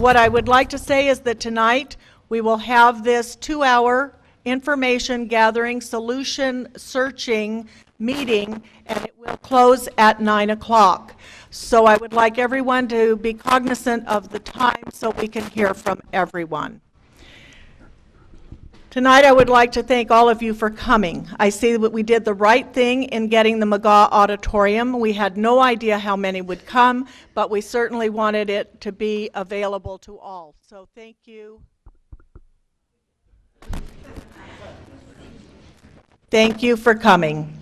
what I would like to say is that tonight we will have this 2-hour information gathering, solution searching meeting, and it will close at 9 o'clock. So I would like everyone to be cognizant of the time so we can hear from everyone. Tonight I would like to thank all of you for coming. I see that we did the right thing in getting the McGaw Auditorium. We had no idea how many would come, but we certainly wanted it to be available to all. So thank you. Thank you for coming.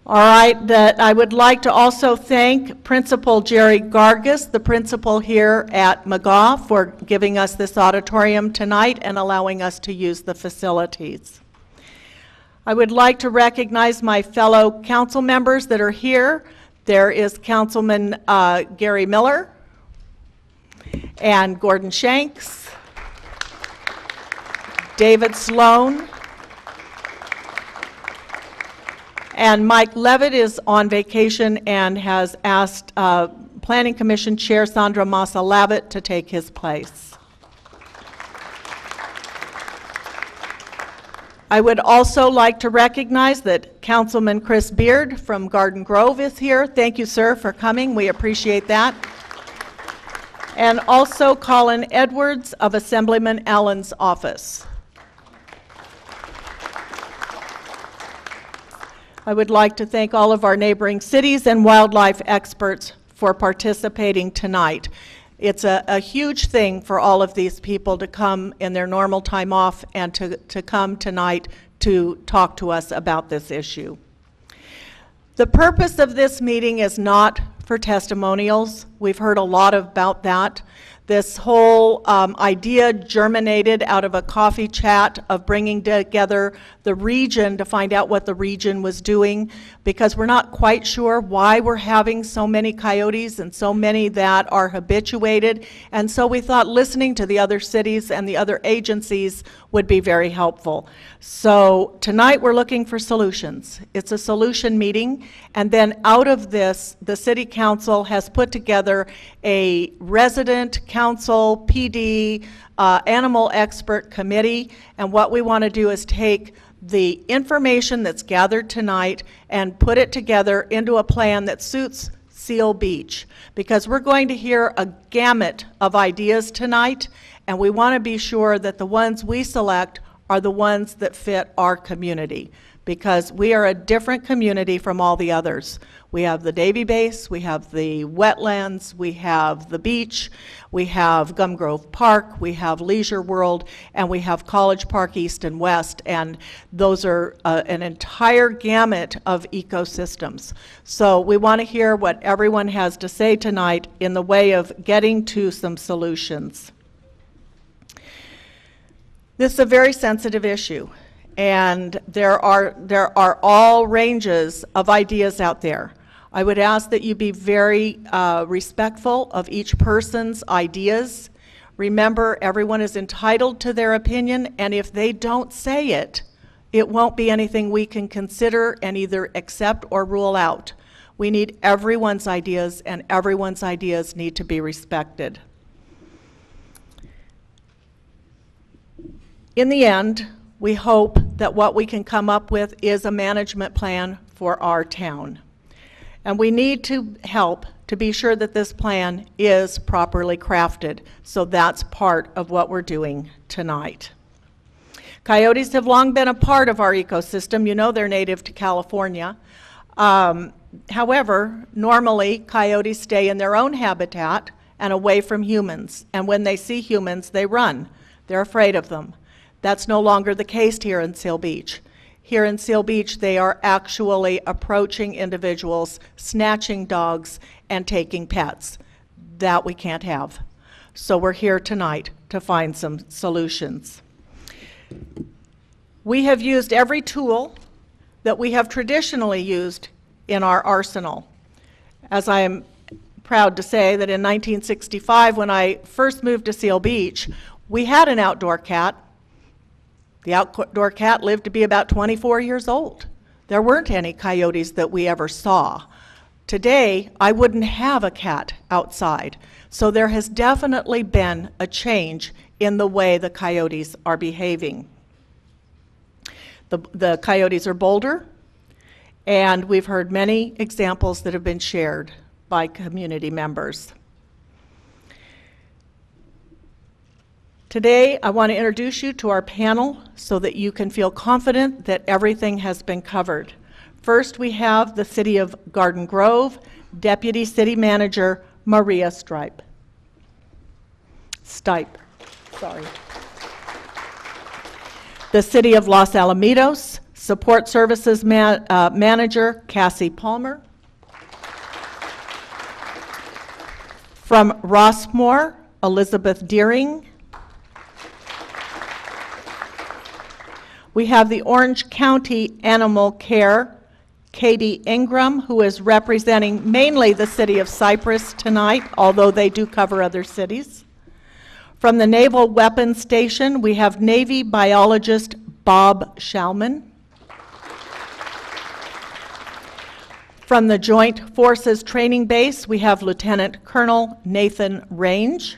All right, that I would like to also thank Principal Jerry Gargis, the principal here at McGaw, for giving us this auditorium tonight and allowing us to use the facilities. I would like to recognize my fellow council members that are here. There is Councilman Gary Miller and Gordon Shanks, David Sloan, and Mike Levitt is on vacation and has asked Planning Commission Chair Sandra Massa-Lavitt to take his place. I would also like to recognize that Councilman Chris Beard from Garden Grove is here. Thank you, sir, for coming. We appreciate that. And also Colin Edwards of Assemblyman Allen's office. I would like to thank all of our neighboring cities and wildlife experts for participating tonight. It's a huge thing for all of these people to come in their normal time off and to come tonight to talk to us about this issue. The purpose of this meeting is not for testimonials. We've heard a lot about that. This whole idea germinated out of a coffee chat of bringing together the region to find out what the region was doing, because we're not quite sure why we're having so many coyotes and so many that are habituated. And so we thought listening to the other cities and the other agencies would be very helpful. So tonight we're looking for solutions. It's a solution meeting, and then out of this, the City Council has put together a resident council, PD, animal expert committee, and what we want to do is take the information that's gathered tonight and put it together into a plan that suits Seal Beach, because we're going to hear a gamut of ideas tonight, and we want to be sure that the ones we select are the ones that fit our community, because we are a different community from all the others. We have the Davy Base, we have the wetlands, we have the beach, we have Gum Grove Park, we have Leisure World, and we have College Park East and West, and those are an entire gamut of ecosystems. So we want to hear what everyone has to say tonight in the way of getting to some solutions. This is a very sensitive issue, and there are all ranges of ideas out there. I would ask that you be very respectful of each person's ideas. Remember, everyone is entitled to their opinion, and if they don't say it, it won't be anything we can consider and either accept or rule out. We need everyone's ideas, and everyone's ideas need to be respected. In the end, we hope that what we can come up with is a management plan for our town. And we need to help to be sure that this plan is properly crafted. So that's part of what we're doing tonight. Coyotes have long been a part of our ecosystem. You know they're native to California. However, normally coyotes stay in their own habitat and away from humans. And when they see humans, they run. They're afraid of them. That's no longer the case here in Seal Beach. Here in Seal Beach, they are actually approaching individuals, snatching dogs, and taking pets. That we can't have. So we're here tonight to find some solutions. We have used every tool that we have traditionally used in our arsenal. As I am proud to say that in 1965, when I first moved to Seal Beach, we had an outdoor cat. The outdoor cat lived to be about 24 years old. There weren't any coyotes that we ever saw. Today, I wouldn't have a cat outside. So there has definitely been a change in the way the coyotes are behaving. The coyotes are bolder, and we've heard many examples that have been shared by community members. Today, I want to introduce you to our panel so that you can feel confident that everything has been covered. First, we have the City of Garden Grove, Deputy City Manager Maria Stipe. The City of Los Alamitos, Support Services Manager Cassie Palmer. From Rossmore, Elizabeth Deering. We have the Orange County Animal Care, Katie Ingram, who is representing mainly the City of Cypress tonight, although they do cover other cities. From the Naval Weapons Station, we have Navy biologist Bob Schauman. From the Joint Forces Training Base, we have Lieutenant Colonel Nathan Range.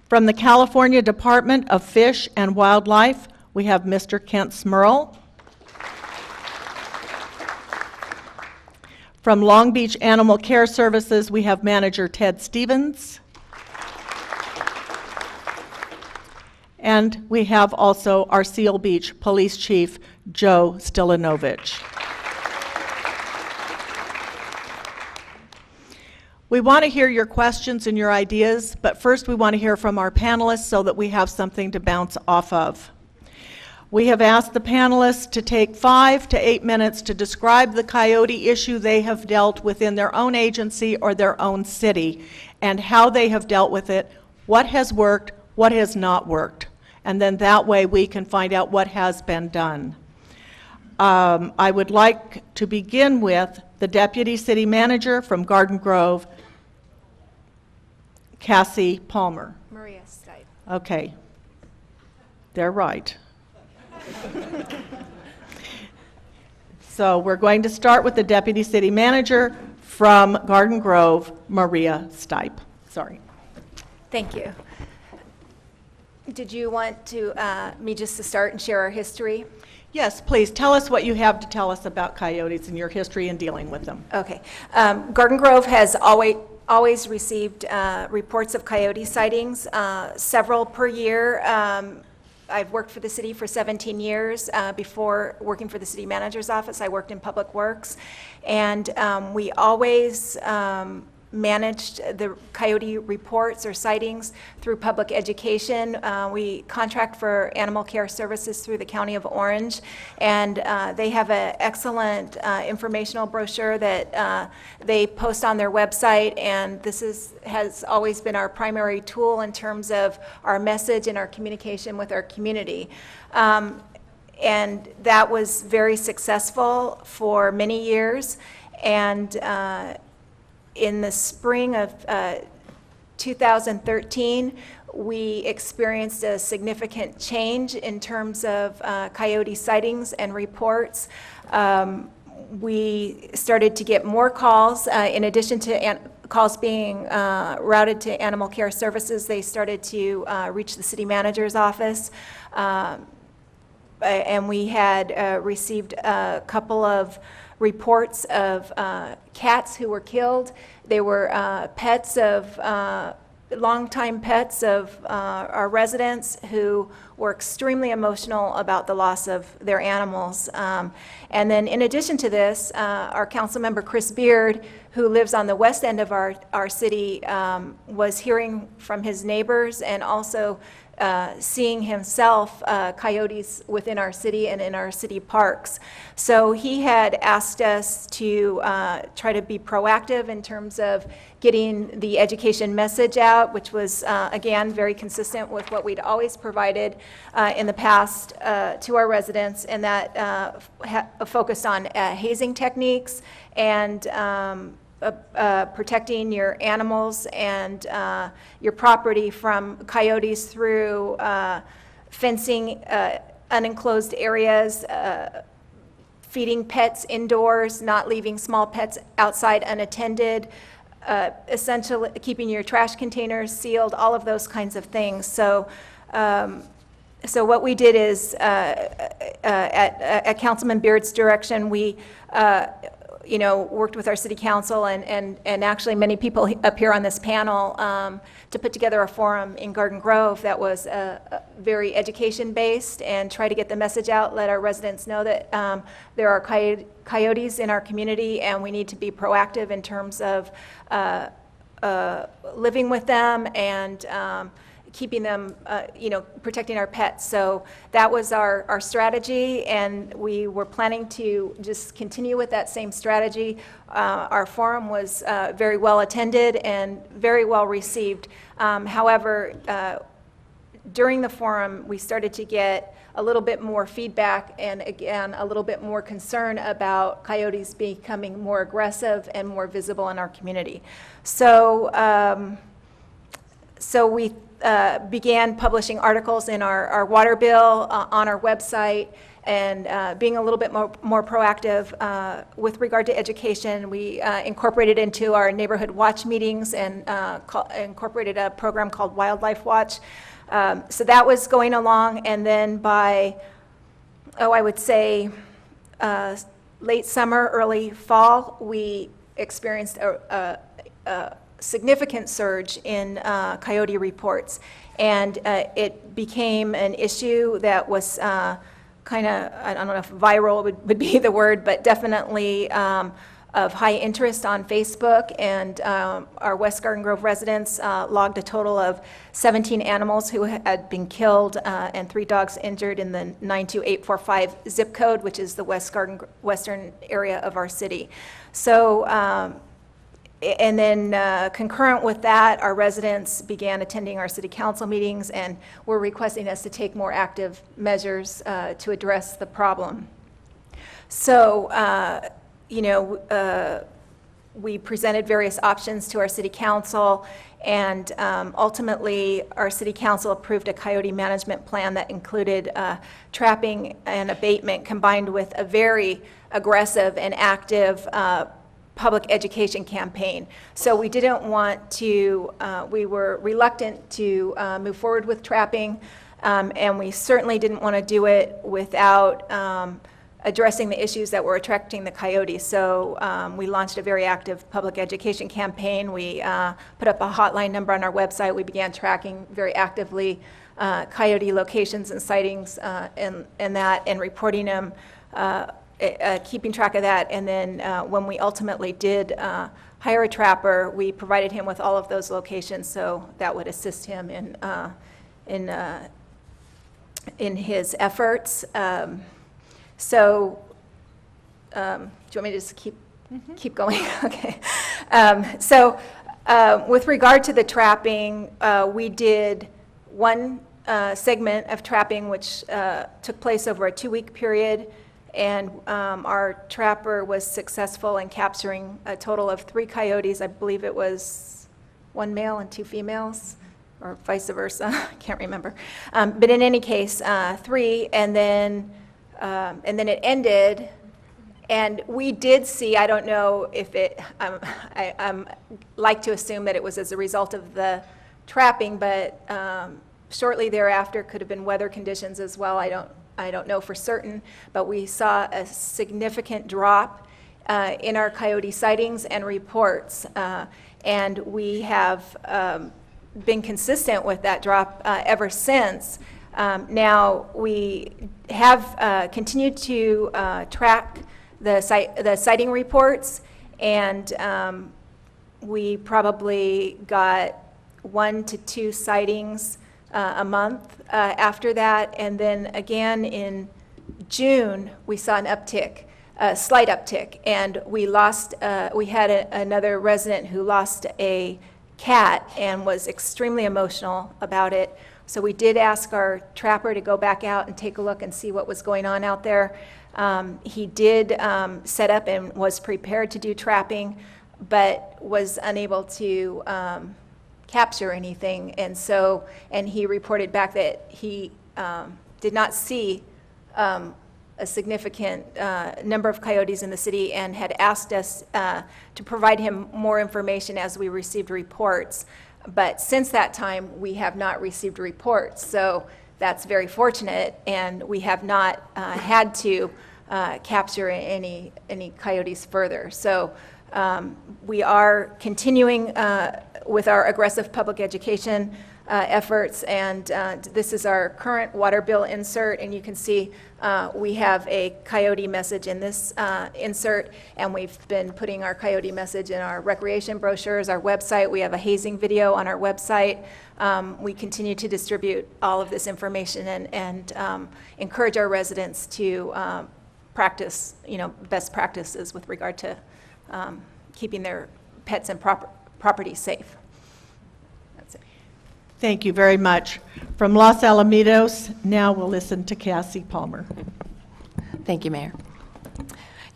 From the California Department of Fish and Wildlife, we have Mr. Kent Smurl. From Long Beach Animal Care Services, we have Manager Ted Stevens. And we have also our Seal Beach Police Chief, Joe Stilanovich. We want to hear your questions and your ideas, but first we want to hear from our panelists so that we have something to bounce off of. We have asked the panelists to take 5 to 8 minutes to describe the coyote issue they have dealt with in their own agency or their own city, and how they have dealt with it, what has worked, what has not worked. And then that way we can find out what has been done. I would like to begin with the Deputy City Manager from Garden Grove, Cassie Palmer. Maria Stipe. Okay, they're right. So we're going to start with the Deputy City Manager from Garden Grove, Maria Stipe. Sorry. Thank you. Did you want me just to start and share our history? Yes, please. Tell us what you have to tell us about coyotes and your history in dealing with them. Okay. Garden Grove has always received reports of coyote sightings, several per year. I've worked for the city for 17 years. Before working for the city manager's office, I worked in public works. And we always managed the coyote reports or sightings through public education. We contract for animal care services through the County of Orange, and they have an excellent informational brochure that they post on their website, and this has always been our primary tool in terms of our message and our communication with our community. And that was very successful for many years, and in the spring of 2013, we experienced a significant change in terms of coyote sightings and reports. We started to get more calls. In addition to calls being routed to animal care services, they started to reach the city manager's office. And we had received a couple of reports of cats who were killed. They were longtime pets of our residents who were extremely emotional about the loss of their animals. And then in addition to this, our council member Chris Beard, who lives on the west end of our city, was hearing from his neighbors and also seeing himself coyotes within our city and in our city parks. So he had asked us to try to be proactive in terms of getting the education message out, which was, again, very consistent with what we'd always provided in the past to our residents, and that focused on hazing techniques and protecting your animals and your property from coyotes through fencing unenclosed areas, feeding pets indoors, not leaving small pets outside unattended, essentially keeping your trash containers sealed, all of those kinds of things. So what we did is, at Councilman Beard's direction, we worked with our city council and actually many people up here on this panel to put together a forum in Garden Grove that was very education-based and try to get the message out, let our residents know that there are coyotes in our community and we need to be proactive in terms of living with them and keeping them, protecting our pets. So that was our strategy, and we were planning to just continue with that same strategy. Our forum was very well attended and very well received. However, during the forum, we started to get a little bit more feedback and, again, a little bit more concern about coyotes becoming more aggressive and more visible in our community. So we began publishing articles in our water bill on our website and being a little bit more proactive with regard to education. We incorporated into our neighborhood watch meetings and incorporated a program called Wildlife Watch. So that was going along, and then by, I would say late summer, early fall, we experienced a significant surge in coyote reports, and it became an issue that was kind of, I don't know if viral would be the word, but definitely of high interest on Facebook, and our West Garden Grove residents logged a total of 17 animals who had been killed and 3 dogs injured in the 92845 zip code, which is the western area of our city. So and then concurrent with that, our residents began attending our city council meetings and were requesting us to take more active measures to address the problem. So, we presented various options to our city council, and ultimately our city council approved a coyote management plan that included trapping and abatement combined with a very aggressive and active public education campaign. So we didn't want to, we were reluctant to move forward with trapping, and we certainly didn't want to do it without addressing the issues that were attracting the coyotes. So we launched a very active public education campaign. We put up a hotline number on our website. We began tracking very actively coyote locations and sightings and reporting them, keeping track of that. And then when we ultimately did hire a trapper, we provided him with all of those locations, so that would assist him in his efforts. So, do you want me to just keep going? Okay. With regard to the trapping, we did one segment of trapping which took place over a 2-week period, and our trapper was successful in capturing a total of 3 coyotes. I believe it was 1 male and 2 females, or vice versa. I can't remember. But in any case, 3, and then it ended, and we did see, I don't know if it, I like to assume that it was as a result of the trapping, but shortly thereafter could have been weather conditions as well. I don't know for certain, but we saw a significant drop in our coyote sightings and reports, and we have been consistent with that drop ever since. Now, we have continued to track the sighting reports, and we probably got 1 to 2 sightings a month after that, and then again in June we saw an uptick, a slight uptick, and we had another resident who lost a cat and was extremely emotional about it. So we did ask our trapper to go back out and take a look and see what was going on out there. He did set up and was prepared to do trapping, but was unable to capture anything, and he reported back that he did not see a significant number of coyotes in the city and had asked us to provide him more information as we received reports. But since that time, we have not received reports. So that's very fortunate, and we have not had to capture any coyotes further. So we are continuing with our aggressive public education efforts, and this is our current water bill insert, and you can see we have a coyote message in this insert, and we've been putting our coyote message in our recreation brochures, our website. We have a hazing video on our website. We continue to distribute all of this information and encourage our residents to practice, best practices with regard to keeping their pets and property safe. That's it. Thank you very much. From Los Alamitos, now we'll listen to Cassie Palmer. Thank you, Mayor.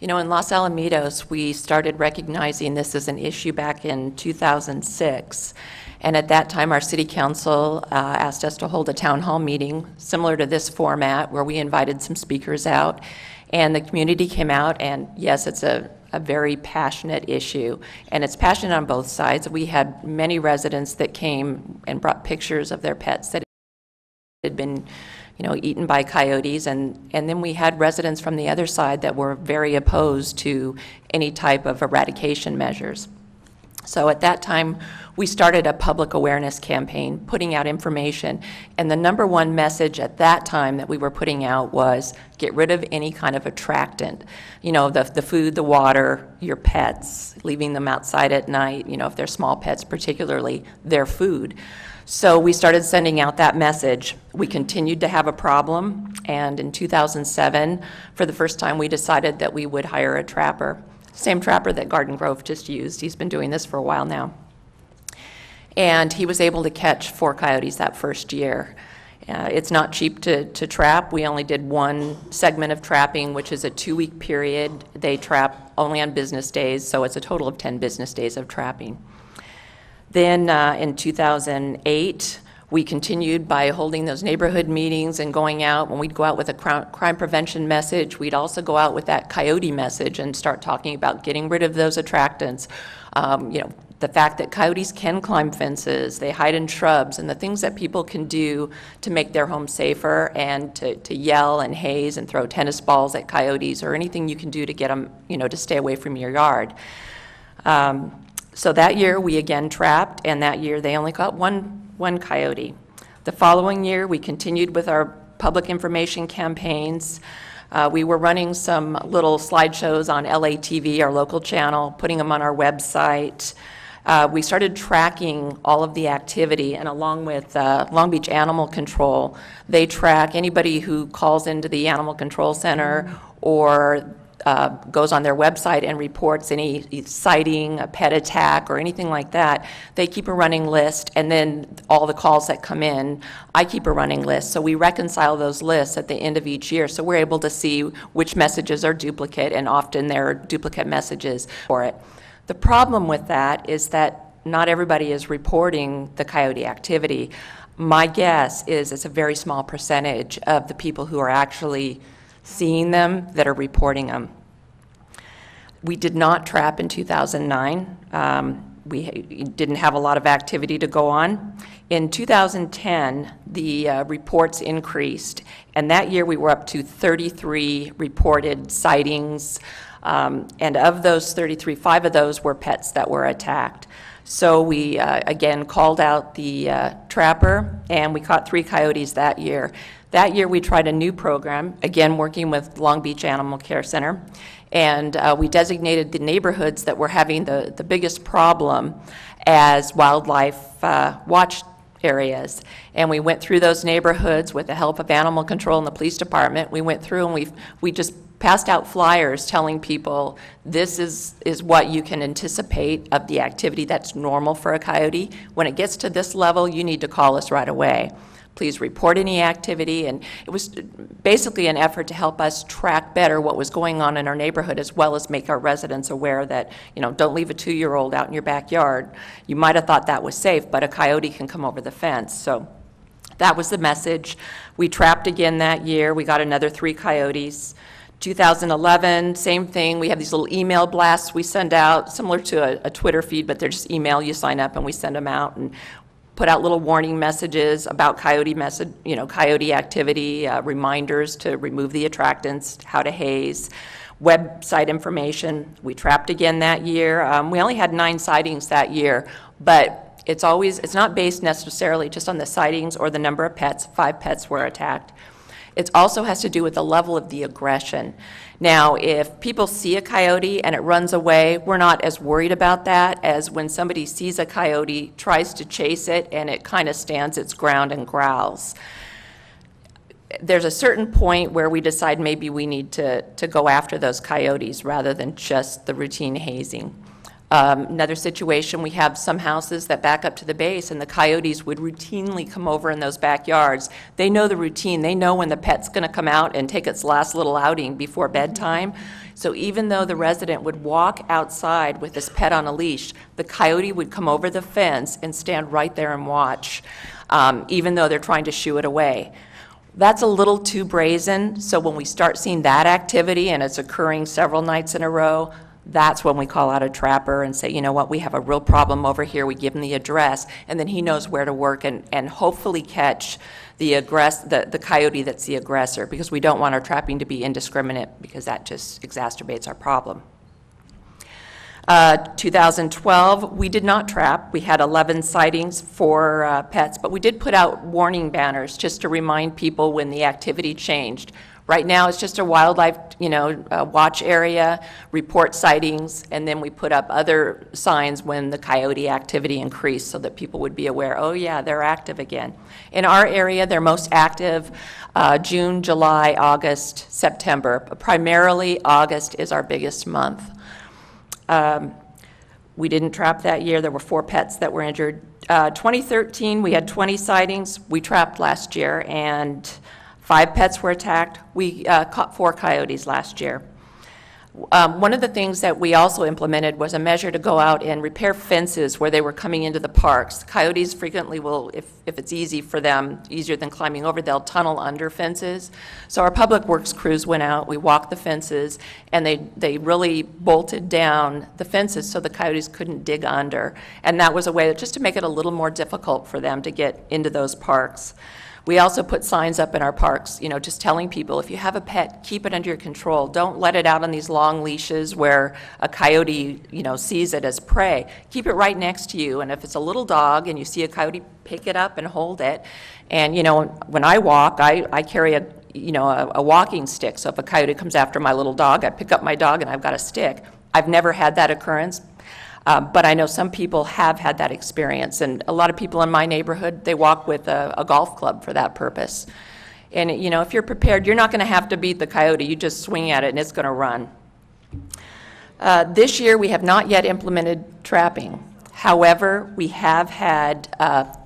In Los Alamitos, we started recognizing this as an issue back in 2006. And at that time, our city council asked us to hold a town hall meeting similar to this format, where we invited some speakers out. And the community came out, and yes, it's a very passionate issue, and it's passionate on both sides. We had many residents that came and brought pictures of their pets that had been, eaten by coyotes, and then we had residents from the other side that were very opposed to any type of eradication measures. So at that time, we started a public awareness campaign, putting out information, and the number one message at that time that we were putting out was get rid of any kind of attractant. The food, the water, your pets, leaving them outside at night, if they're small pets particularly, their food. So we started sending out that message. We continued to have a problem, and in 2007, for the first time, we decided that we would hire a trapper. Same trapper that Garden Grove just used. He's been doing this for a while now. And he was able to catch 4 coyotes that first year. It's not cheap to trap. We only did one segment of trapping, which is a 2-week period. They trap only on business days, so it's a total of 10 business days of trapping. Then in 2008, we continued by holding those neighborhood meetings and going out. When we'd go out with a crime prevention message, we'd also go out with that coyote message and start talking about getting rid of those attractants. The fact that coyotes can climb fences, they hide in shrubs, and the things that people can do to make their home safer, and to yell and haze and throw tennis balls at coyotes, or anything you can do to get them, to stay away from your yard. So that year we again trapped, and that year they only caught one coyote. The following year we continued with our public information campaigns. We were running some little slideshows on LATV, our local channel, putting them on our website. We started tracking all of the activity, and along with Long Beach Animal Control, they track anybody who calls into the Animal Control Center or goes on their website and reports any sighting, a pet attack, or anything like that. They keep a running list, and then all the calls that come in, I keep a running list. So we reconcile those lists at the end of each year, so we're able to see which messages are duplicate, and often there are duplicate messages for it. The problem with that is that not everybody is reporting the coyote activity. My guess is it's a very small percentage of the people who are actually seeing them that are reporting them. We did not trap in 2009. We didn't have a lot of activity to go on. In 2010, the reports increased, and that year we were up to 33 reported sightings, and of those 33, 5 of those were pets that were attacked. So we, again, called out the trapper, and we caught 3 coyotes that year. That year we tried a new program, again working with Long Beach Animal Care Center, and we designated the neighborhoods that were having the biggest problem as wildlife watch areas. And we went through those neighborhoods with the help of Animal Control and the police department. We went through and we just passed out flyers telling people this is what you can anticipate of the activity that's normal for a coyote. When it gets to this level, you need to call us right away. Please report any activity. And it was basically an effort to help us track better what was going on in our neighborhood, as well as make our residents aware that, don't leave a 2-year-old out in your backyard. You might have thought that was safe, but a coyote can come over the fence. So That was the message. We trapped again that year. We got another 3 coyotes. 2011, same thing. We have these little email blasts we send out, similar to a Twitter feed, but they're just email. You sign up and we send them out and put out little warning messages about coyote activity, reminders to remove the attractants, how to haze, website information. We trapped again that year. We only had 9 sightings that year, but it's not based necessarily just on the sightings or the number of pets. 5 pets were attacked. It also has to do with the level of the aggression. Now, if people see a coyote and it runs away, we're not as worried about that as when somebody sees a coyote, tries to chase it, and it kind of stands its ground and growls. There's a certain point where we decide maybe we need to go after those coyotes rather than just the routine hazing. Another situation, we have some houses that back up to the base and the coyotes would routinely come over in those backyards. They know the routine. They know when the pet's going to come out and take its last little outing before bedtime. So even though the resident would walk outside with his pet on a leash, the coyote would come over the fence and stand right there and watch, even though they're trying to shoo it away. That's a little too brazen, so when we start seeing that activity and it's occurring several nights in a row, that's when we call out a trapper and say, you know what, we have a real problem over here. We give him the address, and then he knows where to work and hopefully catch the coyote that's the aggressor, because we don't want our trapping to be indiscriminate, because that just exacerbates our problem. 2012, we did not trap. We had 11 sightings for pets, but we did put out warning banners just to remind people when the activity changed. Right now, it's just a wildlife, watch area, report sightings, and then we put up other signs when the coyote activity increased so that people would be aware, oh yeah, they're active again. In our area, they're most active June, July, August, September. Primarily, August is our biggest month. We didn't trap that year. There were 4 pets that were injured. 2013, we had 20 sightings. We trapped last year, and 5 pets were attacked. We caught 4 coyotes last year. One of the things that we also implemented was a measure to go out and repair fences where they were coming into the parks. Coyotes frequently will, if it's easy for them, easier than climbing over, they'll tunnel under fences. So our public works crews went out, we walked the fences, and they really bolted down the fences so the coyotes couldn't dig under. And that was a way just to make it a little more difficult for them to get into those parks. We also put signs up in our parks, just telling people, if you have a pet, keep it under your control. Don't let it out on these long leashes where a coyote, sees it as prey. Keep it right next to you, and if it's a little dog and you see a coyote, pick it up and hold it. And, when I walk, I carry a walking stick. So if a coyote comes after my little dog, I pick up my dog and I've got a stick. I've never had that occurrence. But I know some people have had that experience, and a lot of people in my neighborhood, they walk with a golf club for that purpose. And, if you're prepared, you're not going to have to beat the coyote. You just swing at it and it's going to run. This year, we have not yet implemented trapping. However, we have had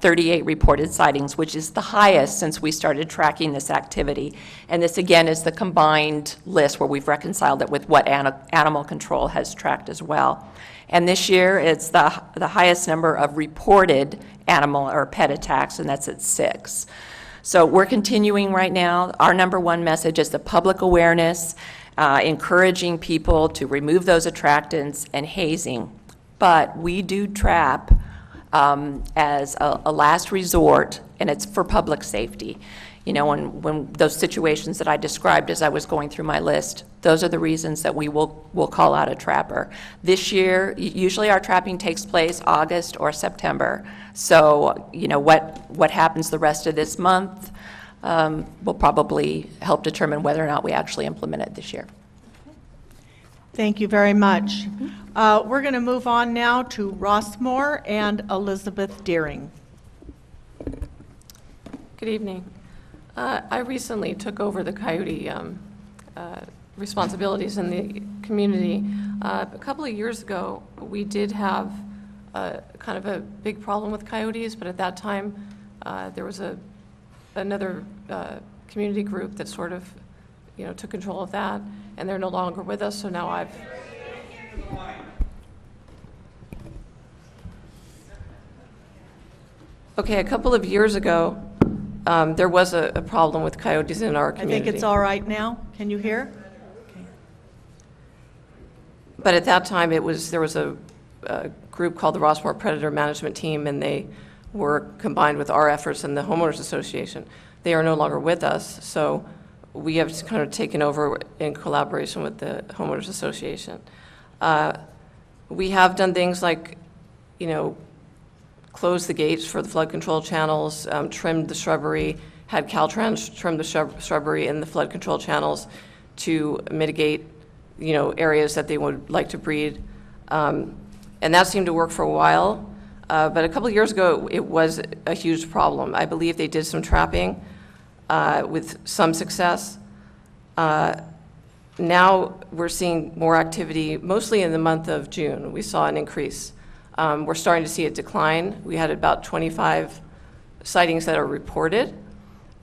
38 reported sightings, which is the highest since we started tracking this activity. And this, again, is the combined list where we've reconciled it with what animal control has tracked as well. And this year, it's the highest number of reported animal or pet attacks, and that's at 6. So we're continuing right now. Our number one message is the public awareness, encouraging people to remove those attractants and hazing. But we do trap as a last resort, and it's for public safety. When those situations that I described as I was going through my list, those are the reasons that we will call out a trapper. This year, usually our trapping takes place August or September. So, what happens the rest of this month will probably help determine whether or not we actually implement it this year. Thank you very much. We're going to move on now to Ross Moore and Elizabeth Deering. Good evening. I recently took over the coyote responsibilities in the community. A couple of years ago, we did have kind of a big problem with coyotes, but at that time, there was another community group that sort of, took control of that, and they're no longer with us, so now I've... Okay, a couple of years ago, there was a problem with coyotes in our I community. think it's all right now. Can you hear? But at that time, there was a group called the Rossmore Predator Management Team, and they were combined with our efforts in the Homeowners Association. They are no longer with us, so we have kind of taken over in collaboration with the Homeowners Association. We have done things like, closed the gates for the flood control channels, trimmed the shrubbery, had Caltrans trim the shrubbery in the flood control channels to mitigate, areas that they would like to breed. And that seemed to work for a while. But a couple of years ago, it was a huge problem. I believe they did some trapping with some success. Now we're seeing more activity, mostly in the month of June. We saw an increase. We're starting to see it decline. We had about 25 sightings that are reported.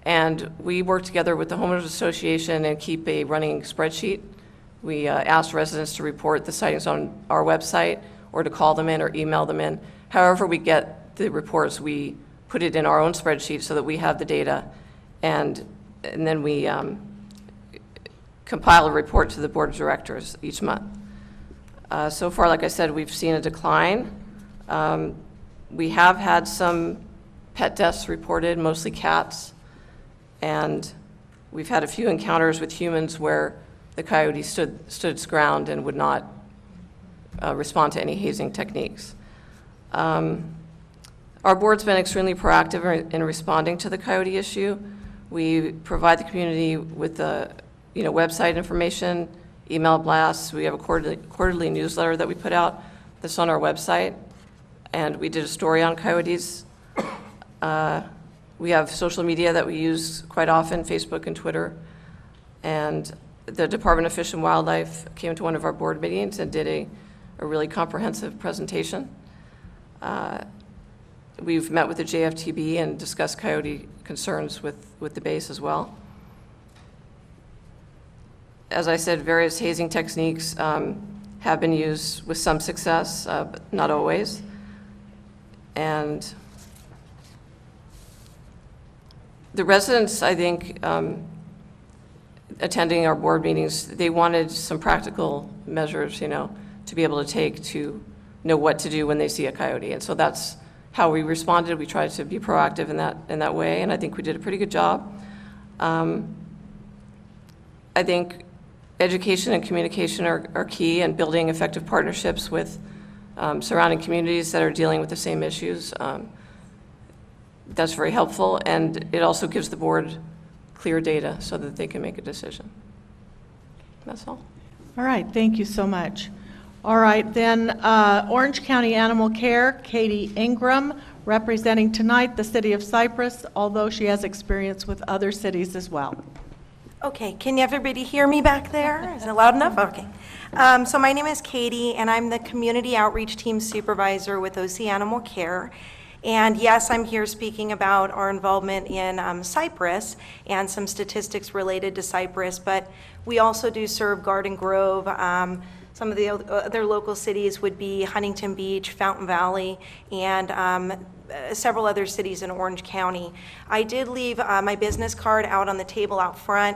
And we work together with the Homeowners Association and keep a running spreadsheet. We asked residents to report the sightings on our website or to call them in or email them in. However we get the reports, we put it in our own spreadsheet so that we have the data, and then we compile a report to the Board of Directors each month. So far, like I said, we've seen a decline. We have had some pet deaths reported, mostly cats, and we've had a few encounters with humans where the coyote stood its ground and would not respond to any hazing techniques. Our board's been extremely proactive in responding to the coyote issue. We provide the community with the website information, email blasts. We have a quarterly newsletter that we put out that's on our website, and we did a story on coyotes. We have social media that we use quite often, Facebook and Twitter, and the Department of Fish and Wildlife came to one of our board meetings and did a really comprehensive presentation. We've met with the JFTB and discussed coyote concerns with the base as well. As I said, various hazing techniques have been used with some success, but not always. And the residents, I think, attending our board meetings, they wanted some practical measures, to be able to take to know what to do when they see a coyote. And so that's how we responded. We tried to be proactive in that way, and I think we did a pretty good job. I think education and communication are key, and building effective partnerships with surrounding communities that are dealing with the same issues. That's very helpful, and it also gives the board clear data so that they can make a decision. That's all. All right, thank you so much. All right, then Orange County Animal Care, Katie Ingram, representing tonight the city of Cypress, although she has experience with other cities as well. Okay, can everybody hear me back there? Is it loud enough? Okay. So my name is Katie, and I'm the Community Outreach Team Supervisor with OC Animal Care. And yes, I'm here speaking about our involvement in Cypress and some statistics related to Cypress, but we also do serve Garden Grove. Some of the other local cities would be Huntington Beach, Fountain Valley, and several other cities in Orange County. I did leave my business card out on the table out front.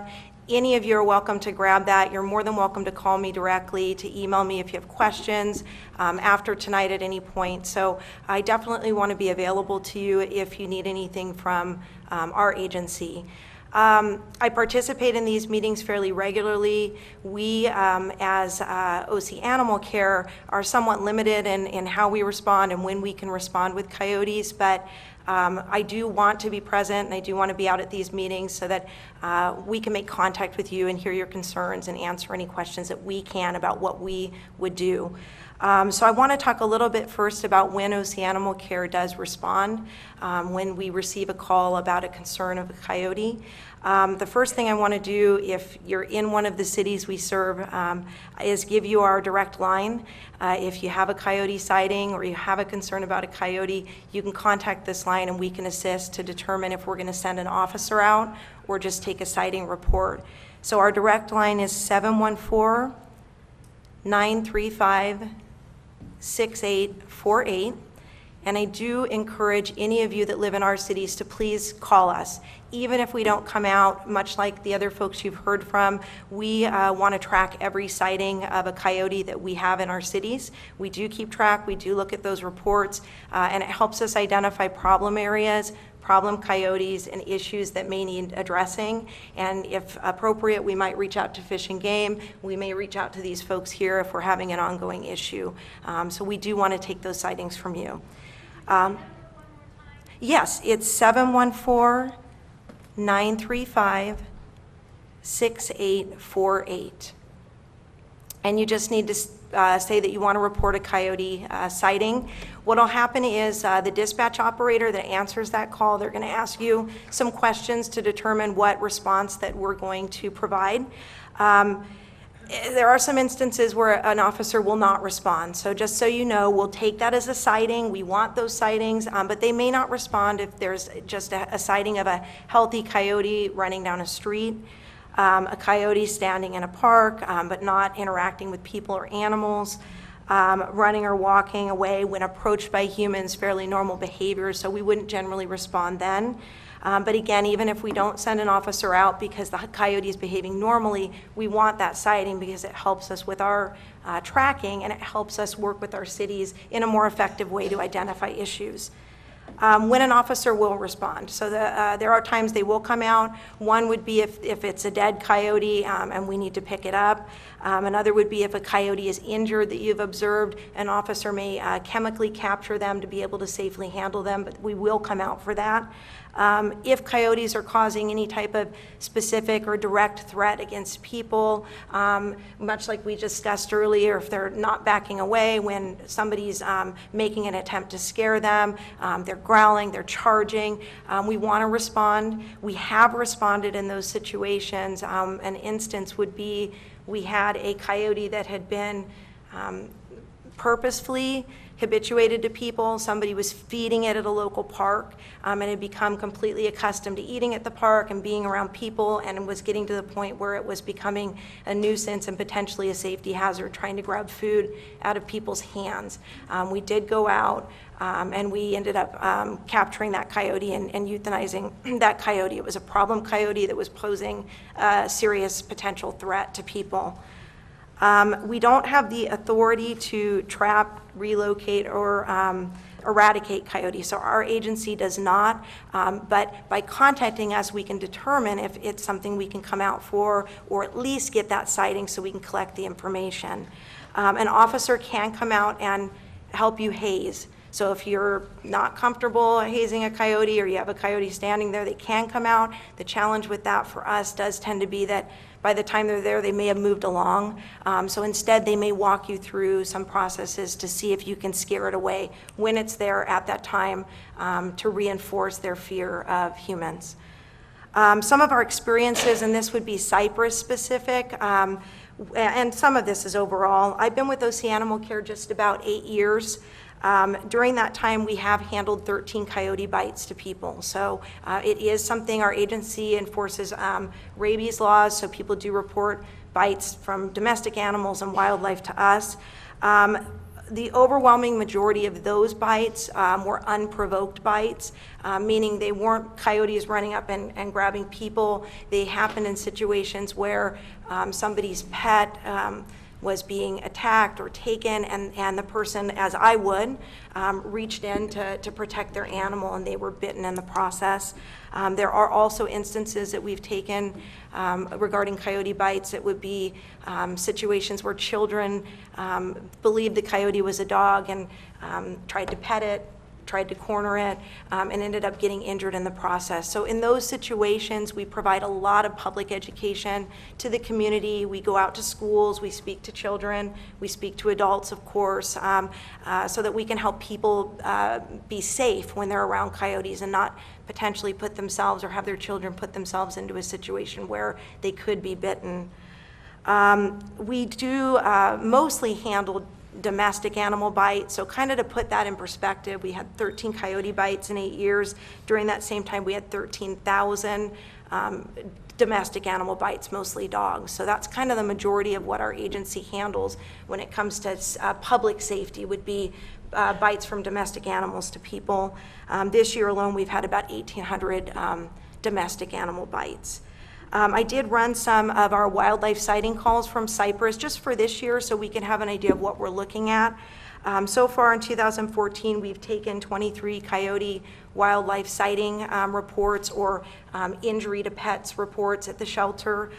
Any of you are welcome to grab that. You're more than welcome to call me directly, to email me if you have questions after tonight at any point. So I definitely want to be available to you if you need anything from our agency. I participate in these meetings fairly regularly. We, as OC Animal Care, are somewhat limited in how we respond and when we can respond with coyotes, but I do want to be present, and I do want to be out at these meetings so that we can make contact with you and hear your concerns and answer any questions that we can about what we would do. So I want to talk a little bit first about when OC Animal Care does respond when we receive a call about a concern of a coyote. The first thing I want to do, if you're in one of the cities we serve, is give you our direct line. If you have a coyote sighting or you have a concern about a coyote, you can contact this line and we can assist to determine if we're going to send an officer out or just take a sighting report. So our direct line is 714-935-6848, And I do encourage any of you that live in our cities to please call us. Even if we don't come out, much like the other folks you've heard from, we want to track every sighting of a coyote that we have in our cities. We do keep track, we do look at those reports, and it helps us identify problem areas, problem coyotes, and issues that may need addressing. And if appropriate, we might reach out to Fish and Game. We may reach out to these folks here if we're having an ongoing issue. So we do want to take those sightings from you. Yes, it's 714-935-6848. And you just need to say that you want to report a coyote sighting. What'll happen is the dispatch operator that answers that call, they're going to ask you some questions to determine what response that we're going to provide. There are some instances where an officer will not respond. So just so you know, we'll take that as a sighting. We want those sightings, but they may not respond if there's just a sighting of a healthy coyote running down a street, a coyote standing in a park, but not interacting with people or animals, running or walking away when approached by humans, fairly normal behavior, so we wouldn't generally respond then. But again, even if we don't send an officer out because the coyote is behaving normally, we want that sighting because it helps us with our tracking, and it helps us work with our cities in a more effective way to identify issues. When an officer will respond. So there are times they will come out. One would be if it's a dead coyote and we need to pick it up. Another would be if a coyote is injured that you've observed, an officer may chemically capture them to be able to safely handle them, but we will come out for that. If coyotes are causing any type of specific or direct threat against people, much like we discussed earlier, if they're not backing away when somebody's making an attempt to scare them, they're growling, they're charging, we want to respond. We have responded in those situations. An instance would be we had a coyote that had been purposefully habituated to people. Somebody was feeding it at a local park and had become completely accustomed to eating at the park and being around people, and was getting to the point where it was becoming a nuisance and potentially a safety hazard, trying to grab food out of people's hands. We did go out and we ended up capturing that coyote and euthanizing that coyote. It was a problem coyote that was posing a serious potential threat to people. We don't have the authority to trap, relocate, or eradicate coyotes, so our agency does not, but by contacting us, we can determine if it's something we can come out for, or at least get that sighting so we can collect the information. An officer can come out and help you haze. So if you're not comfortable hazing a coyote, or you have a coyote standing there, they can come out. The challenge with that for us does tend to be that by the time they're there, they may have moved along. So instead, they may walk you through some processes to see if you can scare it away when it's there at that time, to reinforce their fear of humans. Some of our experiences, and this would be Cypress specific, and some of this is overall. I've been with OC Animal Care just about 8 years. During that time, we have handled 13 coyote bites to people. So it is something our agency enforces rabies laws, so people do report bites from domestic animals and wildlife to us. The overwhelming majority of those bites were unprovoked bites, meaning they weren't coyotes running up and grabbing people. They happened in situations where somebody's pet was being attacked or taken, and the person, as I would, reached in to protect their animal, and they were bitten in the process. There are also instances that we've taken regarding coyote bites. It would be situations where children believed the coyote was a dog and tried to pet it, tried to corner it, and ended up getting injured in the process. So in those situations, we provide a lot of public education to the community. We go out to schools, we speak to children, we speak to adults, of course, so that we can help people be safe when they're around coyotes and not potentially put themselves or have their children put themselves into a situation where they could be bitten. We do mostly handle domestic animal bites. So kind of to put that in perspective, we had 13 coyote bites in 8 years. During that same time, we had 13,000 domestic animal bites, mostly dogs. So that's kind of the majority of what our agency handles when it comes to public safety, would be bites from domestic animals to people. This year alone, we've had about 1,800 domestic animal bites. I did run some of our wildlife sighting calls from Cypress just for this year so we can have an idea of what we're looking at. So far in 2014, we've taken 23 coyote wildlife sighting reports or injury to pets reports at the shelter.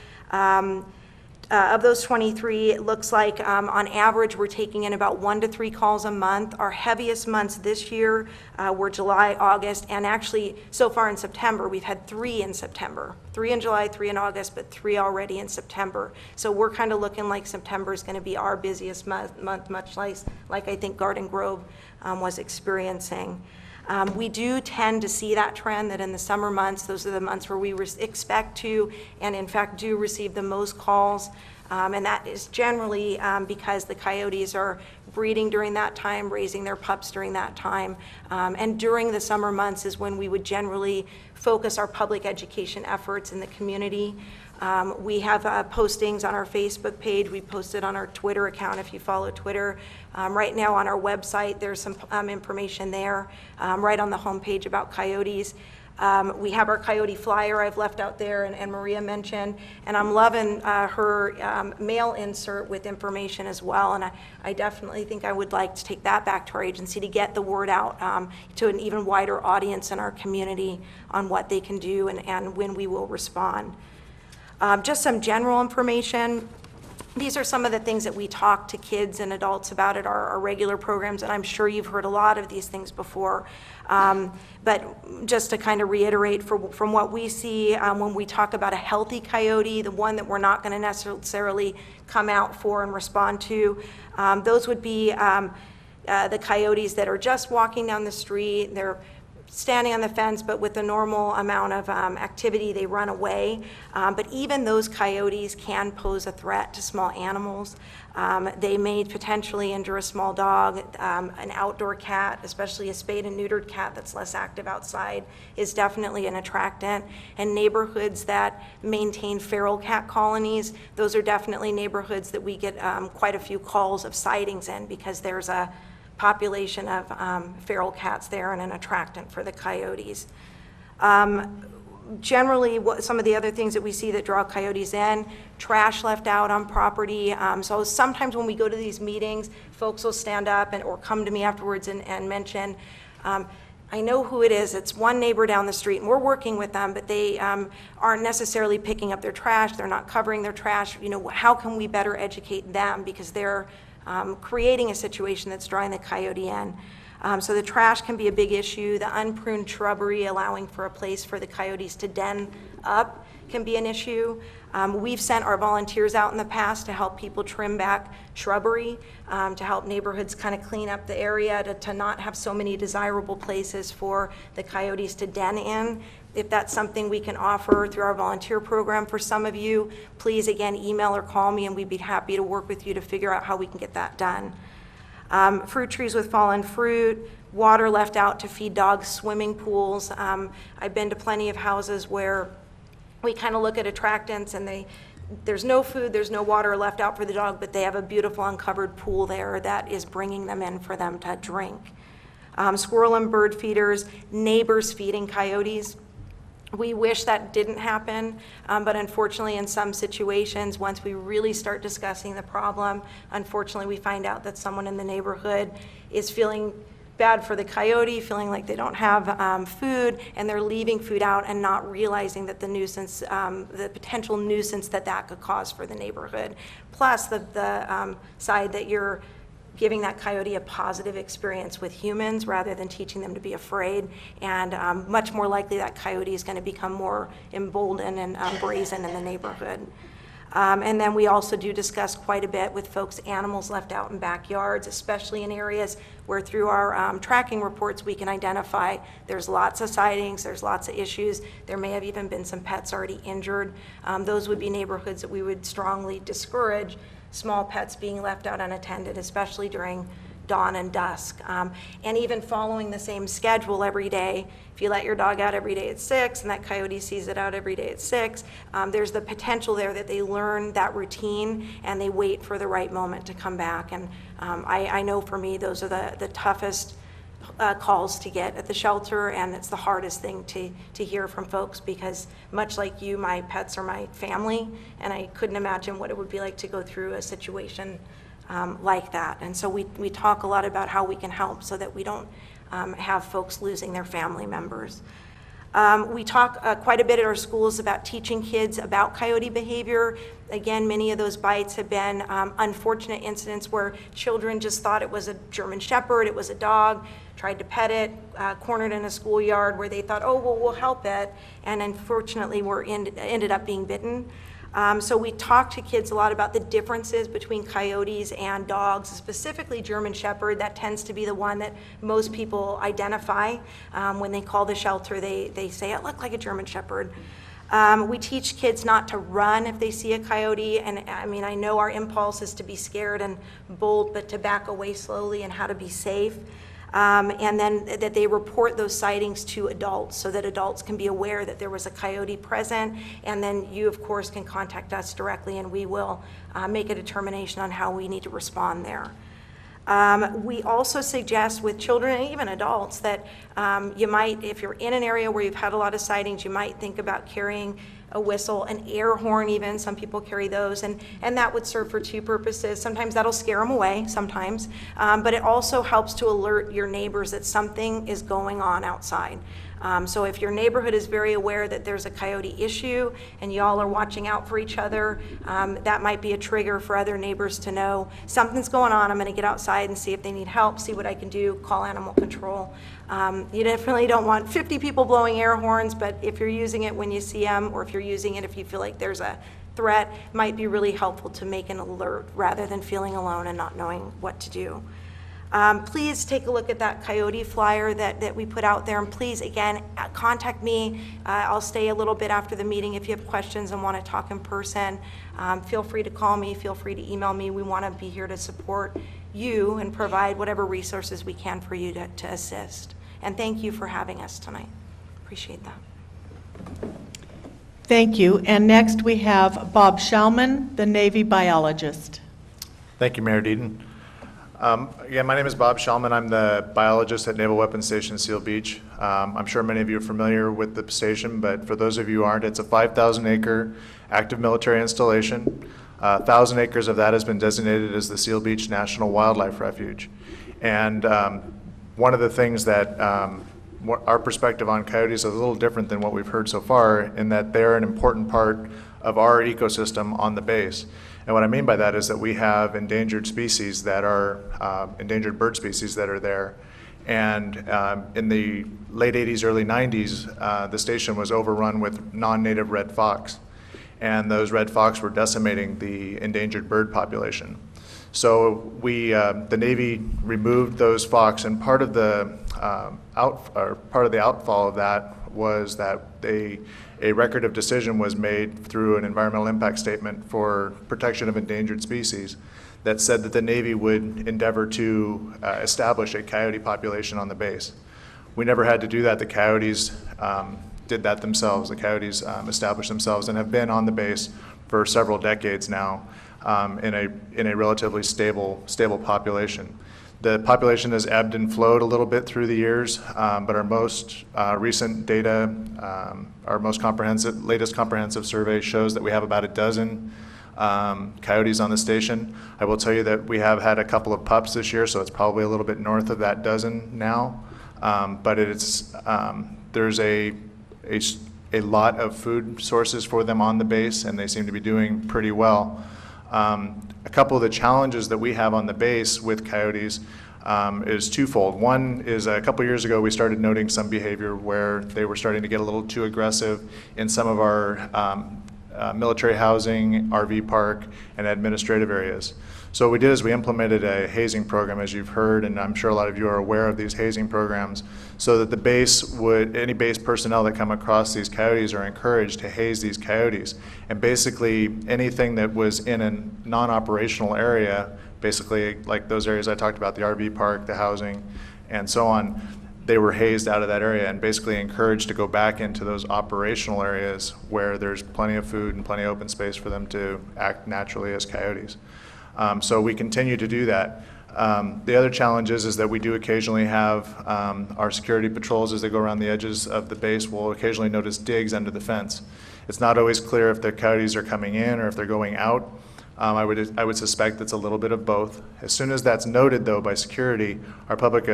Of those 23, it looks like on average we're taking in about 1 to 3 calls a month. Our heaviest months this year were July, August, and actually so far in September we've had 3 in September. 3 in July, 3 in August, but 3 already in September. So we're kind of looking like September is going to be our busiest month, much like I think Garden Grove was experiencing. We do tend to see that trend, that in the summer months, those are the months where we expect to, and in fact do, receive the most calls. And that is generally because the coyotes are breeding during that time, raising their pups during that time. And during the summer months is when we would generally focus our public education efforts in the community. We have postings on our Facebook page. We posted on our Twitter account if you follow Twitter. Right now on our website, there's some information there, right on the homepage about coyotes. We have our coyote flyer I've left out there, and Maria mentioned, and I'm loving her mail insert with information as well, and I definitely think I would like to take that back to our agency to get the word out to an even wider audience in our community on what they can do and when we will respond. Just some general information. These are some of the things that we talk to kids and adults about at our regular programs, and I'm sure you've heard a lot of these things before. But just to kind of reiterate, from what we see when we talk about a healthy coyote, the one that we're not going to necessarily come out for and respond to, those would be the coyotes that are just walking down the street. They're standing on the fence, but with a normal amount of activity, they run away. But even those coyotes can pose a threat to small animals. They may potentially injure a small dog. An outdoor cat, especially a spayed and neutered cat that's less active outside, is definitely an attractant. And neighborhoods that maintain feral cat colonies, those are definitely neighborhoods that we get quite a few calls of sightings in, because there's a population of feral cats there and an attractant for the coyotes. Generally, some of the other things that we see that draw coyotes in, trash left out on property. So sometimes when we go to these meetings, folks will stand up or come to me afterwards and mention, I know who it is. It's one neighbor down the street, and we're working with them, but they aren't necessarily picking up their trash. They're not covering their trash. You know, how can we better educate them, because they're creating a situation that's drawing the coyote in. So the trash can be a big issue. The unpruned shrubbery, allowing for a place for the coyotes to den up, can be an issue. We've sent our volunteers out in the past to help people trim back shrubbery, to help neighborhoods kind of clean up the area, to not have so many desirable places for the coyotes to den in. If that's something we can offer through our volunteer program for some of you, please again email or call me, and we'd be happy to work with you to figure out how we can get that done. Fruit trees with fallen fruit, water left out to feed dogs, swimming pools. I've been to plenty of houses where we kind of look at attractants and there's no food, there's no water left out for the dog, but they have a beautiful uncovered pool there that is bringing them in for them to drink. Squirrel and bird feeders, neighbors feeding coyotes. We wish that didn't happen, but unfortunately in some situations, once we really start discussing the problem, unfortunately we find out that someone in the neighborhood is feeling bad for the coyote, feeling like they don't have food, and they're leaving food out and not realizing that the nuisance, the potential nuisance that could cause for the neighborhood. Plus the side that you're giving that coyote a positive experience with humans rather than teaching them to be afraid, and much more likely that coyote is going to become more emboldened and brazen in the neighborhood. And then we also do discuss quite a bit with folks animals left out in backyards, especially in areas where through our tracking reports we can identify there's lots of sightings, there's lots of issues, there may have even been some pets already injured. Those would be neighborhoods that we would strongly discourage small pets being left out unattended, especially during dawn and dusk. And even following the same schedule every day, if you let your dog out every day at 6 and that coyote sees it out every day at 6, there's the potential there that they learn that routine and they wait for the right moment to come back. And I know for me, those are the toughest calls to get at the shelter, and it's the hardest thing to hear from folks, because much like you, my pets are my family, and I couldn't imagine what it would be like to go through a situation like that. And so we talk a lot about how we can help so that we don't have folks losing their family members. We talk quite a bit at our schools about teaching kids about coyote behavior. Again, many of those bites have been unfortunate incidents where children just thought it was a German Shepherd, it was a dog, tried to pet it, cornered in a schoolyard where they thought, oh, well, we'll help it, and unfortunately ended up being bitten. So we talk to kids a lot about the differences between coyotes and dogs, specifically German Shepherd. That tends to be the one that most people identify. When they call the shelter, they say, it looked like a German Shepherd. We teach kids not to run if they see a coyote, and I mean, I know our impulse is to be scared and bold, but to back away slowly, and how to be safe. And then that they report those sightings to adults so that adults can be aware that there was a coyote present, and then you, of course, can contact us directly and we will make a determination on how we need to respond there. We also suggest with children and even adults that you might, if you're in an area where you've had a lot of sightings, you might think about carrying a whistle, an air horn even, some people carry those, and that would serve for two purposes. Sometimes that'll scare them away, sometimes, but it also helps to alert your neighbors that something is going on outside. So if your neighborhood is very aware that there's a coyote issue and y'all are watching out for each other, that might be a trigger for other neighbors to know something's going on. I'm going to get outside and see if they need help, see what I can do, call animal control. You definitely don't want 50 people blowing air horns, but if you're using it when you see them, or if you're using it if you feel like there's a threat, it might be really helpful to make an alert rather than feeling alone and not knowing what to do. Please take a look at that coyote flyer that we put out there, and please, again, contact me. I'll stay a little bit after the meeting if you have questions and want to talk in person. Feel free to call me, feel free to email me. We want to be here to support you and provide whatever resources we can for you to assist. And thank you for having us tonight. Appreciate that. Thank you. And next we have Bob Schauman, the Navy biologist. Thank you, Mayor Deaton. Again, my name is Bob Schauman. I'm the biologist at Naval Weapons Station Seal Beach. I'm sure many of you are familiar with the station, but for those of you who aren't, it's a 5,000-acre active military installation. 1,000 acres of that has been designated as the Seal Beach National Wildlife Refuge. And one of the things that our perspective on coyotes is a little different than what we've heard so far, in that they're an important part of our ecosystem on the base. And what I mean by that is that we have endangered species that are, endangered bird species that are there. And in the late 80s, early 90s, the station was overrun with non-native red fox. And those red fox were decimating the endangered bird population. So the Navy removed those fox, and part of the outfall of that was that a record of decision was made through an environmental impact statement for protection of endangered species that said that the Navy would endeavor to establish a coyote population on the base. We never had to do that. The coyotes did that themselves. The coyotes established themselves and have been on the base for several decades now in a relatively stable population. The population has ebbed and flowed a little bit through the years, but our most recent data, our latest comprehensive survey shows that we have about a dozen coyotes on the station. I will tell you that we have had a couple of pups this year, so it's probably a little bit north of that dozen now. But there's a lot of food sources for them on the base, and they seem to be doing pretty well. A couple of the challenges that we have on the base with coyotes is twofold. One is a couple years ago we started noting some behavior where they were starting to get a little too aggressive in some of our military housing, RV park, and administrative areas. So what we did is we implemented a hazing program, as you've heard, and I'm sure a lot of you are aware of these hazing programs, so that the base would, any base personnel that come across these coyotes are encouraged to haze these coyotes. And basically anything that was in a non-operational area, basically like those areas I talked about, the RV park, the housing, and so on, they were hazed out of that area and basically encouraged to go back into those operational areas where there's plenty of food and plenty of open space for them to act naturally as coyotes. So we continue to do that. The other challenge is that we do occasionally have our security patrols as they go around the edges of the base will occasionally notice digs under the fence. It's not always clear if the coyotes are coming in or if they're going out. I would suspect it's a little bit of both. As soon as that's noted, though, by security, our public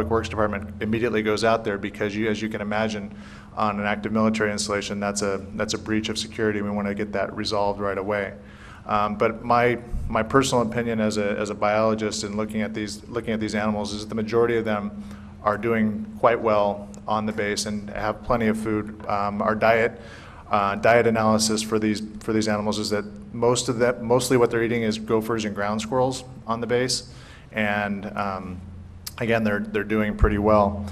works department immediately goes out there because, as you can imagine, on an active military installation, that's a breach of security. We want to get that resolved right away. But my personal opinion as a biologist and looking at these animals is that the majority of them are doing quite well on the base and have plenty of food. Our diet analysis for these animals is that mostly what they're eating is gophers and ground squirrels on the base, and again they're doing pretty well.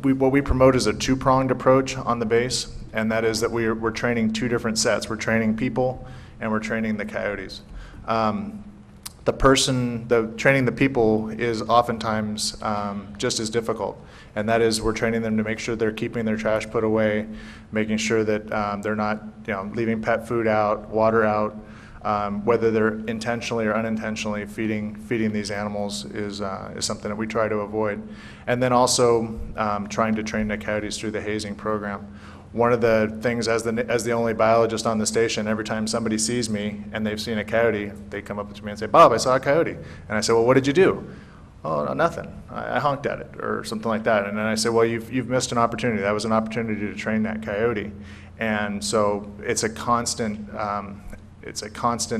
What we promote is a two-pronged approach on the base, and that is that we're training two different sets. We're training people and we're training the coyotes. Training the people is oftentimes just as difficult, and that is we're training them to make sure they're keeping their trash put away, making sure that they're not leaving pet food out, water out, whether they're intentionally or unintentionally feeding these animals is something that we try to avoid. And then also trying to train the coyotes through the hazing program. One of the things, as the only biologist on the station, every time somebody sees me and they've seen a coyote, they come up to me and say, "Bob, I saw a coyote." And I say, "Well, what did you do?" "Oh, no, nothing. I honked at it," or something like that. And then I say, "Well, you've missed an opportunity. That was an opportunity to train that coyote." And so it's a constant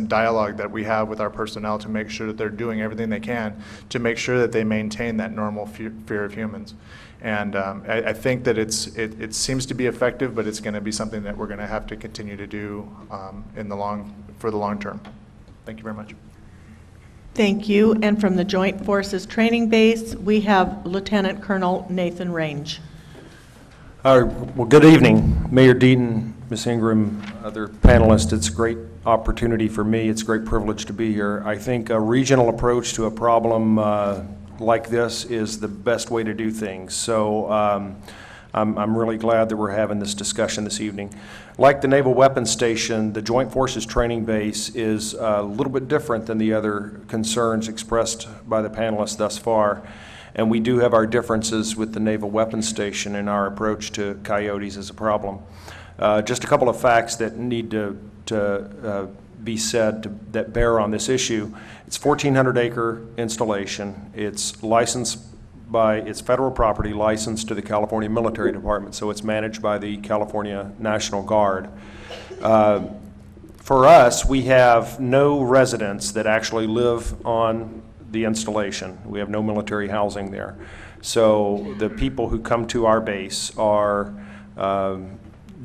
dialogue that we have with our personnel to make sure that they're doing everything they can to make sure that they maintain that normal fear of humans. And I think that it seems to be effective, but it's going to be something that we're going to have to continue to do for the long term. Thank you very much. Thank you. And from the Joint Forces Training Base, we have Lieutenant Colonel Nathan Range. Well, good evening, Mayor Deaton, Ms. Ingram, other panelists. It's a great opportunity for me. It's a great privilege to be here. I think a regional approach to a problem like this is the best way to do things. So I'm really glad that we're having this discussion this evening. Like the Naval Weapons Station, the Joint Forces Training Base is a little bit different than the other concerns expressed by the panelists thus far. And we do have our differences with the Naval Weapons Station in our approach to coyotes as a problem. Just a couple of facts that need to be said that bear on this issue. It's 1,400-acre installation. It's licensed by, it's federal property licensed to the California Military Department, so it's managed by the California National Guard. For us, we have no residents that actually live on the installation. We have no military housing there. So the people who come to our base are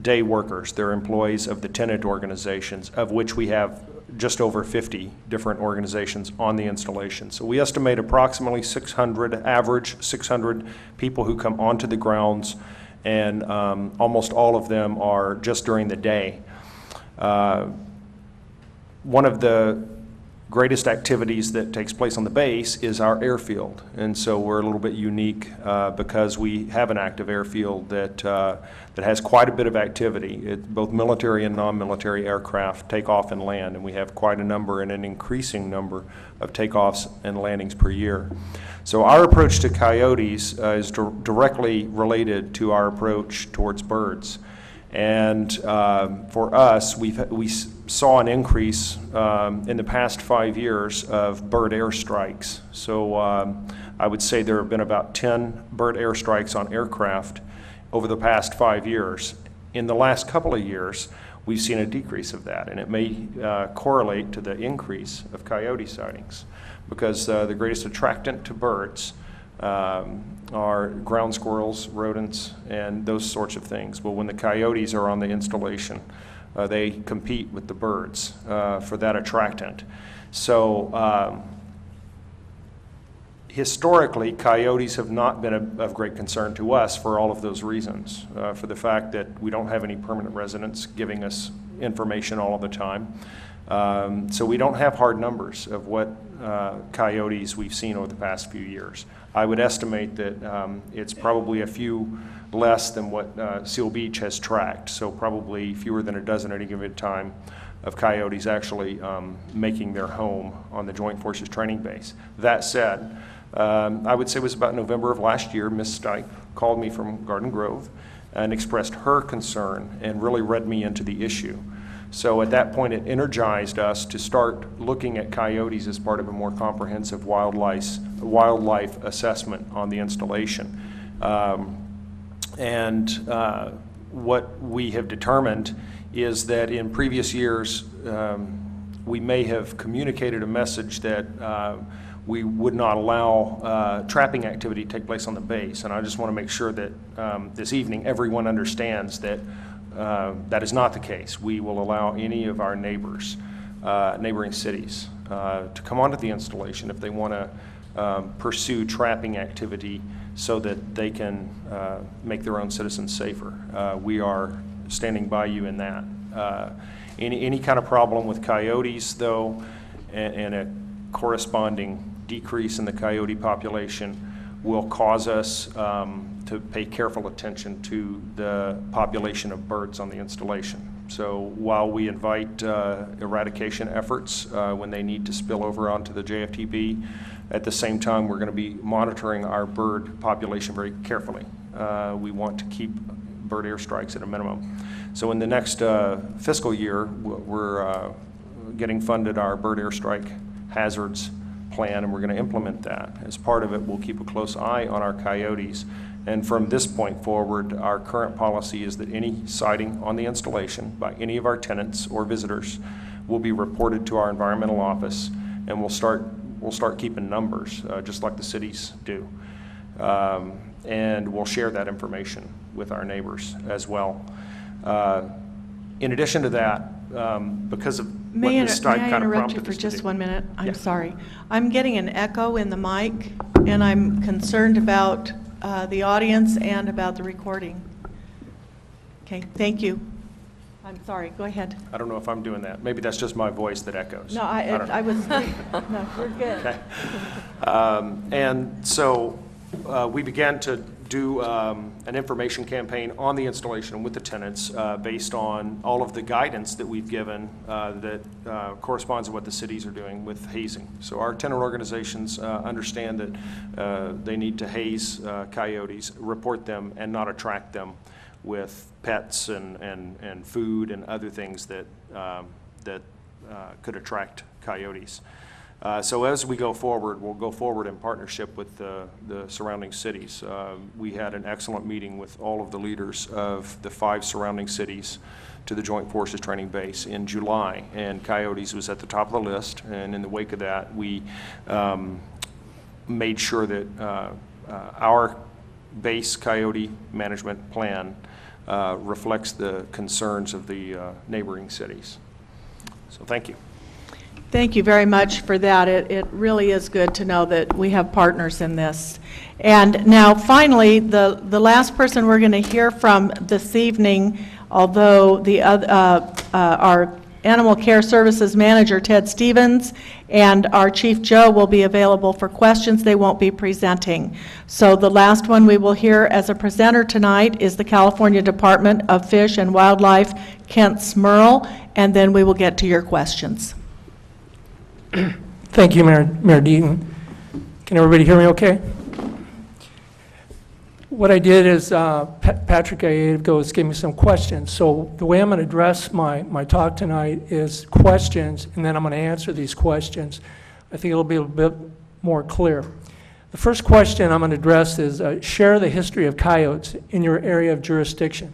day workers. They're employees of the tenant organizations, of which we have just over 50 different organizations on the installation. So we estimate approximately 600, average 600 people who come onto the grounds, and almost all of them are just during the day. One of the greatest activities that takes place on the base is our airfield, and so we're a little bit unique because we have an active airfield that has quite a bit of activity. Both military and non-military aircraft take off and land, and we have quite a number and an increasing number of takeoffs and landings per year. So our approach to coyotes is directly related to our approach towards birds. And for us, we saw an increase in the past 5 years of bird airstrikes. So I would say there have been about 10 bird airstrikes on aircraft over the past 5 years. In the last couple of years, we've seen a decrease of that, and it may correlate to the increase of coyote sightings, because the greatest attractant to birds are ground squirrels, rodents, and those sorts of things. Well, when the coyotes are on the installation, they compete with the birds for that attractant. So historically, coyotes have not been of great concern to us for all of those reasons, for the fact that we don't have any permanent residents giving us information all of the time. So we don't have hard numbers of what coyotes we've seen over the past few years. I would estimate that it's probably a few less than what Seal Beach has tracked, so probably fewer than a dozen at any given time of coyotes actually making their home on the Joint Forces Training Base. That said, I would say it was about November of last year, Ms. Stipe called me from Garden Grove and expressed her concern and really read me into the issue. So at that point, it energized us to start looking at coyotes as part of a more comprehensive wildlife assessment on the installation. What we have determined is that in previous years, we may have communicated a message that we would not allow trapping activity to take place on the base. And I just want to make sure that this evening everyone understands that that is not the case. We will allow any of our neighbors, neighboring cities, to come onto the installation if they want to pursue trapping activity so that they can make their own citizens safer. We are standing by you in that. Any kind of problem with coyotes, though, and a corresponding decrease in the coyote population will cause us to pay careful attention to the population of birds on the installation. So while we invite eradication efforts when they need to spill over onto the JFTB, at the same time we're going to be monitoring our bird population very carefully. We want to keep bird airstrikes at a minimum. So in the next fiscal year, we're getting funded our bird airstrike hazards plan, and we're going to implement that. As part of it, we'll keep a close eye on our coyotes. And from this point forward, our current policy is that any sighting on the installation by any of our tenants or visitors will be reported to our environmental office, and we'll start keeping numbers, just like the cities do. And we'll share that information with our neighbors as well. In addition to that, because of what Ms. Stipe kind of interrupt you prompted for us to just do. 1 minute? I'm Yeah. sorry. I'm getting an echo in the mic, and I'm concerned about the audience and about the recording. Okay, thank you. I'm sorry, go ahead. I don't know if I'm doing that. Maybe that's just my voice that echoes. No, don't know. I was, no, we're good. Okay. And so we began to do an information campaign on the installation with the tenants based on all of the guidance that we've given that corresponds to what the cities are doing with hazing. So our tenant organizations understand that they need to haze coyotes, report them, and not attract them with pets and food and other things that could attract coyotes. So as we go forward, we'll go forward in partnership with the surrounding cities. We had an excellent meeting with all of the leaders of the 5 surrounding cities to the Joint Forces Training Base in July, and coyotes was at the top of the list. And in the wake of that, we made sure that our base coyote management plan reflects the concerns of the neighboring cities. So thank you. Thank you very much for that. It really is good to know that we have partners in this. And now, finally, the last person we're going to hear from this evening, although our Animal Care Services Manager, Ted Stevens, and our Chief Joe will be available for questions. They won't be presenting. So the last one we will hear as a presenter tonight is the California Department of Fish and Wildlife, Kent Smurl, and then we will get to your questions. Thank you, Mayor Deaton. Can everybody hear me okay? What I did is Patrick Gallegos gave me some questions. So the way I'm going to address my talk tonight is questions, and then I'm going to answer these questions. I think it'll be a bit more clear. The first question I'm going to address is share the history of coyotes in your area of jurisdiction.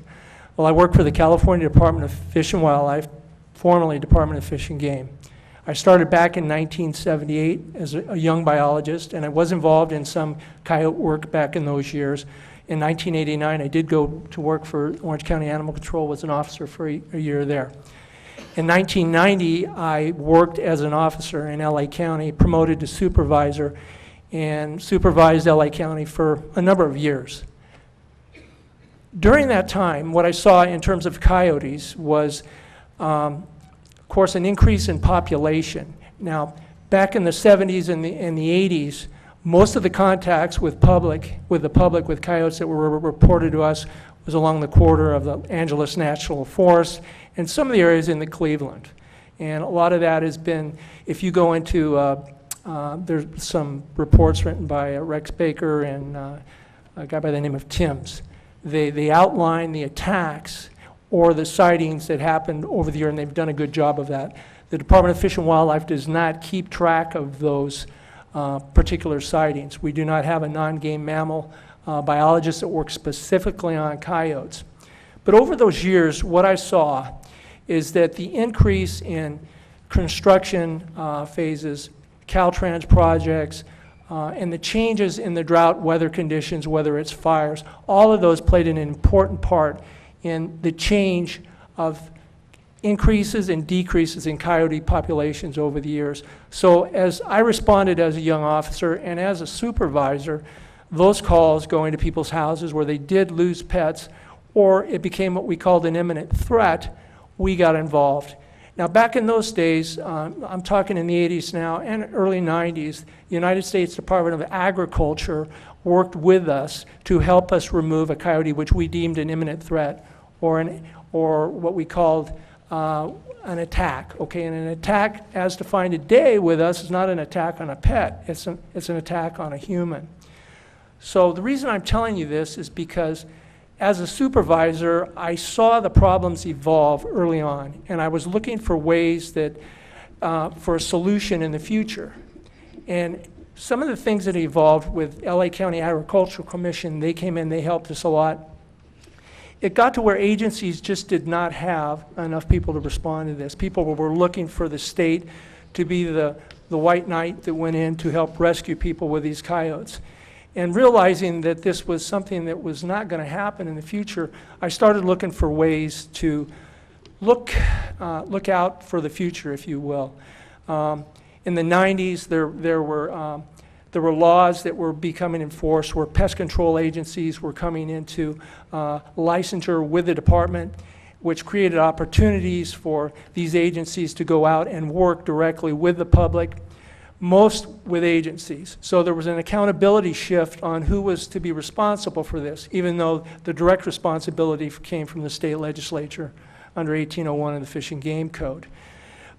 Well, I work for the California Department of Fish and Wildlife, formerly Department of Fish and Game. I started back in 1978 as a young biologist, and I was involved in some coyote work back in those years. In 1989, I did go to work for Orange County Animal Control, was an officer for a year there. In 1990, I worked as an officer in LA County, promoted to supervisor, and supervised LA County for a number of years. During that time, what I saw in terms of coyotes was, of course, an increase in population. Now, back in the 70s and the 80s, most of the contacts with the public with coyotes that were reported to us was along the corridor of the Angeles National Forest and some of the areas in the Cleveland. And a lot of that has been, if you go into, there's some reports written by Rex Baker and a guy by the name of Timms. They outline the attacks or the sightings that happened over the year, and they've done a good job of that. The Department of Fish and Wildlife does not keep track of those particular sightings. We do not have a non-game mammal biologist that works specifically on coyotes. But over those years, what I saw is that the increase in construction phases, Caltrans projects, and the changes in the drought weather conditions, whether it's fires, all of those played an important part in the change of increases and decreases in coyote populations over the years. So as I responded as a young officer and as a supervisor, those calls going to people's houses where they did lose pets, or it became what we called an imminent threat, we got involved. Now, back in those days, I'm talking in the 80s now and early 90s, the United States Department of Agriculture worked with us to help us remove a coyote which we deemed an imminent threat, or what we called an attack. Okay, and an attack, as defined today with us, is not an attack on a pet. It's an attack on a human. So the reason I'm telling you this is because as a supervisor, I saw the problems evolve early on, and I was looking for ways that, for a solution in the future. And some of the things that evolved with LA County Agricultural Commission, they came in, they helped us a lot. It got to where agencies just did not have enough people to respond to this. People were looking for the state to be the white knight that went in to help rescue people with these coyotes. And realizing that this was something that was not going to happen in the future, I started looking for ways to look out for the future, if you will. In the 90s, there were laws that were becoming enforced where pest control agencies were coming into licensure with the department, which created opportunities for these agencies to go out and work directly with the public, most with agencies. So there was an accountability shift on who was to be responsible for this, even though the direct responsibility came from the state legislature under 1801 of the Fish and Game Code.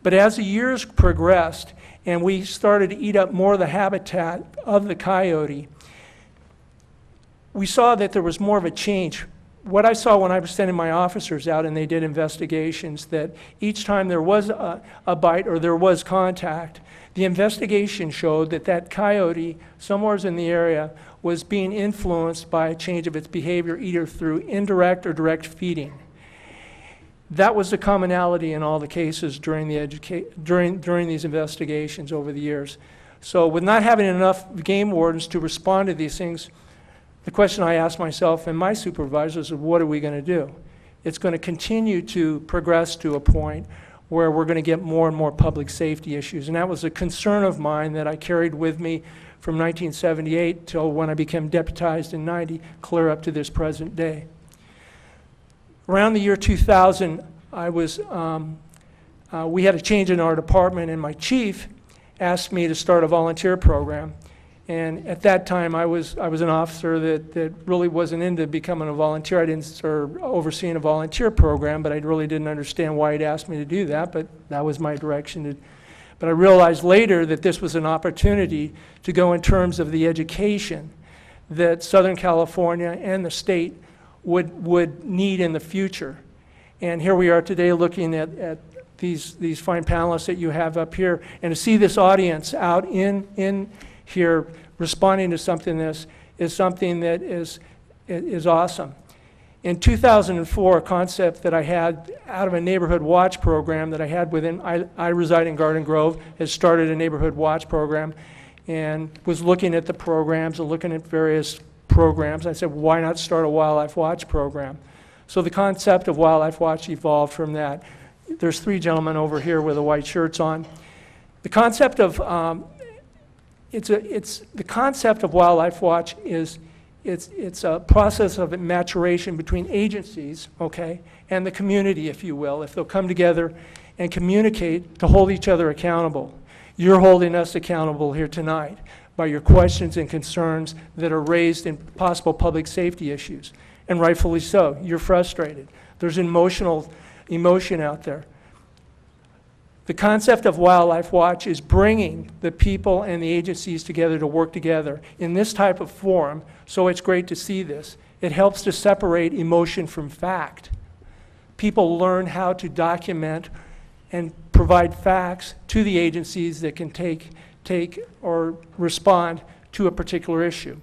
But as the years progressed and we started to eat up more of the habitat of the coyote, we saw that there was more of a change. What I saw when I was sending my officers out and they did investigations, that each time there was a bite or there was contact, the investigation showed that that coyote, somewhere in the area, was being influenced by a change of its behavior either through indirect or direct feeding. That was the commonality in all the cases during these investigations over the years. So with not having enough game wardens to respond to these things, the question I asked myself and my supervisors is, what are we going to do? It's going to continue to progress to a point where we're going to get more and more public safety issues. And that was a concern of mine that I carried with me from 1978 till when I became deputized in 90, clear up to this present day. Around the year 2000, we had a change in our department, and my chief asked me to start a volunteer program. And at that time, I was an officer that really wasn't into becoming a volunteer. I didn't start overseeing a volunteer program, but I really didn't understand why he'd asked me to do that, but that was my direction. But I realized later that this was an opportunity to go in terms of the education that Southern California and the state would need in the future. And here we are today looking at these fine panelists that you have up here, and to see this audience out in here responding to something is something that is awesome. In 2004, a concept that I had out of a neighborhood watch program that I had within, I reside in Garden Grove, has started a neighborhood watch program and was looking at the programs and looking at various programs. I said, why not start a wildlife watch program? So the concept of wildlife watch evolved from that. There's 3 gentlemen over here with the white shirts on. The concept of the concept of wildlife watch is it's a process of maturation between agencies, okay, and the community, if you will, if they'll come together and communicate to hold each other accountable. You're holding us accountable here tonight by your questions and concerns that are raised in possible public safety issues, and rightfully so. You're frustrated. There's emotion out there. The concept of Wildlife Watch is bringing the people and the agencies together to work together in this type of forum, so it's great to see this. It helps to separate emotion from fact. People learn how to document and provide facts to the agencies that can take or respond to a particular issue.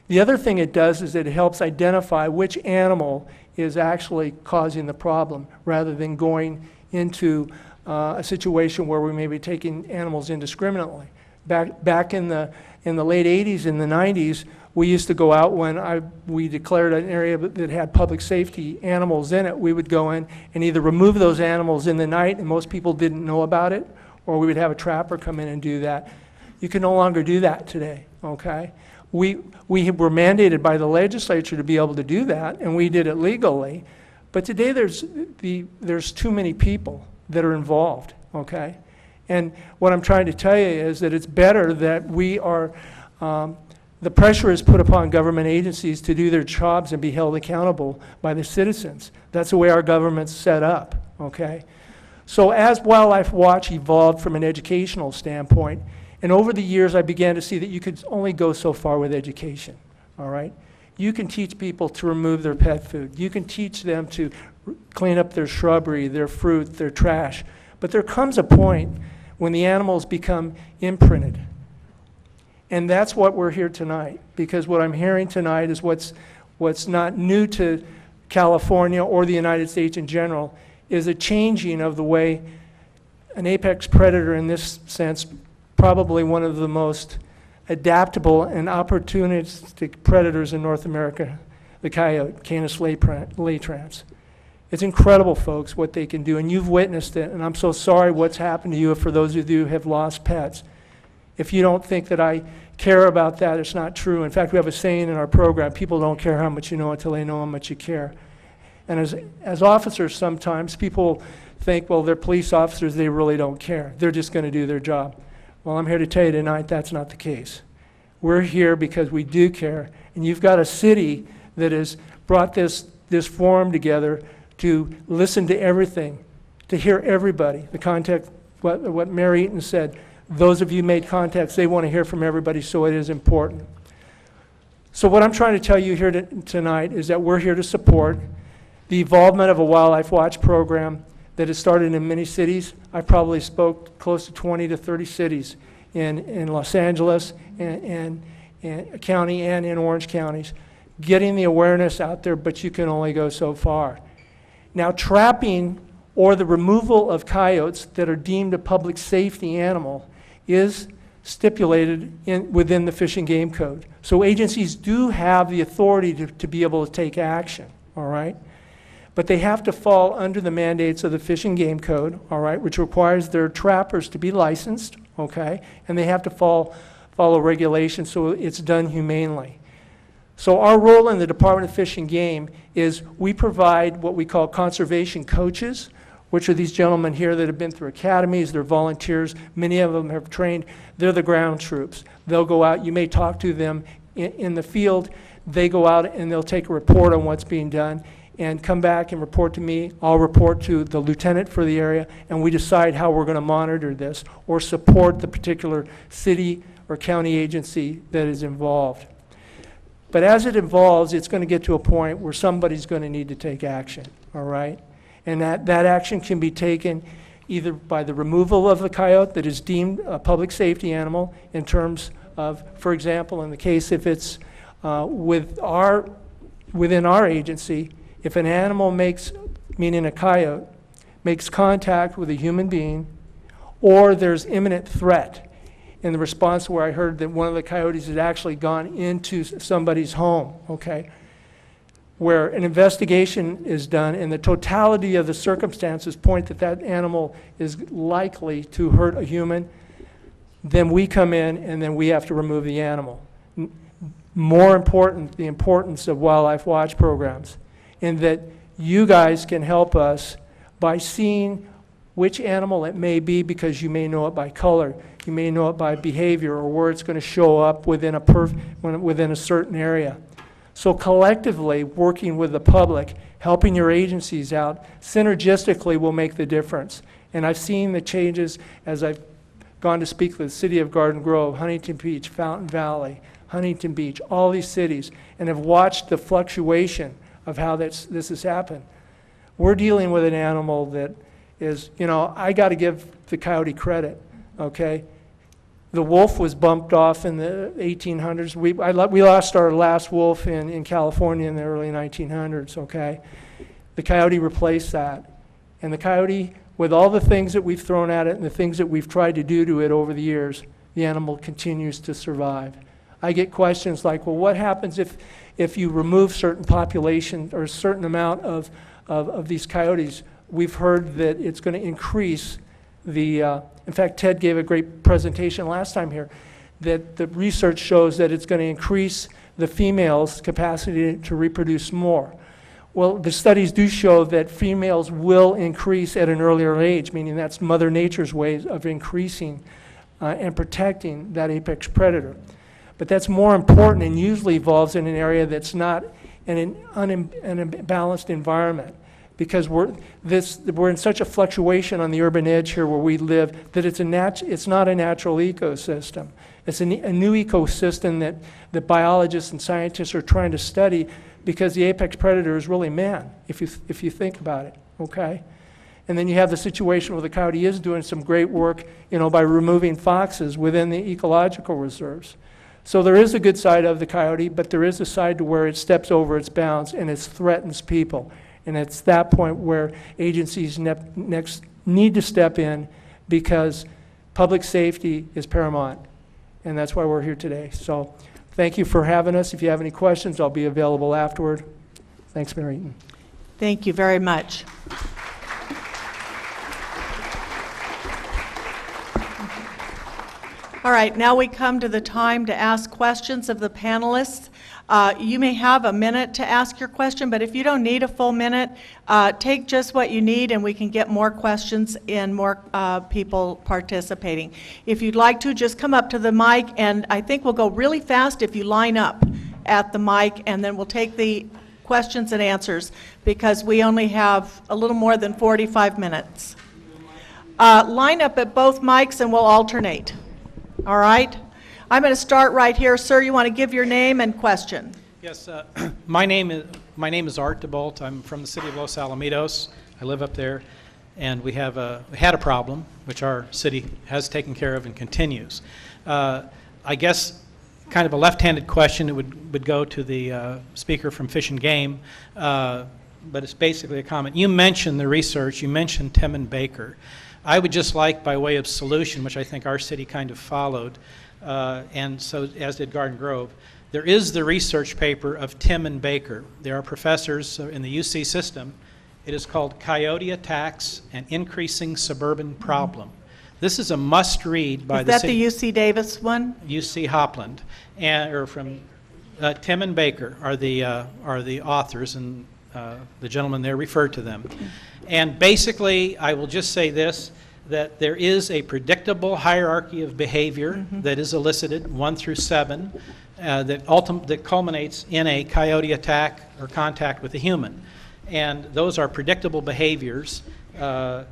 The other thing it does is it helps identify which animal is actually causing the problem, rather than going into a situation where we may be taking animals indiscriminately. Back in the late 80s, in the 90s, we used to go out when we declared an area that had public safety animals in it. We would go in and either remove those animals in the night, and most people didn't know about it, or we would have a trapper come in and do that. You can no longer do that today, okay? We were mandated by the legislature to be able to do that, and we did it legally. But today there's too many people that are involved, okay? And what I'm trying to tell you is that it's better that we are, the pressure is put upon government agencies to do their jobs and be held accountable by the citizens. That's the way our government's set up, okay? So as Wildlife Watch evolved from an educational standpoint, and over the years I began to see that you could only go so far with education, all right? You can teach people to remove their pet food. You can teach them to clean up their shrubbery, their fruit, their trash. But there comes a point when the animals become imprinted. And that's what we're here tonight, because what I'm hearing tonight is what's not new to California or the United States in general, is a changing of the way an apex predator, in this sense, probably one of the most adaptable and opportunistic predators in North America, the coyote, Canis latrans. It's incredible, folks, what they can do, and you've witnessed it, and I'm so sorry what's happened to you for those of you who have lost pets. If you don't think that I care about that, it's not true. In fact, we have a saying in our program, people don't care how much you know until they know how much you care. And as officers, sometimes people think, well, they're police officers, they really don't care. They're just going to do their job. Well, I'm here to tell you tonight that's not the case. We're here because we do care, and you've got a city that has brought this forum together to listen to everything, to hear everybody. The context, what Mayor Eaton said, those of you made contacts, they want to hear from everybody, so it is important. So what I'm trying to tell you here tonight is that we're here to support the involvement of a Wildlife Watch program that has started in many cities. I probably spoke close to 20 to 30 cities in Los Angeles and County and in Orange counties, getting the awareness out there, but you can only go so far. Now, trapping or the removal of coyotes that are deemed a public safety animal is stipulated within the Fish and Game Code. So agencies do have the authority to be able to take action, all right? But they have to fall under the mandates of the Fish and Game Code, all right, which requires their trappers to be licensed, okay? And they have to follow regulations, so it's done humanely. So our role in the Department of Fish and Game is we provide what we call conservation coaches, which are these gentlemen here that have been through academies, they're volunteers, many of them have trained, they're the ground troops. They'll go out, you may talk to them in the field, they go out and they'll take a report on what's being done and come back and report to me. I'll report to the lieutenant for the area, and we decide how we're going to monitor this or support the particular city or county agency that is involved. But as it evolves, it's going to get to a point where somebody's going to need to take action, all right? And that action can be taken either by the removal of the coyote that is deemed a public safety animal in terms of, for example, in the case if it's with our within our agency, if an animal makes, meaning a coyote, makes contact with a human being, or there's imminent threat. In the response where I heard that one of the coyotes had actually gone into somebody's home, okay, where an investigation is done and the totality of the circumstances point that that animal is likely to hurt a human, then we come in and then we have to remove the animal. More important, the importance of wildlife watch programs, in that you guys can help us by seeing which animal it may be, because you may know it by color, you may know it by behavior, or where it's going to show up within a certain area. So collectively, working with the public, helping your agencies out, synergistically will make the difference. And I've seen the changes as I've gone to speak with the city of Garden Grove, Huntington Beach, Fountain Valley, Huntington Beach, all these cities, and have watched the fluctuation of how this has happened. We're dealing with an animal that is, you know, I got to give the coyote credit, okay? The wolf was bumped off in the 1800s. We lost our last wolf in California in the early 1900s, okay? The coyote replaced that. And the coyote, with all the things that we've thrown at it and the things that we've tried to do to it over the years, the animal continues to survive. I get questions like, well, what happens if you remove certain population or a certain amount of these coyotes? We've heard that it's going to increase the, in fact, Ted gave a great presentation last time here, that the research shows that it's going to increase the females' capacity to reproduce more. Well, the studies do show that females will increase at an earlier age, meaning that's Mother Nature's way of increasing and protecting that apex predator. But that's more important and usually evolves in an area that's not in an imbalanced environment, because we're in such a fluctuation on the urban edge here where we live that it's not a natural ecosystem. It's a new ecosystem that biologists and scientists are trying to study, because the apex predator is really man, if you think about it, okay? And then you have the situation where the coyote is doing some great work, you know, by removing foxes within the ecological reserves. So there is a good side of the coyote, but there is a side to where it steps over its bounds and it threatens people. And it's that point where agencies next need to step in, because public safety is paramount. And that's why we're here today. So thank you for having us. If you have any questions, I'll be available afterward. Thanks, Mayor Eaton. Thank you very much. All right, now we come to the time to ask questions of the panelists. You may have a minute to ask your question, but if you don't need a full minute, take just what you need and we can get more questions and more people participating. If you'd like to, just come up to the mic, and I think we'll go really fast if you line up at the mic, and then we'll take the questions and answers, because we only have a little more than 45 minutes. Line up at both mics and we'll alternate. All right? I'm going to start right here. Sir, you want to give your name and question? Yes, my name is Art DeBolt. I'm from the city of Los Alamitos. I live up there, and we had a problem, which our city has taken care of and continues. I guess kind of a left-handed question, it would go to the speaker from Fish and Game, but it's basically a comment. You mentioned the research. You mentioned Tim and Baker. I would just like, by way of solution, which I think our city kind of followed, and so as did Garden Grove, there is the research paper of Tim and Baker. There are professors in the UC system. It is called Coyote Attacks: An Increasing Suburban Problem. This is a must-read by the city. Is that the UC Davis one? UC Hopland, or from Tim and Baker are the authors, and the gentleman there referred to them. And basically, I will just say this, that there is a predictable hierarchy of behavior that is elicited, 1 through 7, that culminates in a coyote attack or contact with a human. And those are predictable behaviors. The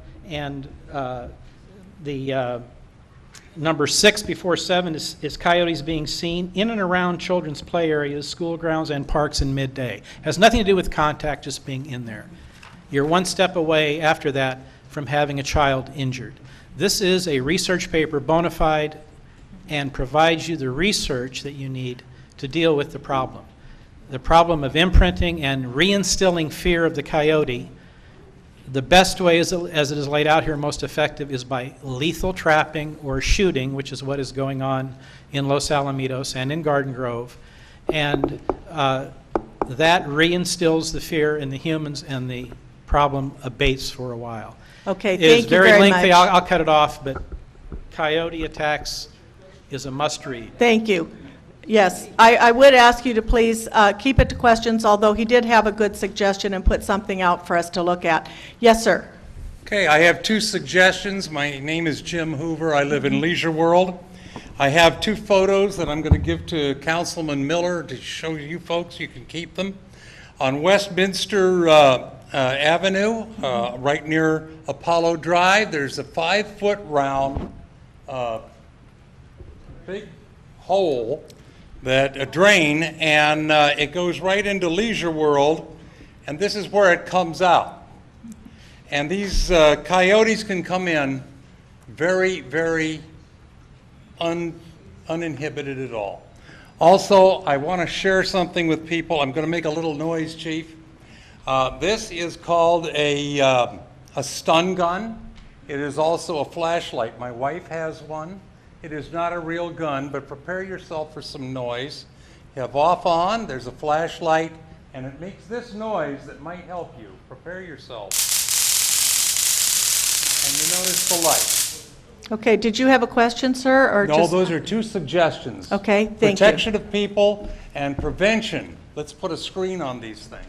number 6 before 7 is coyotes being seen in and around children's play areas, school grounds, and parks in midday. Has nothing to do with contact, just being in there. You're one step away after that from having a child injured. This is a research paper, bona fide, and provides you the research that you need to deal with the problem. the problem of imprinting and reinstilling fear of the coyote, the best way, as it is laid out here, most effective, is by lethal trapping or shooting, which is what is going on in Los Alamitos and in Garden Grove. And that reinstills the fear in the humans, and the problem abates for a while. Okay, It is thank you very very lengthy. much. I'll cut it off, but coyote attacks is a must-read. Thank you. Yes, I would ask you to please keep it to questions, although he did have a good suggestion and put something out for us to look at. Yes, sir. Okay, I have two suggestions. My name is Jim Hoover. I live in Leisure World. I have two photos that I'm going to give to Councilman Miller to show you folks. You can keep them. On Westminster Avenue, right near Apollo Drive, there's a 5-foot round big hole, that a drain, and it goes right into Leisure World, and this is where it comes out. And these coyotes can come in very, very uninhibited at all. Also, I want to share something with people. I'm going to make a little noise, Chief. This is called a stun gun. It is also a flashlight. My wife has one. It is not a real gun, but prepare yourself for some noise. You have off on, there's a flashlight, and it makes this noise that might help you. Prepare yourself. And you notice the light. Okay, did you have a question, sir, or No, just? those are two suggestions. Okay, thank you. Protection of people and prevention. Let's put a screen on these things.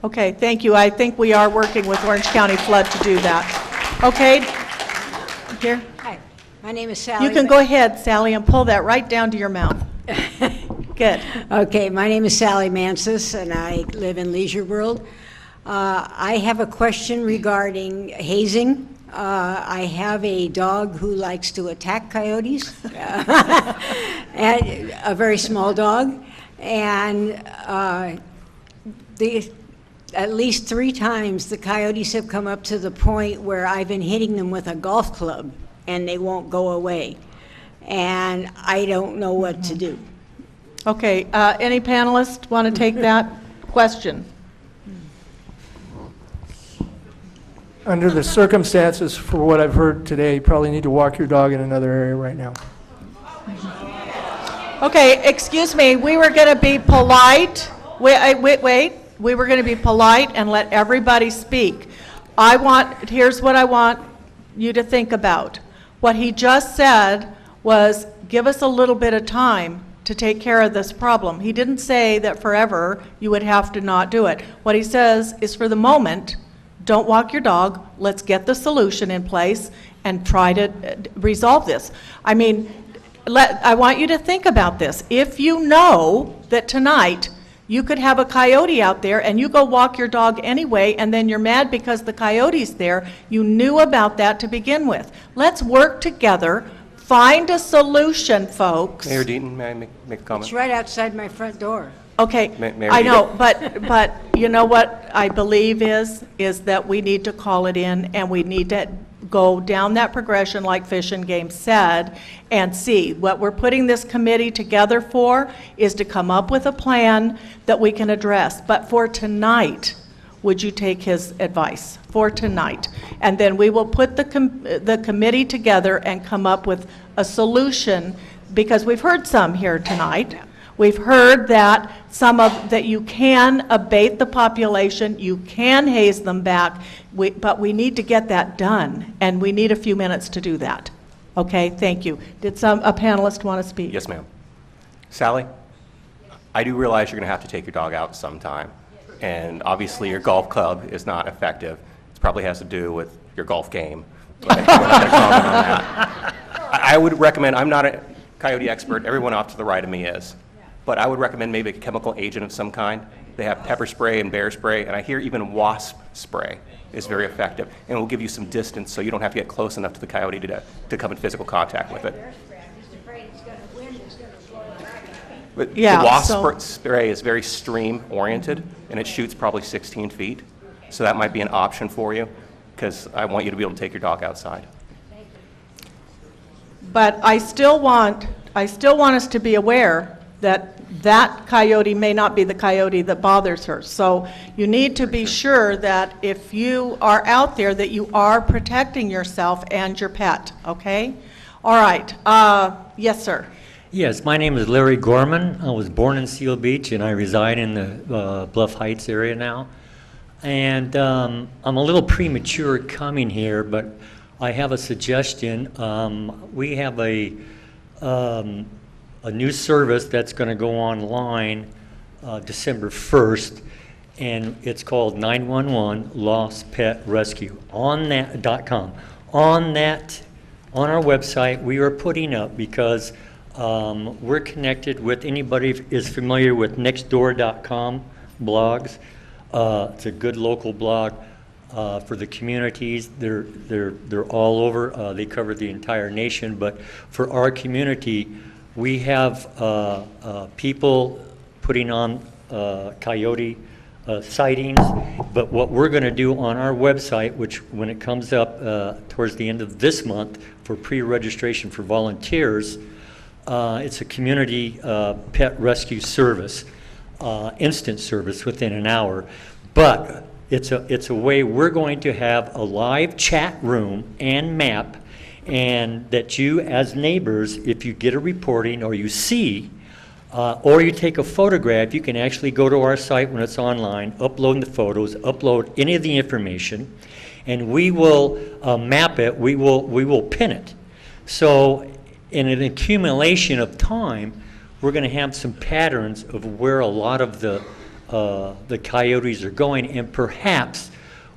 Okay, thank you. I think we are working with Orange County Flood to do that. Okay, here. Hi, my name is Sally. You can go ahead, Sally, and pull that right down to your mouth. Good. Okay, my name is Sally Mansis, and I live in Leisure World. I have a question regarding hazing. I have a dog who likes to attack coyotes, and a very small dog, and at least 3 times the coyotes have come up to the point where I've been hitting them with a golf club, and they won't go away. And I don't know what to do. Okay, any panelists want to take that question? Under the circumstances, for what I've heard today, you probably need to walk your dog in another area right now. Okay, excuse me, we were going to be polite. Wait. We were going to be polite and let everybody speak. Here's what I want you to think about. What he just said was, give us a little bit of time to take care of this problem. He didn't say that forever you would have to not do it. What he says is, for the moment, don't walk your dog, let's get the solution in place and try to resolve this. I mean, I want you to think about this. If you know that tonight you could have a coyote out there and you go walk your dog anyway, and then you're mad because the coyote's there, you knew about that to begin with. Let's work together, find a solution, folks. Mayor Deaton, may I make a comment? It's right outside my front door. Okay, Mayor I know, Deaton. but you know what I believe is that we need to call it in, and we need to go down that progression like Fish and Game said, and see. What we're putting this committee together for is to come up with a plan that we can address. But for tonight, would you take his advice? For tonight. And then we will put the committee together and come up with a solution, because we've heard some here tonight. We've heard that that you can abate the population, you can haze them back, but we need to get that done, and we need a few minutes to do that. Okay, thank you. Did a panelist want to speak? Yes, ma'am. Sally, I do realize you're going to have to take your dog out sometime, and obviously your golf club is not effective. It probably has to do with your golf game, but we're not going to comment on that. I would recommend, I'm not a coyote expert, everyone off to the right of me is, but I would recommend maybe a chemical agent of some kind. They have pepper spray and bear spray, and I hear even wasp spray is very effective, and it will give you some distance so you don't have to get close enough to the coyote to come in physical contact with it. But Yeah, the wasp so- spray is very stream oriented, and it shoots probably 16 feet, so that might be an option for you, because I want you to be able to take your dog outside. But I still want us to be aware that coyote may not be the coyote that bothers her. So you need to be sure that if you are out there, that you are protecting yourself and your pet, okay? All right, yes, sir. Yes, my name is Larry Gorman. I was born in Seal Beach, and I reside in the Bluff Heights area now. And I'm a little premature coming here, but I have a suggestion. We have a new service that's going to go online December 1st, and it's called 911 Lost Pet Rescue on that.com. On our website, we are putting up, because we're connected with anybody who is familiar with nextdoor.com blogs. It's a good local blog for the communities. They're all over. They cover the entire nation. But for our community, we have people putting on coyote sightings. But what we're going to do on our website, which when it comes up towards the end of this month for pre-registration for volunteers, it's a community pet rescue service. Instant service within an hour, but it's a way we're going to have a live chat room and map, and that you as neighbors, if you get a reporting or you see or you take a photograph, you can actually go to our site when it's online, upload the photos, upload any of the information, and we will map it. We will pin it. So in an accumulation of time, we're going to have some patterns of where a lot of the coyotes are going, and perhaps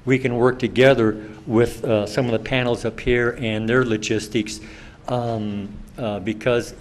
we can work together with some of the panels up here and their logistics, because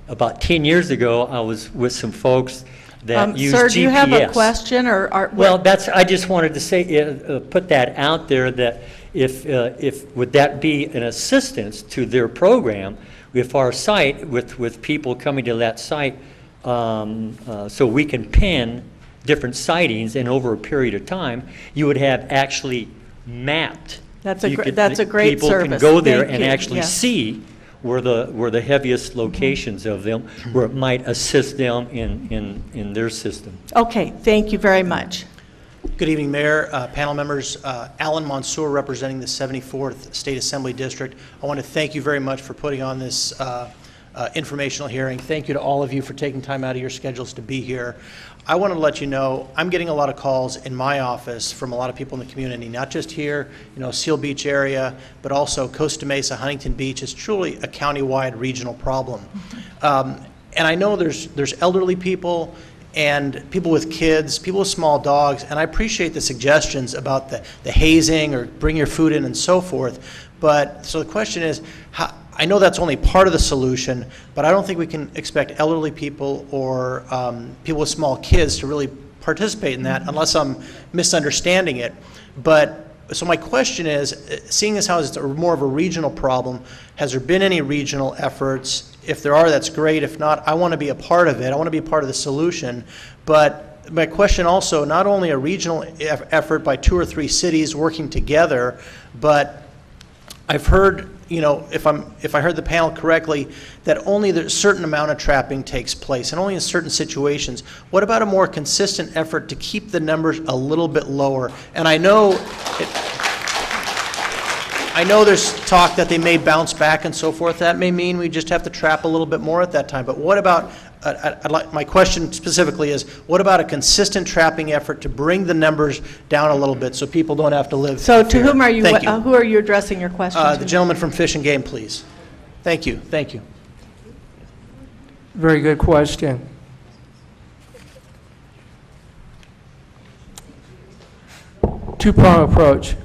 about 10 years ago, I was with some folks that used Sir, GPS. do you have a question, or Well, I just wanted to say, put that out there, that if would that be an assistance to their program, with our site, with people coming to that site, so we can pin different sightings, and over a period of time, you would have actually mapped. That's a You could- that's a great People service. can go there Thank and you. actually Yes. see where the heaviest locations of them, where it might assist them in their system. Okay, thank you very much. Good evening, Mayor, panel members. Alan Mansour, representing the 74th State Assembly District. I want to thank you very much for putting on this informational hearing. Thank you to all of you for taking time out of your schedules to be here. I want to let you know, I'm getting a lot of calls in my office from a lot of people in the community, not just here, Seal Beach area, but also Costa Mesa, Huntington Beach. It's truly a countywide regional problem. And I know there's elderly people and people with kids, people with small dogs, and I appreciate the suggestions about the hazing or bring your food in and so forth. But, so the question is, I know that's only part of the solution, but I don't think we can expect elderly people or people with small kids to really participate in that unless I'm misunderstanding it. But, so my question is, seeing as how it's more of a regional problem, has there been any regional efforts? If there are, that's great. If not, I want to be a part of it. I want to be a part of the solution. But my question also, not only a regional effort by 2 or 3 cities working together, but I've heard, if I heard the panel correctly, that only a certain amount of trapping takes place, and only in certain situations. What about a more consistent effort to keep the numbers a little bit lower? And I know there's talk that they may bounce back and so forth. That may mean we just have to trap a little bit more at that time. But what about, my question specifically is, what about a consistent trapping effort to bring the numbers down a little bit so people don't have to live So in to fear? whom are you, Thank you. who are you addressing your question to? The gentleman from Fish and Game, please. Thank you, thank you. Very good question. Two-prong approach.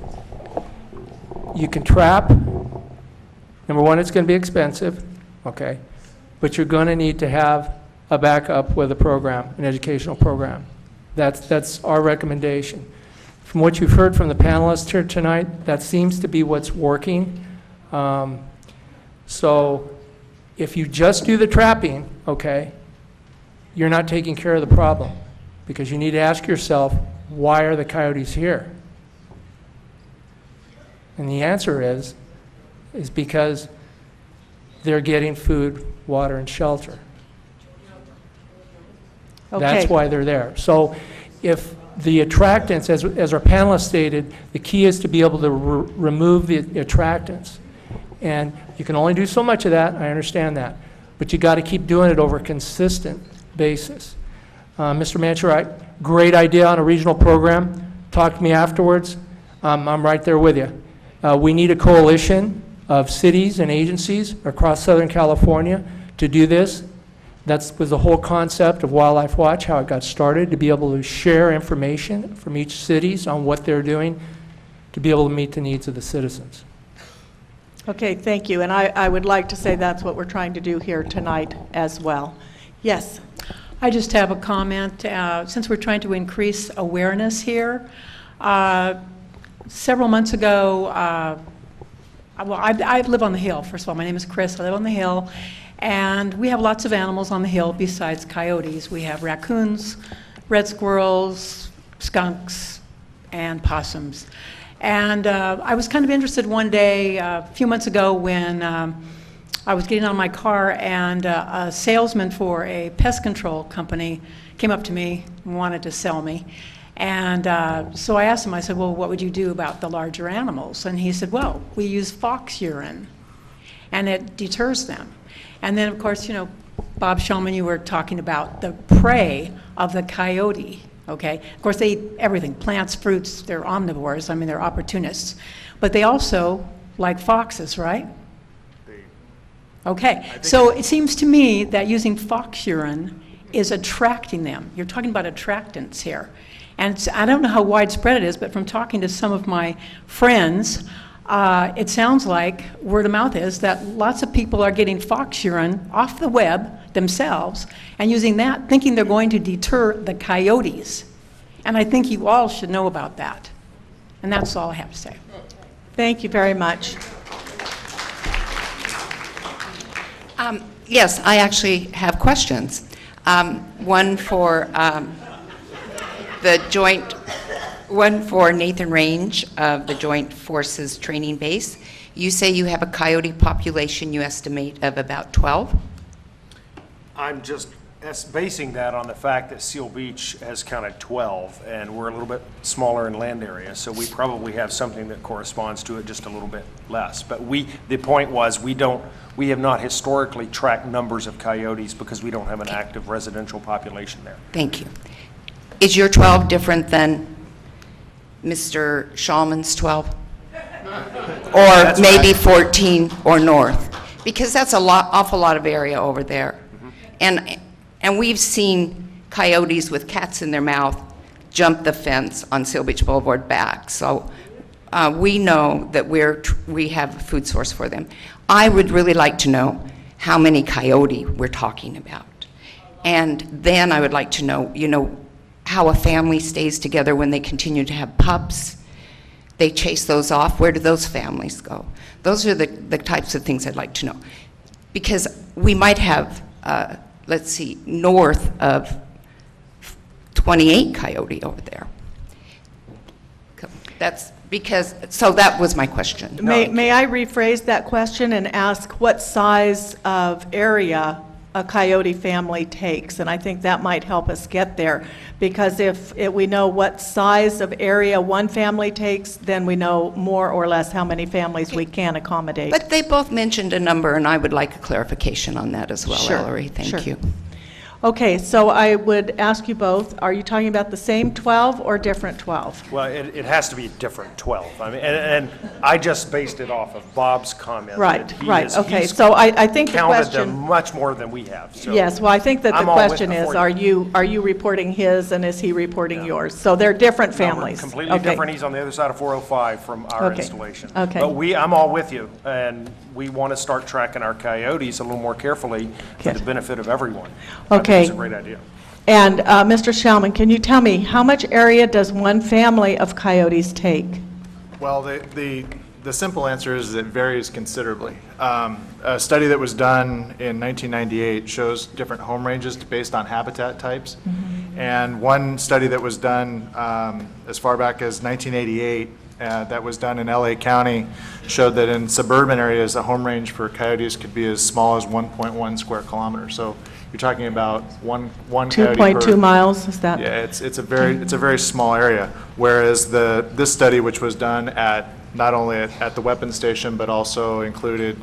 You can trap. Number one, it's going to be expensive, okay? But you're going to need to have a backup with a program, an educational program. That's our recommendation. From what you've heard from the panelists here tonight, that seems to be what's working. So if you just do the trapping, okay, you're not taking care of the problem, because you need to ask yourself, why are the coyotes here? And the answer is because they're getting food, water, and shelter. That's Okay. why they're there. So if the attractants, as our panelist stated, the key is to be able to remove the attractants. And you can only do so much of that, I understand that. But you got to keep doing it over a consistent basis. Mr. Mancher, great idea on a regional program. Talk to me afterwards. I'm right there with you. We need a coalition of cities and agencies across Southern California to do this. That was the whole concept of Wildlife Watch, how it got started, to be able to share information from each cities on what they're doing to be able to meet the needs of the citizens. Okay, thank you. And I would like to say that's what we're trying to do here tonight as well. Yes? I just have a comment. Since we're trying to increase awareness here, several months ago, I live on the Hill. First of all, my name is Chris. I live on the Hill. And we have lots of animals on the Hill besides coyotes. We have raccoons, red squirrels, skunks, and possums. And I was kind of interested one day, a few months ago, when I was getting out of my car and a salesman for a pest control company came up to me and wanted to sell me. And so I asked him, I said, well, what would you do about the larger animals? And he said, well, we use fox urine, and it deters them. And then, of course, you know, Bob Shulman, you were talking about the prey of the coyote, okay? Of course, they eat everything, plants, fruits, they're omnivores, I mean, they're opportunists. But they also like foxes, right? Okay, so it seems to me that using fox urine is attracting them. You're talking about attractants here. And I don't know how widespread it is, but from talking to some of my friends, it sounds like word of mouth is that lots of people are getting fox urine off the web themselves and using that, thinking they're going to deter the coyotes. And I think you all should know about that. And that's all I have to say. Thank you very much. Yes, I actually have questions. One for one for Nathan Range of the Joint Forces Training Base. You say you have a coyote population you estimate of about 12? I'm just basing that on the fact that Seal Beach has counted 12, and we're a little bit smaller in land area, so we probably have something that corresponds to it, just a little bit less. But the point was, we have not historically tracked numbers of coyotes because we don't have an active residential population there. Thank you. Is your 12 different than Mr. Shulman's 12? Or maybe 14 or north? Because that's awful lot of area over there. And we've seen coyotes with cats in their mouth jump the fence on Seal Beach Boulevard back. So we know that we have a food source for them. I would really like to know how many coyote we're talking about. And then I would like to know, how a family stays together when they continue to have pups. They chase those off. Where do those families go? Those are the types of things I'd like to know. Because we might have, let's see, north of 28 coyote over there. So that was my question. May I rephrase that question and ask what size of area a coyote family takes? And I think that might help us get there, because if we know what size of area one family takes, then we know more or less how many families we can accommodate. But they both mentioned a number, and I would like a clarification on that as well, Sure, Ellery. Thank you. Okay, so I would ask you both, are you talking about the same 12 or different 12? Well, it has to be a different 12. I mean, and I just based it off of Bob's comment. Right, that right, okay. he's So I think the counted question... them much more than we have. So Yes, well, I think that the I'm all with question it is, for are you reporting his and is he reporting yours? So they're different No, we're families. completely Okay. different. He's on the other side of 405 from our Okay. installation. Okay. But I'm all with you, and we want to start tracking our coyotes a little more carefully for the benefit of everyone. I think Okay. it's a great idea. And Mr. Shulman, can you tell me, how much area does one family of coyotes take? Well, the simple answer is it varies considerably. A study that was done in 1998 shows different home ranges based on habitat types. And one study that was done as far back as 1988 that was done in LA County showed that in suburban areas, the home range for coyotes could be as small as 1.1 square kilometers. So you're talking about one coyote per 2.2 miles, is that? Yeah, it's a very small area. Whereas this study, which was done at not only at the weapons station, but also included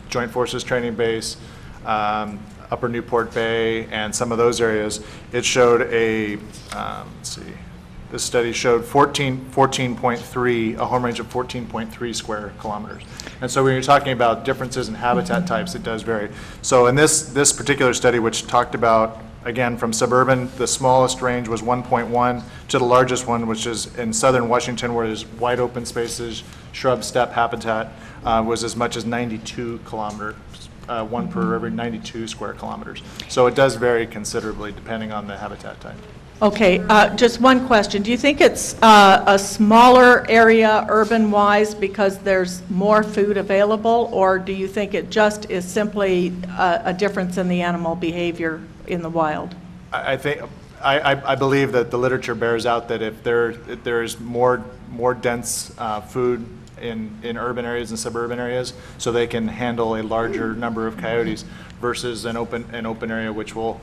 Joint Forces Training Base, Upper Newport Bay, and some of those areas, it showed let's see, this study showed 14.3, a home range of 14.3 square kilometers. And so when you're talking about differences in habitat types, it does vary. So in this particular study, which talked about, again, from suburban, the smallest range was 1.1 to the largest one, which is in southern Washington, where there's wide open spaces, shrub steppe habitat, was as much as 92 kilometers, one per every 92 square kilometers. So it does vary considerably depending on the habitat type. Okay, just one question. Do you think it's a smaller area urban-wise because there's more food available, or do you think it just is simply a difference in the animal behavior in the wild? I believe that the literature bears out that if there is more dense food in urban areas and suburban areas, so they can handle a larger number of coyotes versus an open area, which will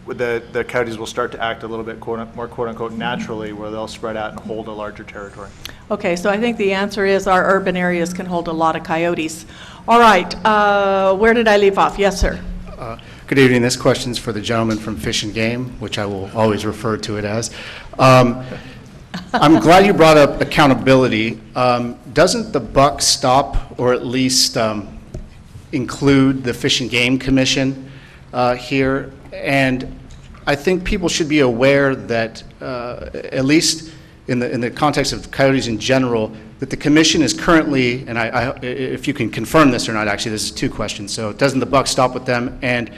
the coyotes will start to act a little bit more quote unquote naturally, where they'll spread out and hold a larger territory. Okay, so I think the answer is our urban areas can hold a lot of coyotes. All right, where did I leave off? Yes, sir. Good evening. This question's for the gentleman from Fish and Game, which I will always refer to it as. I'm glad you brought up accountability. Doesn't the buck stop, or at least include the Fish and Game Commission here? And I think people should be aware that, at least in the context of coyotes in general, that the commission is currently, and if you can confirm this or not, actually, this is two questions. So doesn't the buck stop with them? And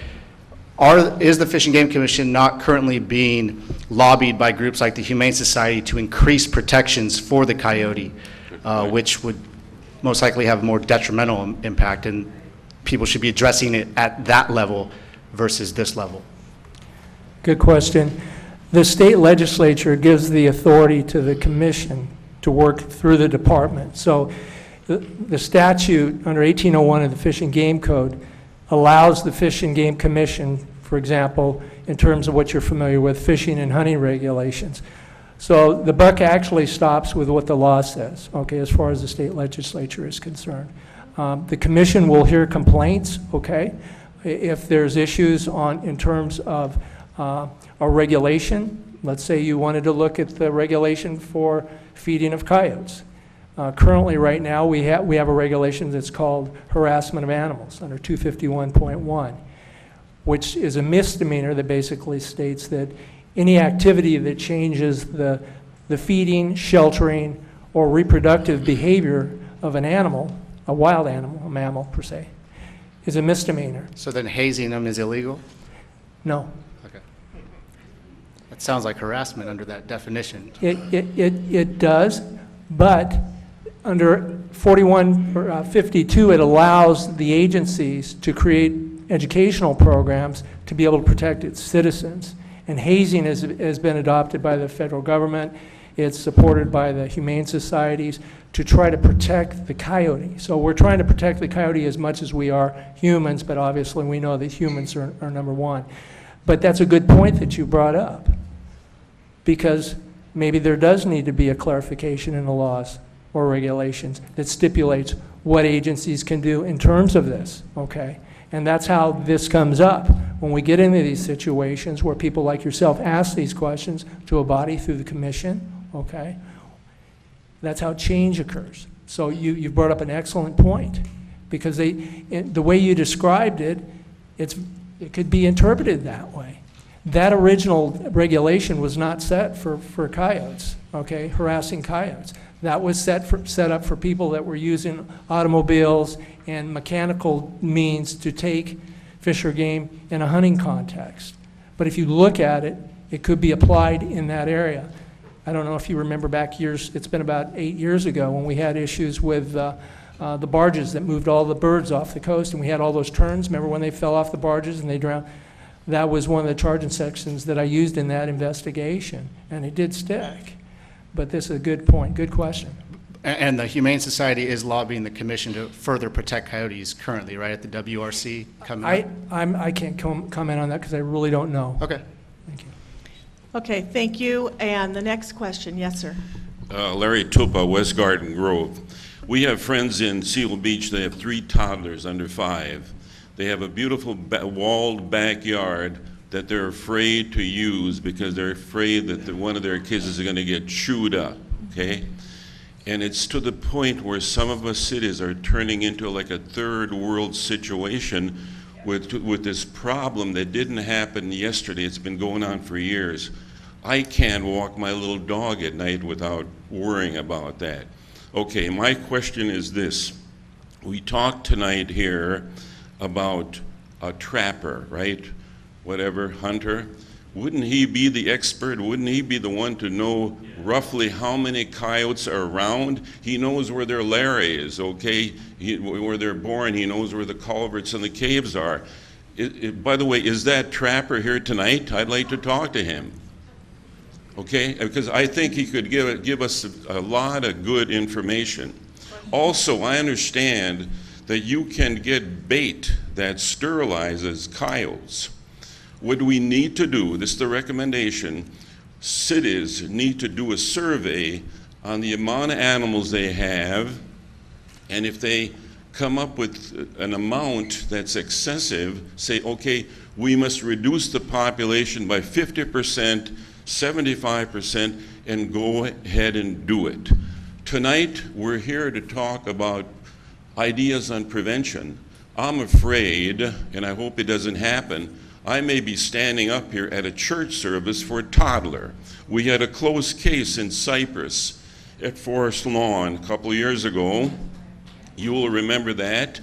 is the Fish and Game Commission not currently being lobbied by groups like the Humane Society to increase protections for the coyote, which would most likely have a more detrimental impact, and people should be addressing it at that level versus this level? Good question. The state legislature gives the authority to the commission to work through the department. So the statute under 1801 of the Fish and Game Code allows the Fish and Game Commission, for example, in terms of what you're familiar with, fishing and hunting regulations. So the buck actually stops with what the law says, okay, as far as the state legislature is concerned. The commission will hear complaints, okay, if there's issues in terms of a regulation. Let's say you wanted to look at the regulation for feeding of coyotes. Currently, right now, we have a regulation that's called harassment of animals under 251.1, which is a misdemeanor that basically states that any activity that changes the feeding, sheltering, or reproductive behavior of an animal, a wild animal, a mammal per se, is a misdemeanor. So then hazing them is illegal? No. Okay. That sounds like harassment under that definition. It does, but under 4152, it allows the agencies to create educational programs to be able to protect its citizens. And hazing has been adopted by the federal government. It's supported by the humane societies to try to protect the coyote. So we're trying to protect the coyote as much as we are humans, but obviously we know that humans are number one. But that's a good point that you brought up, because maybe there does need to be a clarification in the laws or regulations that stipulates what agencies can do in terms of this, okay? And that's how this comes up. When we get into these situations where people like yourself ask these questions to a body through the commission, okay? That's how change occurs. So you've brought up an excellent point, because the way you described it, it could be interpreted that way. That original regulation was not set for coyotes, okay, harassing coyotes. That was set up for people that were using automobiles and mechanical means to take fish or game in a hunting context. But if you look at it, it could be applied in that area. I don't know if you remember back years, it's been about 8 years ago when we had issues with the barges that moved all the birds off the coast, and we had all those terns. Remember when they fell off the barges and they drowned? That was one of the charging sections that I used in that investigation, and it did stick. But this is a good point, good question. And the Humane Society is lobbying the commission to further protect coyotes currently, right, at the WRC coming up? I can't comment on that because I really don't know. Okay. Thank you. Okay, thank you. And the next question, yes, sir. Larry Tupa, West Garden Grove. We have friends in Seal Beach. They have 3 toddlers under 5. They have a beautiful walled backyard that they're afraid to use because they're afraid that one of their kids is going to get chewed up, okay? And it's to the point where some of us cities are turning into like a third world situation with this problem that didn't happen yesterday. It's been going on for years. I can't walk my little dog at night without worrying about that. Okay, my question is this. We talked tonight here about a trapper, right? Whatever, hunter. Wouldn't he be the expert? Wouldn't he be the one to know roughly how many coyotes are around? He knows where their lair is, okay? Where they're born, he knows where the culverts and the caves are. By the way, is that trapper here tonight? I'd like to talk to him. Okay, because I think he could give us a lot of good information. Also, I understand that you can get bait that sterilizes coyotes. What we need to do, this is the recommendation, cities need to do a survey on the amount of animals they have, and if they come up with an amount that's excessive, say, okay, we must reduce the population by 50%, 75%, and go ahead and do it. Tonight, we're here to talk about ideas on prevention. I'm afraid, and I hope it doesn't happen, I may be standing up here at a church service for a toddler. We had a close case in Cyprus at Forest Lawn a couple of years ago. You will remember that.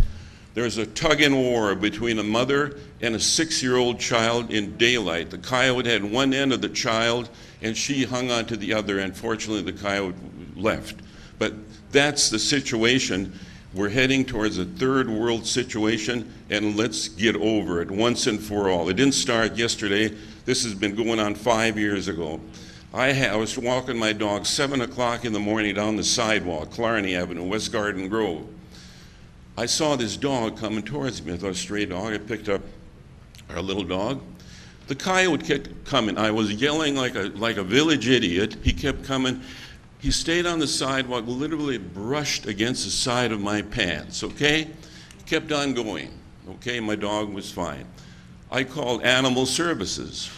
There's a tug-and-war between a mother and a 6-year-old child in daylight. The coyote had one end of the child, and she hung on to the other. Unfortunately, the coyote left. But that's the situation. We're heading towards a third world situation, and let's get over it once and for all. It didn't start yesterday. This has been going on 5 years ago. I was walking my dog 7 o'clock in the morning down the sidewalk, Clarny Avenue, West Garden Grove. I saw this dog coming towards me. I thought, a stray dog. I picked up our little dog. The coyote kept coming. I was yelling like a village idiot. He kept coming. He stayed on the sidewalk, literally brushed against the side of my pants, okay? Kept on going, okay? My dog was fine. I called animal services.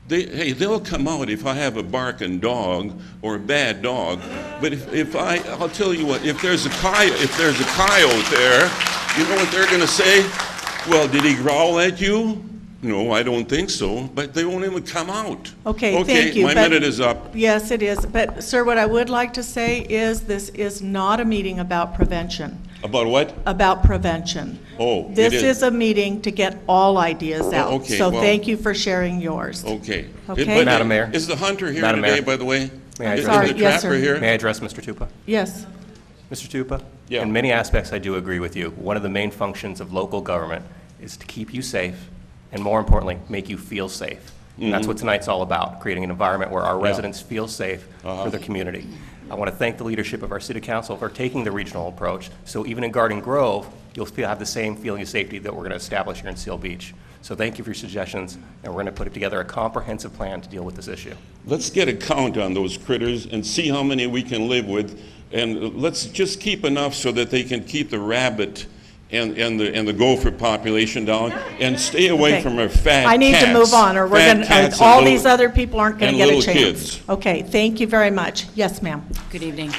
They'll come out if I have a barking dog or a bad dog, but I'll tell you what, if there's a coyote there, you know what they're gonna say? Well, did he growl at you? No, I don't think so, but they won't even come out. Okay, thank you. My minute is up. Yes, it is. But, sir, what I would like to say is this is not a meeting about prevention. About what? About prevention. Oh, This it is a meeting to get all ideas out. okay, So well- thank you for sharing yours. Okay. Okay. Madam Mayor. Is the hunter here Madam today, Mayor. by the way? May I Is address- Sorry, the yes, trapper sir. here? May I address Mr. Tupa? Yes. Mr. Tupa? Yeah. In many aspects, I do agree with you. One of the main functions of local government is to keep you safe, and more importantly, make you feel safe. And that's what tonight's all about, creating an environment where our residents feel safe for their community. I want to thank the leadership of our city council for taking the regional approach. So even in Garden Grove, you'll have the same feeling of safety that we're going to establish here in Seal Beach. So thank you for your suggestions, and we're going to put together a comprehensive plan to deal with this issue. Let's get a count on those critters and see how many we can live with. And let's just keep enough so that they can keep the rabbit and the gopher population down, and stay away Okay. from our fat cats. I need to move on, or we're Fat going cats to, and all little- these other people aren't going to and get a little chance. kids. Okay, thank you very much. Yes, ma'am. Good evening.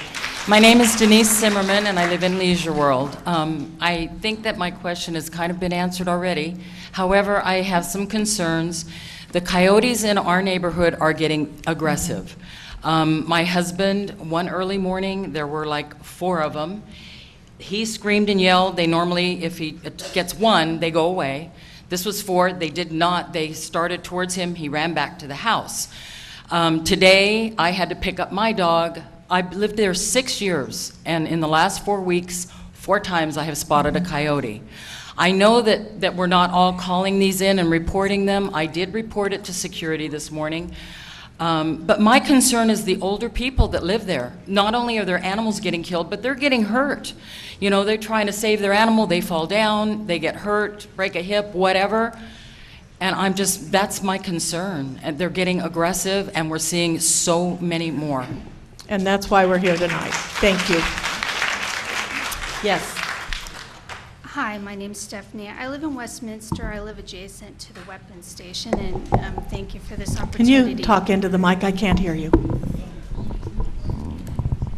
My name is Denise Zimmerman, and I live in Leisure World. I think that my question has kind of been answered already. However, I have some concerns. The coyotes in our neighborhood are getting aggressive. My husband, one early morning, there were like 4 of them. He screamed and yelled. They normally, if he gets one, they go away. This was 4. They did not. They started towards him. He ran back to the house. Today, I had to pick up my dog. I've lived there 6 years, and in the last 4 weeks, 4 times I have spotted a coyote. I know that we're not all calling these in and reporting them. I did report it to security this morning. But my concern is the older people that live there. Not only are their animals getting killed, but they're getting hurt. You know, they're trying to save their animal, they fall down, they get hurt, break a hip, whatever. And that's my concern. And they're getting aggressive, and we're seeing so many more. And that's why we're here tonight. Thank you. Yes. Hi, my name's Stephanie. I live in Westminster. I live adjacent to the weapons station, and thank you for this Can opportunity. you talk into the mic? I can't hear you.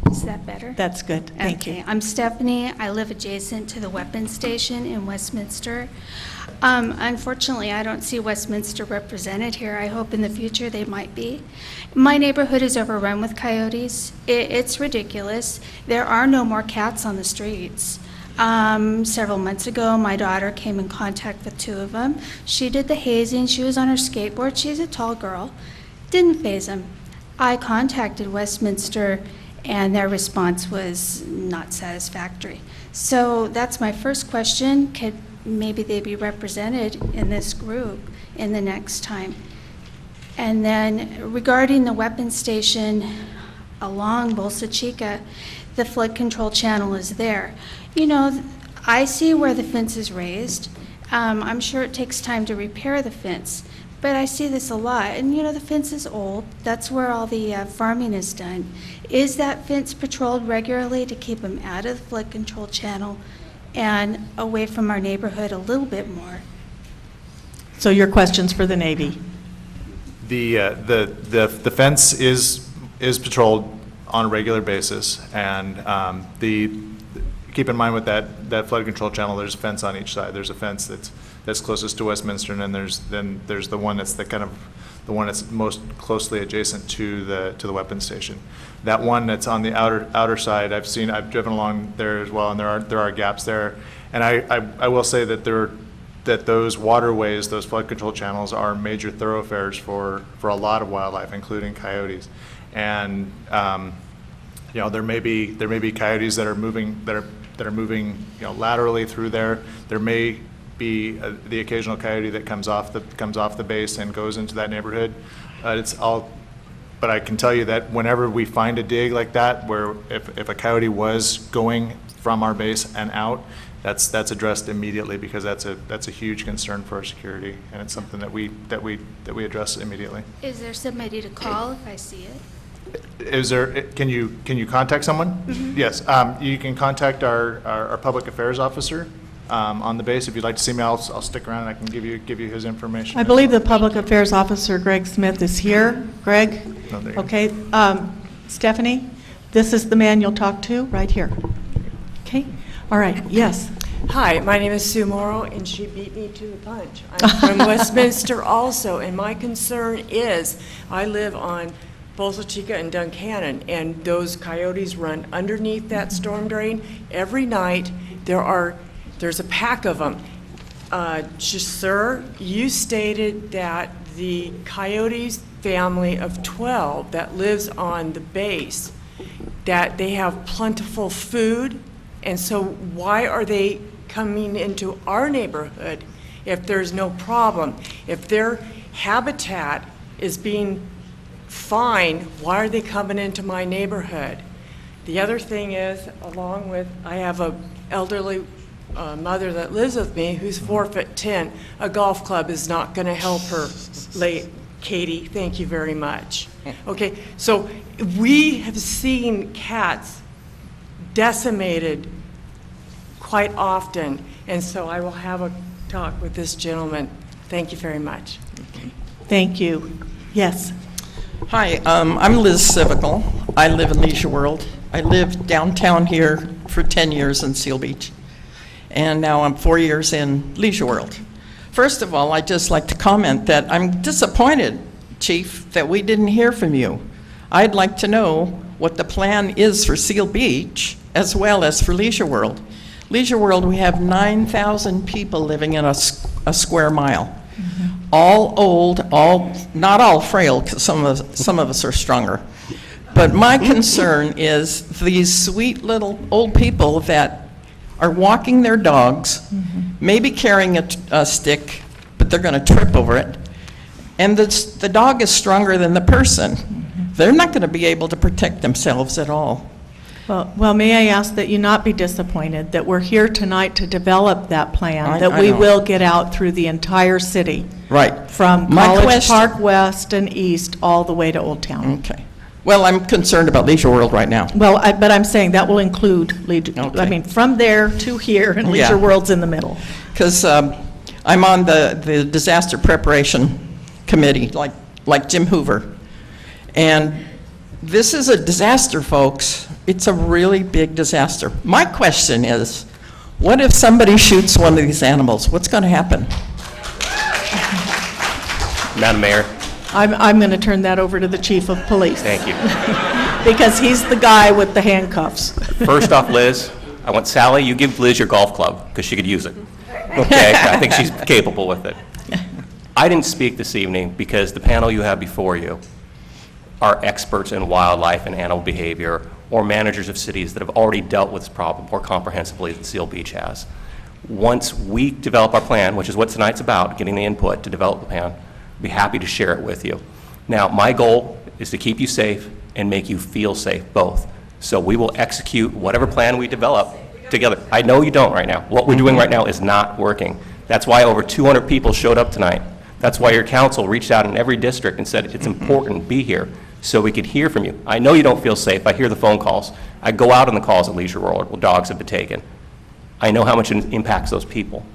Is that better? That's good. Thank you. I'm Stephanie. I live adjacent to the weapons station in Westminster. Unfortunately, I don't see Westminster represented here. I hope in the future they might be. My neighborhood is overrun with coyotes. It's ridiculous. There are no more cats on the streets. Several months ago, my daughter came in contact with 2 of them. She did the hazing. She was on her skateboard. She's a tall girl. Didn't faze them. I contacted Westminster, and their response was not satisfactory. So that's my first question. Could maybe they be represented in this group in the next time? And then regarding the weapons station along Bolsa Chica, the flood control channel is there. You know, I see where the fence is raised. I'm sure it takes time to repair the fence, but I see this a lot. And you know, the fence is old. That's where all the farming is done. Is that fence patrolled regularly to keep them out of the flood control channel and away from our neighborhood a little bit more? So your question's for the Navy. The fence is patrolled on a regular basis, and keep in mind with that flood control channel, there's a fence on each side. There's a fence that's closest to Westminster, and then there's the one that's the one that's most closely adjacent to the weapons station. That one that's on the outer side, I've driven along there as well, and there are gaps there. And I will say that those waterways, those flood control channels, are major thoroughfares for a lot of wildlife, including coyotes. And you know, there may be coyotes that are moving you know, laterally through there. There may be the occasional coyote that comes off the base and goes into that neighborhood. But I can tell you that whenever we find a dig like that, where if a coyote was going from our base and out, that's addressed immediately, because that's a huge concern for our security, and it's something that we address immediately. Is there somebody to call if I see it? Can you contact someone? Mm-hmm. Yes, you can contact our public affairs officer on the base. If you'd like to see me, I'll stick around and I can give you his information. I believe the public affairs officer, Greg Smith, is here. Greg? Oh, there you go. Okay. Stephanie, this is the man you'll talk to right here. Okay. All right. Yes. Hi, my name is Sue Morrow, and she beat me to the punch. I'm from Westminster also, and my concern is I live on Bolsa Chica and Duncannon, and those coyotes run underneath that storm drain every night. There's a pack of them. Sir, you stated that the coyotes family of 12 that lives on the base, that they have plentiful food, and so why are they coming into our neighborhood if there's no problem? If their habitat is being fine, why are they coming into my neighborhood? The other thing is, along with, I have a elderly mother that lives with me who's 4'10". A golf club is not going to help her. Katie, thank you very much. Okay, so we have seen cats decimated quite often, and so I will have a talk with this gentleman. Thank you very much. Thank you. Yes. Hi, I'm Liz Civical. I live in Leisure World. I lived downtown here for 10 years in Seal Beach, and now I'm 4 years in Leisure World. First of all, I'd just like to comment that I'm disappointed, Chief, that we didn't hear from you. I'd like to know what the plan is for Seal Beach as well as for Leisure World. Leisure World, we have 9,000 people living in a square mile. Mm-hmm. All old, not all frail, because some of us are stronger. But my concern is these sweet little old people that are walking their dogs, maybe carrying a stick, but they're going to trip over it. and the dog is stronger than the person. They're not going to be able to protect themselves at all. Well, may I ask that you not be disappointed, that we're here tonight to develop that plan, I that we know. will get out through the entire city. Right. From My College question- Park West and East, all the way to Old Town. Okay. Well, I'm concerned about Leisure World right now. Well, but I'm saying that will include Leisure, I mean, from there to here, and Yeah. Leisure World's in the middle. Because I'm on the disaster preparation committee, like Jim Hoover. And this is a disaster, folks. It's a really big disaster. My question is, what if somebody shoots one of these animals? What's going to happen? Madam Mayor, I'm going to turn that over to the chief of police. thank you. Because he's the guy with the handcuffs. First off, Liz, I want Sally, you give Liz your golf club, because she could use it. Okay, I think she's capable with it. I didn't speak this evening because the panel you have before you are experts in wildlife and animal behavior, or managers of cities that have already dealt with this problem more comprehensively than Seal Beach has. Once we develop our plan, which is what tonight's about, getting the input to develop the plan, I'd be happy to share it with you. Now, my goal is to keep you safe and make you feel safe, both. So we will execute whatever plan we develop together. I know you don't right now. What we're doing right now is not working. That's why over 200 people showed up tonight. That's why your council reached out in every district and said it's important, be here, so we could hear from you. I know you don't feel safe. I hear the phone calls. I go out on the calls at Leisure World where dogs have been taken. I know how much it impacts those people.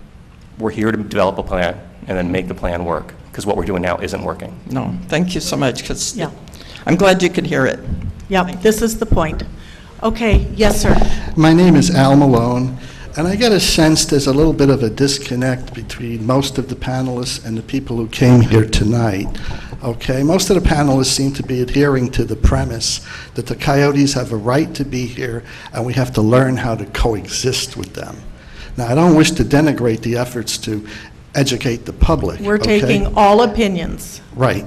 We're here to develop a plan and then make the plan work, because what we're doing now isn't working. No, thank you so much, because Yeah. I'm glad you could hear it. Yep, this is the point. Okay, yes, sir. My name is Al Malone, and I get a sense there's a little bit of a disconnect between most of the panelists and the people who came here tonight. Okay, most of the panelists seem to be adhering to the premise that the coyotes have a right to be here and we have to learn how to coexist with them. Now, I don't wish to denigrate the efforts to educate the public. We're okay? taking all opinions. Right.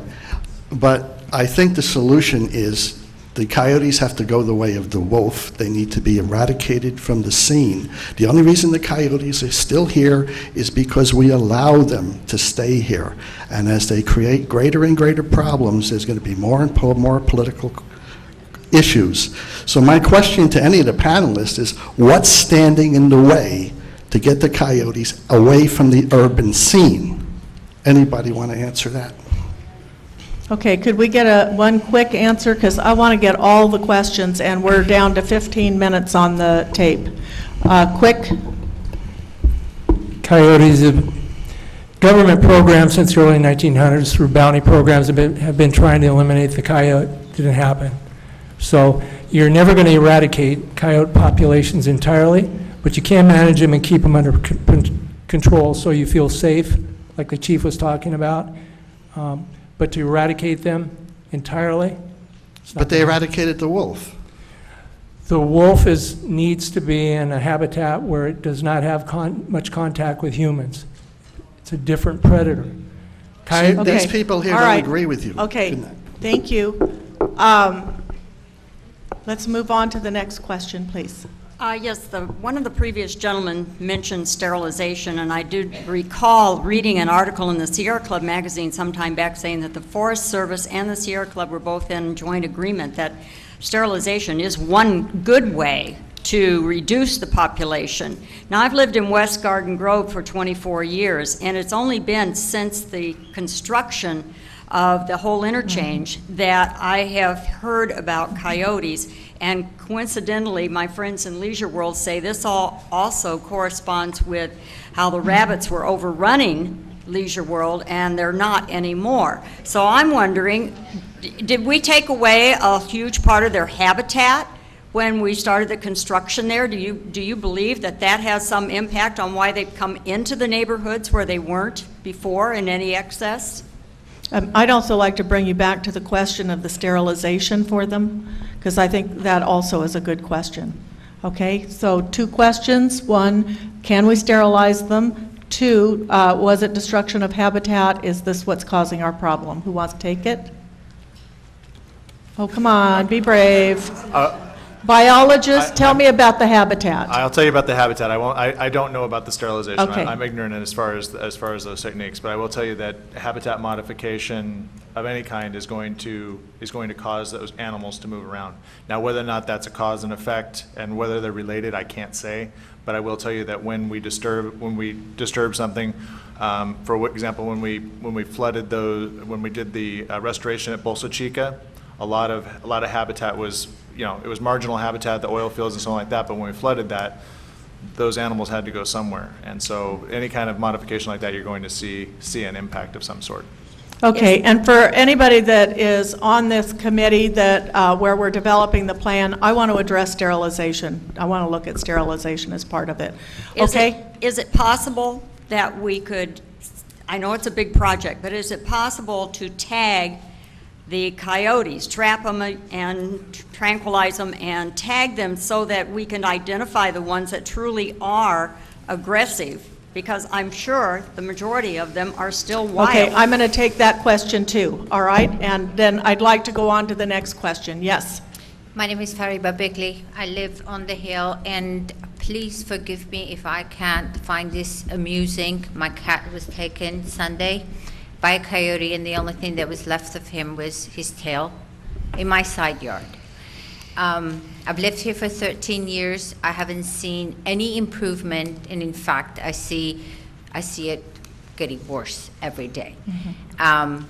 But I think the solution is the coyotes have to go the way of the wolf. They need to be eradicated from the scene. The only reason the coyotes are still here is because we allow them to stay here. And as they create greater and greater problems, there's going to be more and more political issues. So my question to any of the panelists is, what's standing in the way to get the coyotes away from the urban scene? Anybody want to answer that? Okay, could we get one quick answer? Because I want to get all the questions, and we're down to 15 minutes on the tape. Quick. Coyotes, government programs since the early 1900s through bounty programs have been trying to eliminate the coyote. Didn't happen. So you're never going to eradicate coyote populations entirely, but you can manage them and keep them under control so you feel safe, like the chief was talking about. But to eradicate them entirely? But they eradicated the wolf. The wolf needs to be in a habitat where it does not have much contact with humans. It's a different predator. See, these people here All don't right. agree with you. Okay, thank you. Let's move on to the next question, please. Yes, one of the previous gentlemen mentioned sterilization, and I do recall reading an article in the Sierra Club magazine some time back saying that the Forest Service and the Sierra Club were both in joint agreement that sterilization is one good way to reduce the population. Now, I've lived in West Garden Grove for 24 years, and it's only been since the construction of the whole interchange that I have heard about coyotes. And coincidentally, my friends in Leisure World say this also corresponds with how the rabbits were overrunning Leisure World, and they're not anymore. So I'm wondering, did we take away a huge part of their habitat when we started the construction there? Do you believe that that has some impact on why they've come into the neighborhoods where they weren't before in any excess? I'd also like to bring you back to the question of the sterilization for them, because I think that also is a good question. Okay, so 2 questions. 1, can we sterilize them? 2, was it destruction of habitat? Is this what's causing our problem? Who wants to take it? Oh, come on, be brave. Biologist, tell me about the habitat. I'll tell you about the habitat. I don't know about the sterilization. Okay. I'm ignorant as far as those techniques, but I will tell you that habitat modification of any kind is going to cause those animals to move around. Now, whether or not that's a cause and effect and whether they're related, I can't say, but I will tell you that when we disturb something, for example, when we did the restoration at Bolsa Chica, a lot of habitat was, it was marginal habitat, the oil fields and so on like that, but when we flooded that, those animals had to go somewhere. And so any kind of modification like that, you're going to see an impact of some sort. Okay, and for anybody that is on this committee that, where we're developing the plan, I want to address sterilization. I want to look at sterilization as part of it. Okay? Is it possible that we could, I know it's a big project, but is it possible to tag the coyotes, trap them and tranquilize them and tag them so that we can identify the ones that truly are aggressive? Because I'm sure the majority of them are still wild. Okay, I'm going to take that question too, all right? And then I'd like to go on to the next question. Yes? My name is Fariba Bigley. I live on the hill, and please forgive me if I can't find this amusing. My cat was taken Sunday by a coyote, and the only thing that was left of him was his tail in my side yard. I've lived here for 13 years. I haven't seen any improvement, and in fact, I see it getting worse every day. Mm-hmm.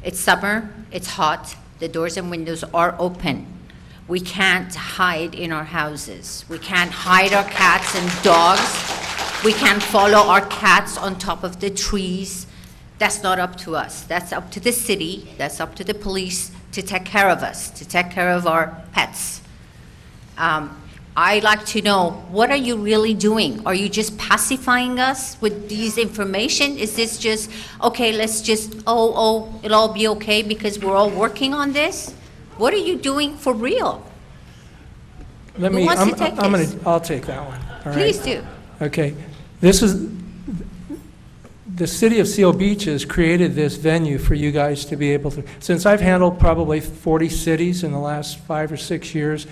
It's summer, it's hot, the doors and windows are open. We can't hide in our houses. We can't hide our cats and dogs. We can't follow our cats on top of the trees. That's not up to us. That's up to the city, that's up to the police to take care of us, to take care of our pets. I'd like to know, what are you really doing? Are you just pacifying us with these information? Is this just, okay, let's just, it'll all be okay because we're all working on this? What are you doing for real? Let Who me, wants to take this? I'll take that one. All right. Please do. Okay. The city of Seal Beach has created this venue for you guys to be able to, since I've handled probably 40 cities in the last 5 or 6 years,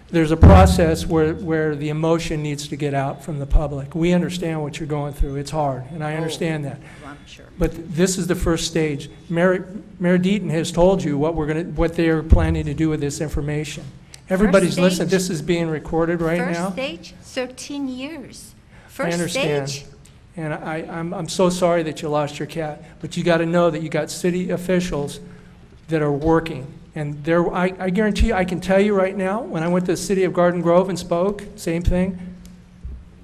there's a process where the emotion needs to get out from the public. We understand what you're going through. It's hard, and I understand that. I'm sure. But this is the first stage. Mayor Deaton has told you what they are planning to do with this information. Everybody's listening. This is being recorded right now. First stage, 13 years. I First understand. stage. And I'm so sorry that you lost your cat, but you got to know that you got city officials that are working. And I guarantee you, I can tell you right now, when I went to the city of Garden Grove and spoke, same thing,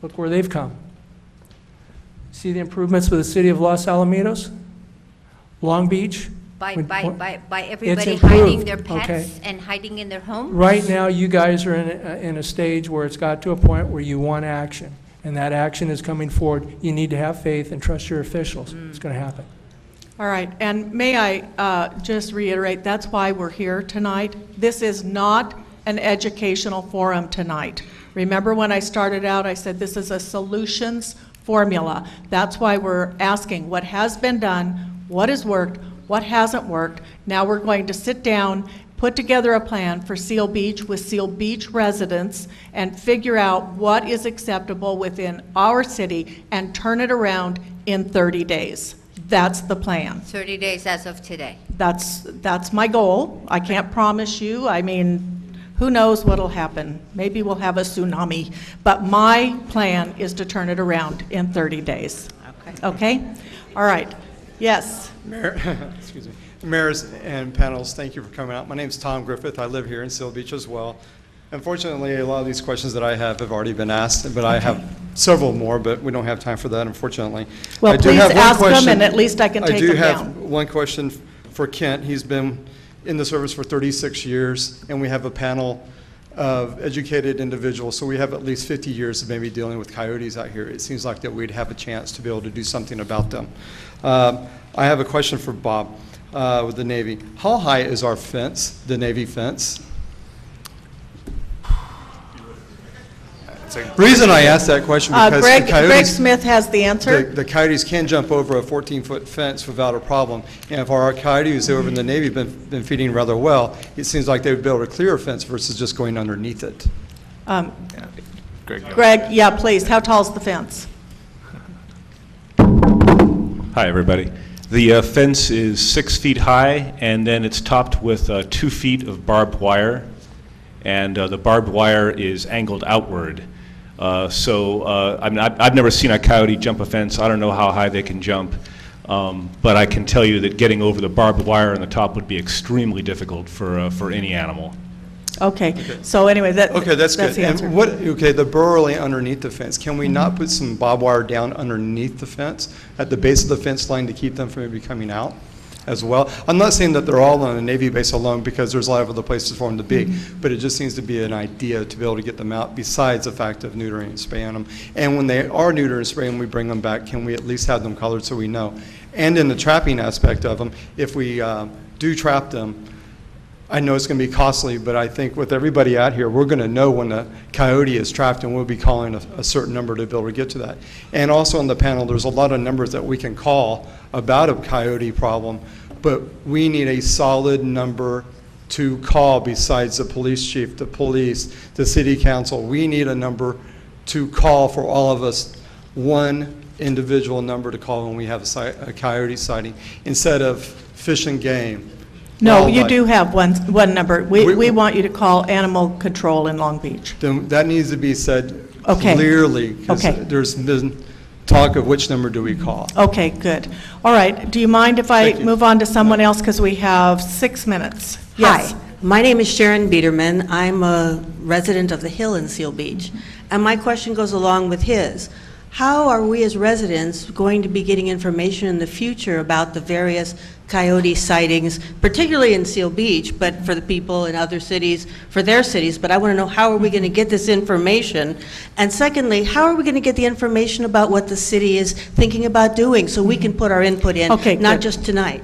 look where they've come. See the improvements with the city of Los Alamitos, Long Beach? By everybody improved, hiding their pets okay. and hiding in their homes? Right now, you guys are in a stage where it's got to a point where you want action. And that action is coming forward. You need to have faith and trust your officials. It's going to happen. All right, and may I just reiterate, that's why we're here tonight. This is not an educational forum tonight. Remember when I started out, I said this is a solutions formula. That's why we're asking what has been done, what has worked, what hasn't worked. Now we're going to sit down, put together a plan for Seal Beach with Seal Beach residents and figure out what is acceptable within our city and turn it around in 30 days. That's the plan. 30 days as of today. That's my goal. I can't promise you. I mean, who knows what'll happen? Maybe we'll have a tsunami. But my plan is to turn it around in 30 days. Okay? All right. Yes. Mayor, excuse me. Mayors and panels, thank you for coming out. My name's Tom Griffith. I live here in Seal Beach as well. Unfortunately, a lot of these questions that I have already been asked, but I have several more, but we don't have time for that, unfortunately. Well, please ask them, and at least I can take them down. I do have one question for Kent. He's been in the service for 36 years, and we have a panel of educated individuals, so we have at least 50 years of maybe dealing with coyotes out here. It seems like that we'd have a chance to be able to do something about them. I have a question for Bob with the Navy. How high is our fence, the Navy fence? Reason I asked that question because Greg the coyotes, Smith has the answer. the coyotes can jump over a 14-foot fence without a problem. And if our coyotes over in the Navy have been feeding rather well, it seems like they would be able to clear a fence versus just going underneath it. Greg, yeah, please, how tall is the fence? Hi, everybody. The fence is 6 feet high, and then it's topped with 2 feet of barbed wire, and the barbed wire is angled outward. I mean, I've never seen a coyote jump a fence. I don't know how high they can jump, but I can tell you that getting over the barbed wire on the top would be extremely difficult for any animal. Okay, so anyway, that's good. the answer. And the burrowing underneath the fence, can we not put some barbed wire down underneath the fence, at the base of the fence line to keep them from maybe coming out as well? I'm not saying that they're all on a Navy base alone because there's a lot of other places for them to be, but it just seems to be an idea to be able to get them out besides the fact of neutering and spraying them. And when they are neutered and spraying, we bring them back, can we at least have them colored so we know? And in the trapping aspect of them, if we do trap them, I know it's going to be costly, but I think with everybody out here, we're going to know when a coyote is trapped, and we'll be calling a certain number to be able to get to that. And also on the panel, there's a lot of numbers that we can call about a coyote problem, but we need a solid number to call besides the police chief, the police, the city council. We need a number to call for all of us, one individual number to call when we have a coyote sighting, instead of Fish and Game. No, you do have one number. We want you to call Animal Control in Long Beach. Then that needs to be said Okay. clearly, because Okay. there's been talk of which number do we call. Okay, good. All right, do you mind if I move on to someone else, because we have 6 minutes? Yes. Hi, my name is Sharon Biederman. I'm a resident of the Hill in Seal Beach, and my question goes along with his. How are we as residents going to be getting information in the future about the various coyote sightings, particularly in Seal Beach, but for the people in other cities, for their cities? But I want to know, how are we going to get this information? And secondly, how are we going to get the information about what the city is thinking about doing so we can put our input in, Okay, not good. just tonight?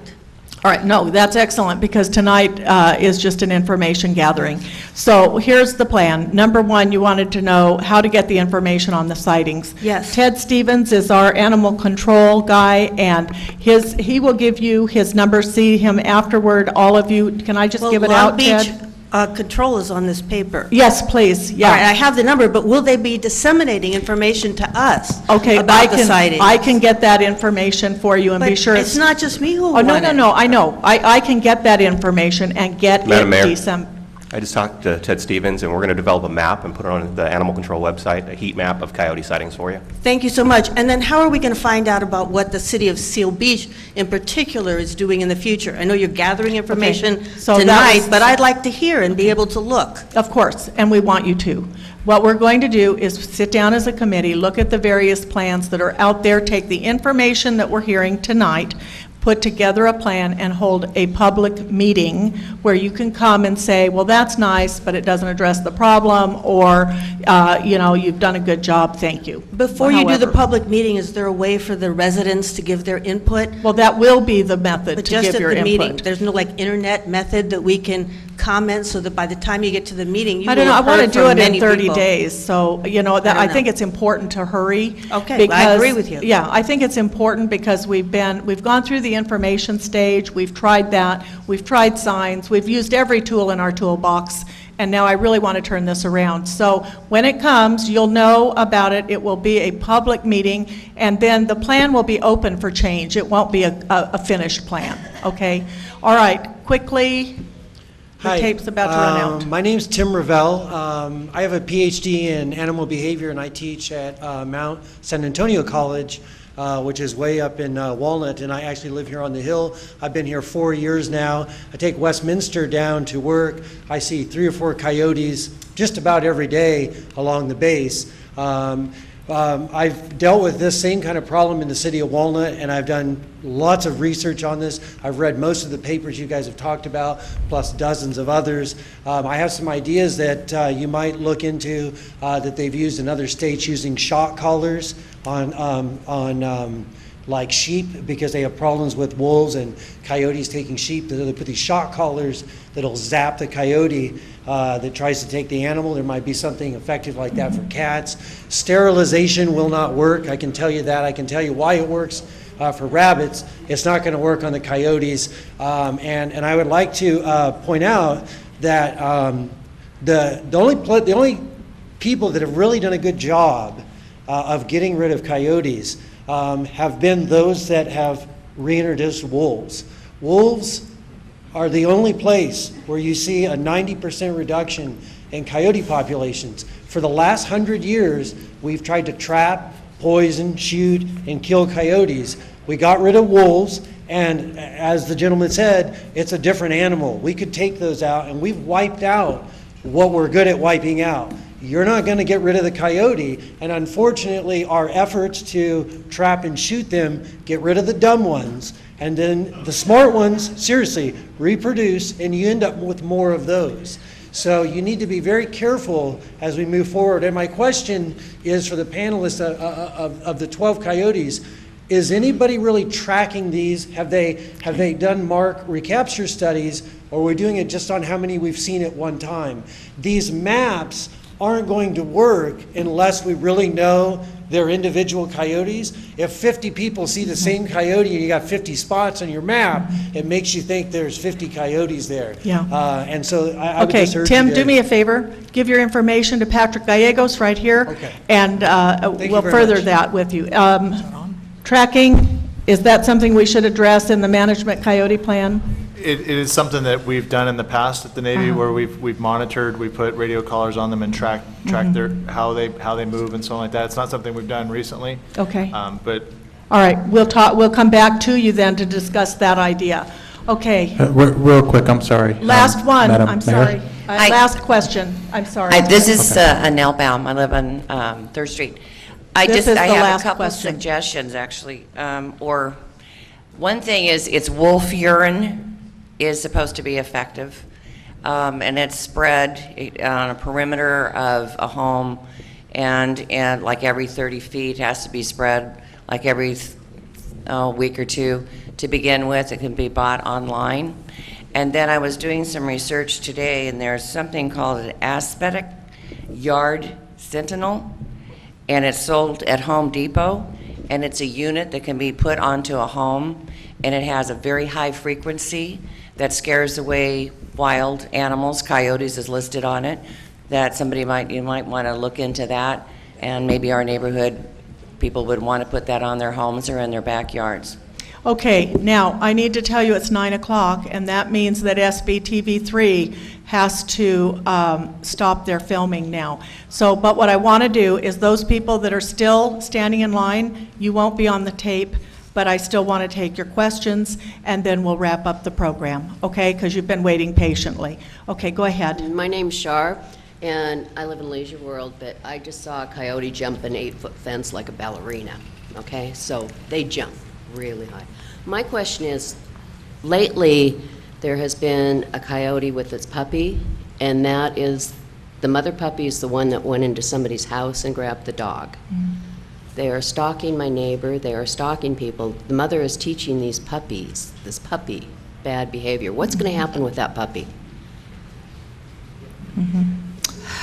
All right, no, that's excellent, because tonight is just an information gathering. So here's the plan. Number one, you wanted to know how to get the information on the sightings. Yes. Ted Stevens is our animal control guy, and he will give you his number. See him afterward, all of you. Can I just give it out, Ted? Long Beach Control is on this paper. Yes, please, yeah. All right, I have the number, but will they be disseminating information to us Okay, about the sightings? I can get that information for you and be But sure it's not just me who Oh, want no, it. no, no, I know. I can get that information and get Madam Mayor. it I just talked to Ted Stevens, and we're going to develop a map and put it on the Animal Control website, a heat map of coyote sightings for you. Thank you so much. And then how are we going to find out about what the city of Seal Beach in particular is doing in the future? I know you're gathering information So that tonight, was- but I'd like to hear and be able to look. Of course, and we want you to. What we're going to do is sit down as a committee, look at the various plans that are out there, take the information that we're hearing tonight, put together a plan, and hold a public meeting where you can come and say, well, that's nice, but it doesn't address the problem, or, you've done a good job, thank you. Before you do the However- public meeting, is there a way for the residents to give their input? Well, that will be the method But to just give at your the meeting, input. there's no internet method that we can comment so that by the time you get to the meeting, you I will don't know, I have want to heard do from it in many 30 people. days, so, I don't think know. it's important to hurry. Okay, well, I agree because- with you. Yeah, I think it's important because we've gone through the information stage, we've tried that, we've tried signs, we've used every tool in our toolbox, and now I really want to turn this around. So when it comes, you'll know about it, it will be a public meeting, and then the plan will be open for change. It won't be a finished plan, okay? All right, quickly, the Hi. tape's about to run out. My name's Tim Ravel. I have a PhD in animal behavior, and I teach at Mount San Antonio College, which is way up in Walnut, and I actually live here on the Hill. I've been here 4 years now. I take Westminster down to work. I see 3 or 4 coyotes just about every day along the base. I've dealt with this same kind of problem in the city of Walnut, and I've done lots of research on this. I've read most of the papers you guys have talked about, plus dozens of others. I have some ideas that you might look into that they've used in other states using shock collars on like sheep, because they have problems with wolves and coyotes taking sheep. They put these shock collars that'll zap the coyote that tries to take the animal. There might be something effective like that for cats. Sterilization will not work. I can tell you that. I can tell you why it works for rabbits. It's not going to work on the coyotes. And I would like to point out that the only people that have really done a good job of getting rid of coyotes have been those that have reintroduced wolves. Wolves are the only place where you see a 90% reduction in coyote populations. For the last 100 years, we've tried to trap, poison, shoot, and kill coyotes. We got rid of wolves, and as the gentleman said, it's a different animal. We could take those out, and we've wiped out what we're good at wiping out. You're not going to get rid of the coyote, and unfortunately our efforts to trap and shoot them get rid of the dumb ones, and then the smart ones, seriously, reproduce, and you end up with more of those. So you need to be very careful as we move forward. And my question is for the panelists of the 12 coyotes, is anybody really tracking these? Have they done mark recapture studies, or are we doing it just on how many we've seen at one time? These maps aren't going to work unless we really know they're individual coyotes. If 50 people see the same coyote and you got 50 spots on your map, it makes you think there's 50 coyotes there. Yeah. And so I would Okay, just urge Tim, you to- do me a favor. Give your information to Patrick Gallegos right here. Okay. And you we'll very further much. that with you. Tracking, is that something we should address in the management coyote plan? It is something that we've done in the past at the Navy, where we've monitored, we put radio collars on them and track their, how they move and so on like that. It's not something we've done recently. Okay. But All right, we'll come back to you then to discuss that idea. Okay, Real quick, I'm sorry. last one, Madam I'm Mayor? sorry. Hi. Last question, I'm sorry. Hi, this is Annelle Baum. I live on 3rd Street. I This is the have last a couple of question. suggestions, actually. Or one thing is, it's wolf urine is supposed to be effective, and it's spread on a perimeter of a home, and like every 30 feet has to be spread like every week or two to begin with. It can be bought online. And then I was doing some research today, and there's something called an aesthetic yard sentinel, and it's sold at Home Depot, and it's a unit that can be put onto a home, and it has a very high frequency that scares away wild animals. Coyotes is listed on it. That you might want to look into that, and maybe our neighborhood people would want to put that on their homes or in their backyards. Okay, now, I need to tell you it's 9 o'clock, and that means that SBTV3 has to stop their filming now. So, but what I want to do is those people that are still standing in line, you won't be on the tape, but I still want to take your questions, and then we'll wrap up the program, okay? Because you've been waiting patiently. Okay, go ahead. My name's Shar, and I live in Leisure World, but I just saw a coyote jump an 8-foot fence like a ballerina, okay? So they jump really high. My question is, lately, there has been a coyote with its puppy, and that is, the mother puppy is the one that went into somebody's house and grabbed the dog. They are stalking my neighbor, they are stalking people. The mother is teaching these puppies, this puppy, bad behavior. What's going to happen with that puppy?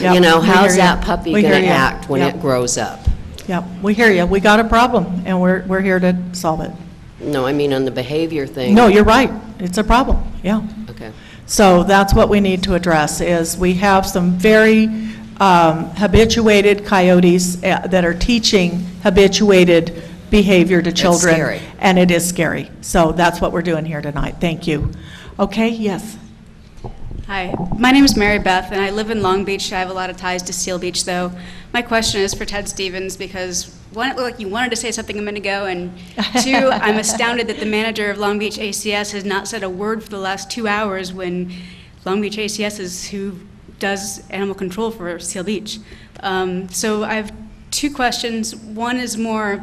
Yep, You know, we how's hear ya. that puppy We going hear to ya. act when Yep. it grows up? Yep, we hear you. We got a problem, and we're here to solve it. No, I mean on the behavior thing. No, you're right. It's a problem, yeah. Okay. So that's what we need to address, is we have some very habituated coyotes that are teaching habituated behavior to children. scary. And it is scary. So that's what we're doing here tonight. Thank you. Okay, yes. Hi, my name is Mary Beth, and I live in Long Beach. I have a lot of ties to Seal Beach, though. My question is for Ted Stevens, because one, it looked like you wanted to say something a minute ago, and two, I'm astounded that the manager of Long Beach ACS has not said a word for the last 2 hours when Long Beach ACS is who does animal control for Seal Beach. So I have two questions. One is more,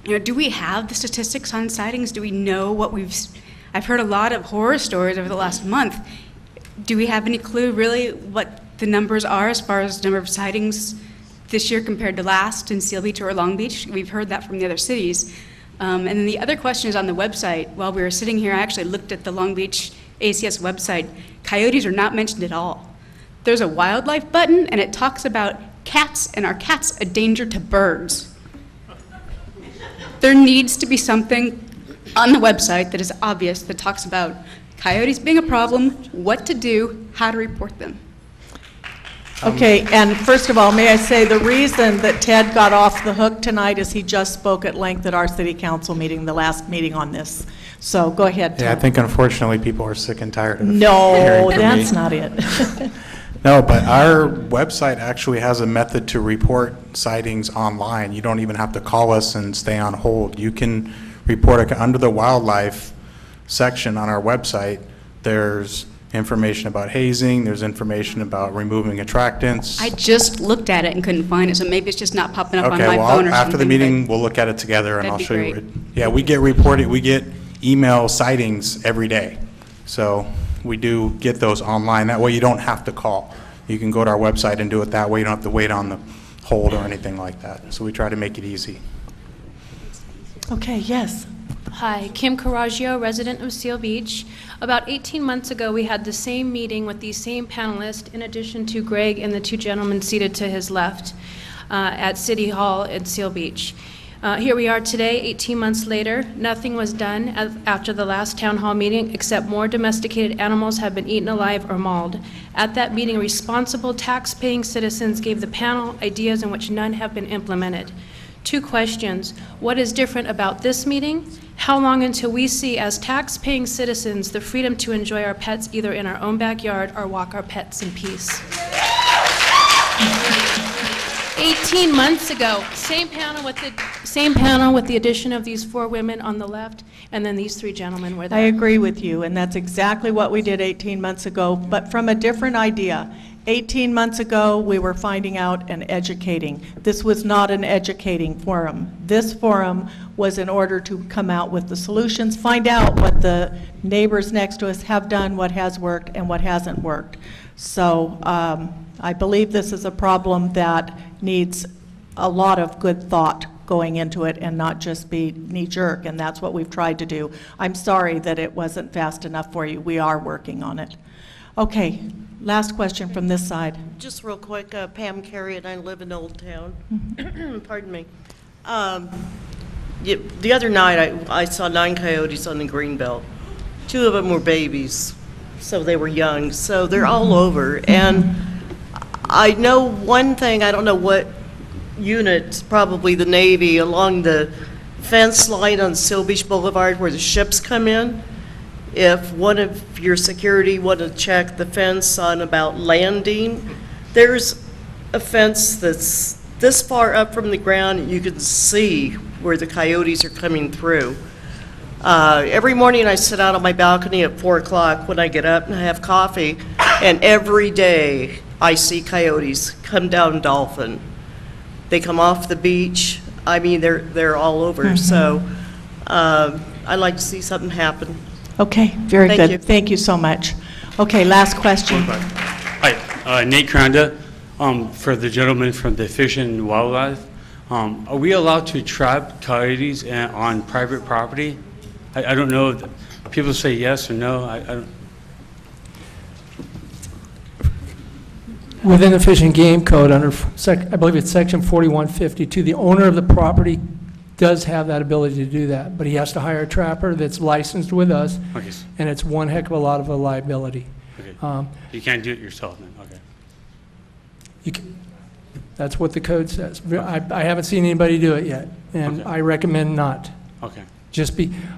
do we have the statistics on sightings? Do we know what I've heard a lot of horror stories over the last month. Do we have any clue really what the numbers are as far as number of sightings this year compared to last in Seal Beach or Long Beach? We've heard that from the other cities. And then the other question is on the website. While we were sitting here, I actually looked at the Long Beach ACS website. Coyotes are not mentioned at all. There's a wildlife button, and it talks about cats, and are cats a danger to birds? There needs to be something on the website that is obvious that talks about coyotes being a problem, what to do, how to report them. Okay, and first of all, may I say, the reason that Ted got off the hook tonight is he just spoke at length at our city council meeting, the last meeting on this. So go ahead, Ted. Yeah, I think unfortunately people are sick and tired of No, hearing from that's me. not it. No, but our website actually has a method to report sightings online. You don't even have to call us and stay on hold. You can report it under the wildlife section on our website. There's information about hazing, there's information about removing attractants. I just looked at it and couldn't find it, so maybe it's just not popping up on Okay, my well, phone or something. after the meeting, we'll look at it together and That'd I'll be show you. great. Yeah, we get email sightings every day. So we do get those online. That way you don't have to call. You can go to our website and do it that way. You don't have to wait on the hold or anything like that. So we try to make it easy. Okay, yes. Hi, Kim Caraggio, resident of Seal Beach. About 18 months ago, we had the same meeting with these same panelists, in addition to Greg and the two gentlemen seated to his left at City Hall in Seal Beach. Here we are today, 18 months later. Nothing was done after the last town hall meeting, except more domesticated animals have been eaten alive or mauled. At that meeting, responsible tax-paying citizens gave the panel ideas in which none have been implemented. 2 questions. What is different about this meeting? How long until we see, as tax-paying citizens, the freedom to enjoy our pets either in our own backyard or walk our pets in peace? 18 months ago, same panel with the addition of these 4 women on the left, and then these 3 gentlemen were there. I agree with you, and that's exactly what we did 18 months ago, but from a different idea. 18 months ago, we were finding out and educating. This was not an educating forum. This forum was in order to come out with the solutions, find out what the neighbors next to us have done, what has worked, and what hasn't worked. So I believe this is a problem that needs a lot of good thought going into it and not just be knee-jerk, and that's what we've tried to do. I'm sorry that it wasn't fast enough for you. We are working on it. Okay, last question from this side. Just real quick, Pam Carey, and I live in Old Town. Pardon me. The other night, I saw 9 coyotes on the greenbelt. 2 of them were babies, so they were young. So they're all over. And I know one thing, I don't know what unit, probably the Navy, along the fence line on Seal Beach Boulevard where the ships come in. If one of your security want to check the fence on about landing, there's a fence that's this far up from the ground, you can see where the coyotes are coming through. Every morning I sit out on my balcony at 4 o'clock when I get up and I have coffee, and every day I see coyotes come down Dolphin. They come off the beach. I mean, they're all over. So I'd like to see something happen. Okay, very Thank good. you. Thank you so much. Okay, last question. Hi, Nate Cranda, for the gentleman from the Fish and Wildlife. Are we allowed to trap coyotes on private property? I don't know if people say yes or no. I don't. Within the Fish and Game Code, under, I believe it's section 4152, the owner of the property does have that ability to do that, but he has to hire a trapper that's licensed with us, Okay. and it's one heck of a lot of a liability. Okay. You can't do it yourself then, okay. You can, that's what the code says. I haven't seen anybody do it yet, and Okay. I recommend not. Okay.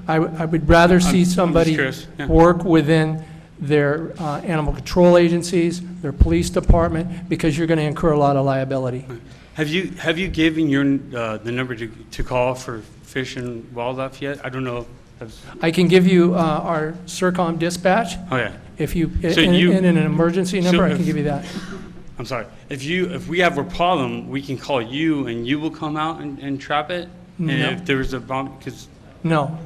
I would rather see I'm just somebody curious, yeah. work within their animal control agencies, their police department, because you're going to incur a lot of liability. Have you given your the number to call for Fish and Wildlife yet? I don't know. I can give you our CERCOM dispatch. Oh yeah. If you, So in an emergency number, I can give you that. I'm sorry. If we have a problem, we can call you and you will come out and trap it. And No. if there's a bomb, because No.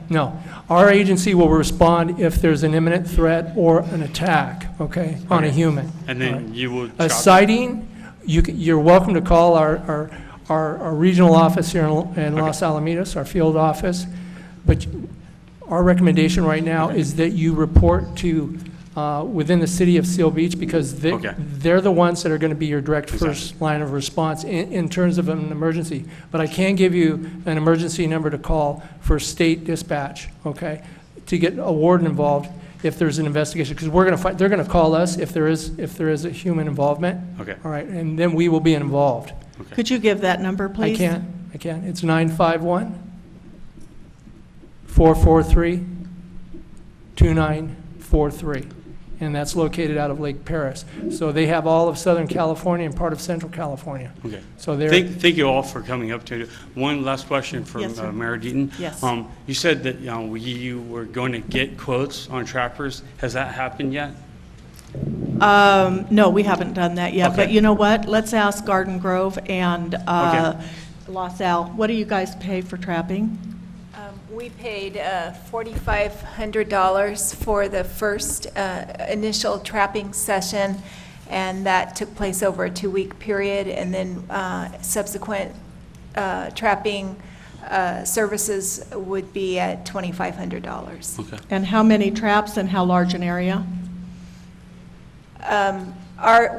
Our agency will respond if there's an imminent threat or an attack, okay, on a human. and then you will A trap sighting, you're welcome to call our regional office here in Los Alamitos, our field office. but our recommendation right now is that you report to, within the city of Seal Beach, because they're the ones that are going to be your direct first line of response in terms of an emergency. But I can give you an emergency number to call for state dispatch, okay, to get a warden involved if there's an investigation, because they're going to call us if there is a human involvement. Okay. All right, and then we will be involved. Okay. Could you give that number, please? I can. It's 951-443-2943. And that's located out of Lake Paris. So they have all of Southern California and part of Central California. Okay. So they're... Thank you all for coming up to. One last question from Yes, sir. Mayor Deaton. Yes. You said that you were going to get quotes on trappers. Has that happened yet? No, we haven't done that yet. Okay. But you know what? Let's ask Garden Grove and Okay. LaSalle. What do you guys pay for trapping? We paid $4,500 for the first initial trapping session, and that took place over a 2-week period, and then subsequent trapping services would be at $2,500. Okay. And how many traps and how large an area?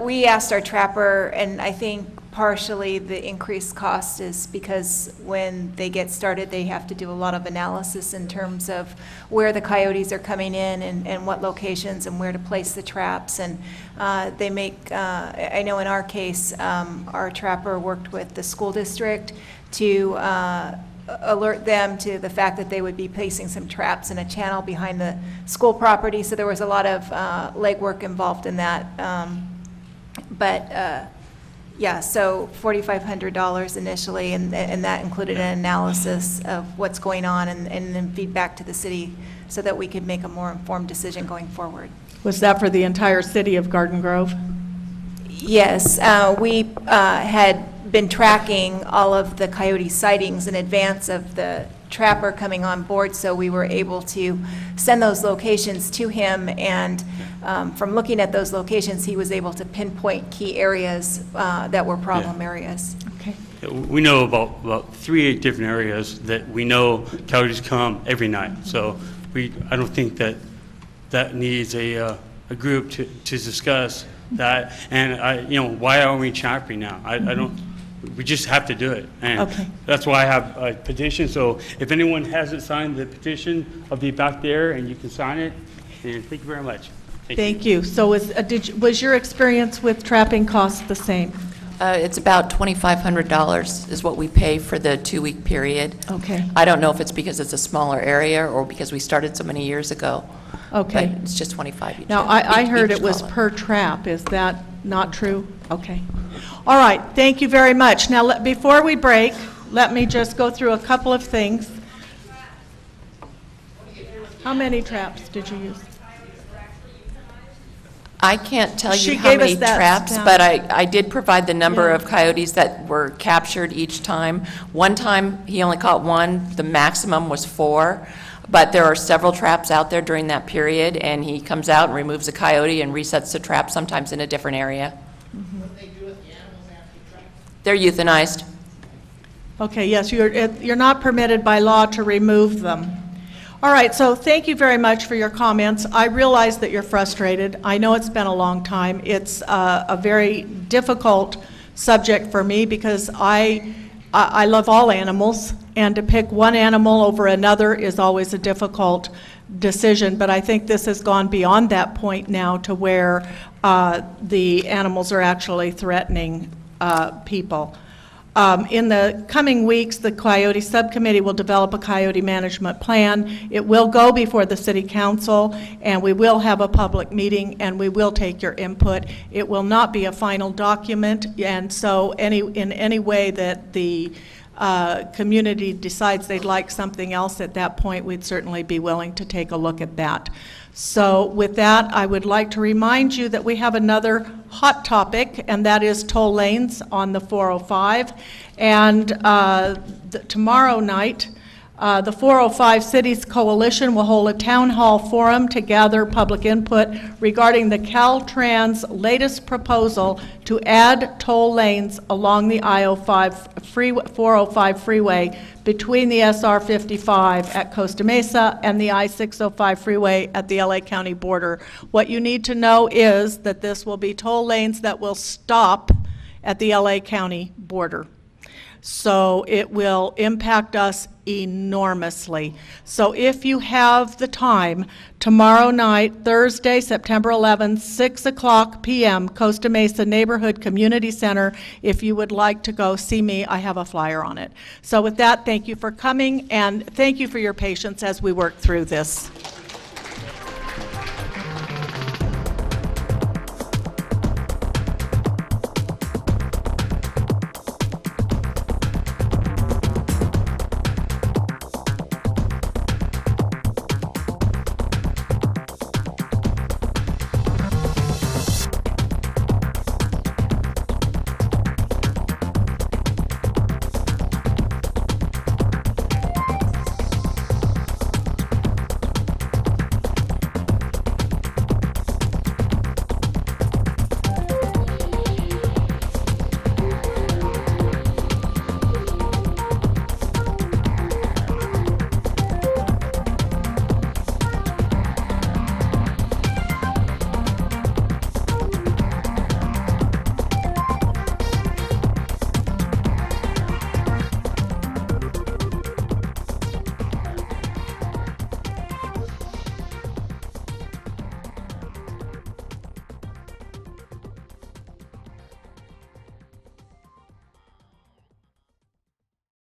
We asked our trapper, and I think partially the increased cost is because when they get started, they have to do a lot of analysis in terms of where the coyotes are coming in and what locations and where to place the traps. And they make, I know in our case, our trapper worked with the school district to alert them to the fact that they would be placing some traps in a channel behind the school property. So there was a lot of legwork involved in that. Yeah, so $4,500 initially, and that included an analysis of what's going on and then feedback to the city so that we could make a more informed decision going forward. Was that for the entire city of Garden Grove? Yes, we had been tracking all of the coyote sightings in advance of the trapper coming on board, so we were able to send those locations to him, and from looking at those locations, he was able to pinpoint key areas that were problem areas. Okay. We know about 3 different areas that we know coyotes come every night. So I don't think that needs a group to discuss that. And why are we trapping now? I don't. We just have to do it. And Okay. that's why I have a petition. So if anyone hasn't signed the petition, I'll be back there and you can sign it. And thank you very much. Thank you. So was your experience with trapping costs the same? It's about $2,500 is what we pay for the 2-week period. Okay. I don't know if it's because it's a smaller area or because we started so many years ago. Okay. But it's just $25 each. Now, I heard each it was caller. per trap. Is that not true? Okay. All right. Thank you very much. Now, before we break, let me just go through a couple of things. How many traps did you use? I can't tell She you how gave us many that traps, stat. but I did provide the number Yeah. of coyotes that were captured each time. One time, he only caught 1, the maximum was 4, but there are several traps out there during that period, and he comes out and removes a coyote and resets the trap, sometimes in a different area. They're euthanized. Okay, yes, you're not permitted by law to remove them. All right, so thank you very much for your comments. I realize that you're frustrated. I know it's been a long time. It's a very difficult subject for me because I love all animals, and to pick one animal over another is always a difficult decision, but I think this has gone beyond that point now to where the animals are actually threatening people. In the coming weeks, the Coyote Subcommittee will develop a coyote management plan. It will go before the City Council, and we will have a public meeting, and we will take your input. It will not be a final document, and so in any way that the community decides they'd like something else at that point, we'd certainly be willing to take a look at that. So with that, I would like to remind you that we have another hot topic, and that is toll lanes on the 405. And tomorrow night, The 405 Cities Coalition will hold a town hall forum to gather public input regarding the Caltrans' latest proposal to add toll lanes along the I-405 freeway between the SR 55 at Costa Mesa and the I-605 freeway at the LA County border. What you need to know is that this will be toll lanes that will stop at the LA County border. So it will impact us enormously. So if you have the time, tomorrow night, Thursday, September 11th, 6 o'clock p.m., Costa Mesa Neighborhood Community Center, if you would like to go see me, I have a flyer on it. So with that, thank you for coming, and thank you for your patience as we work through this.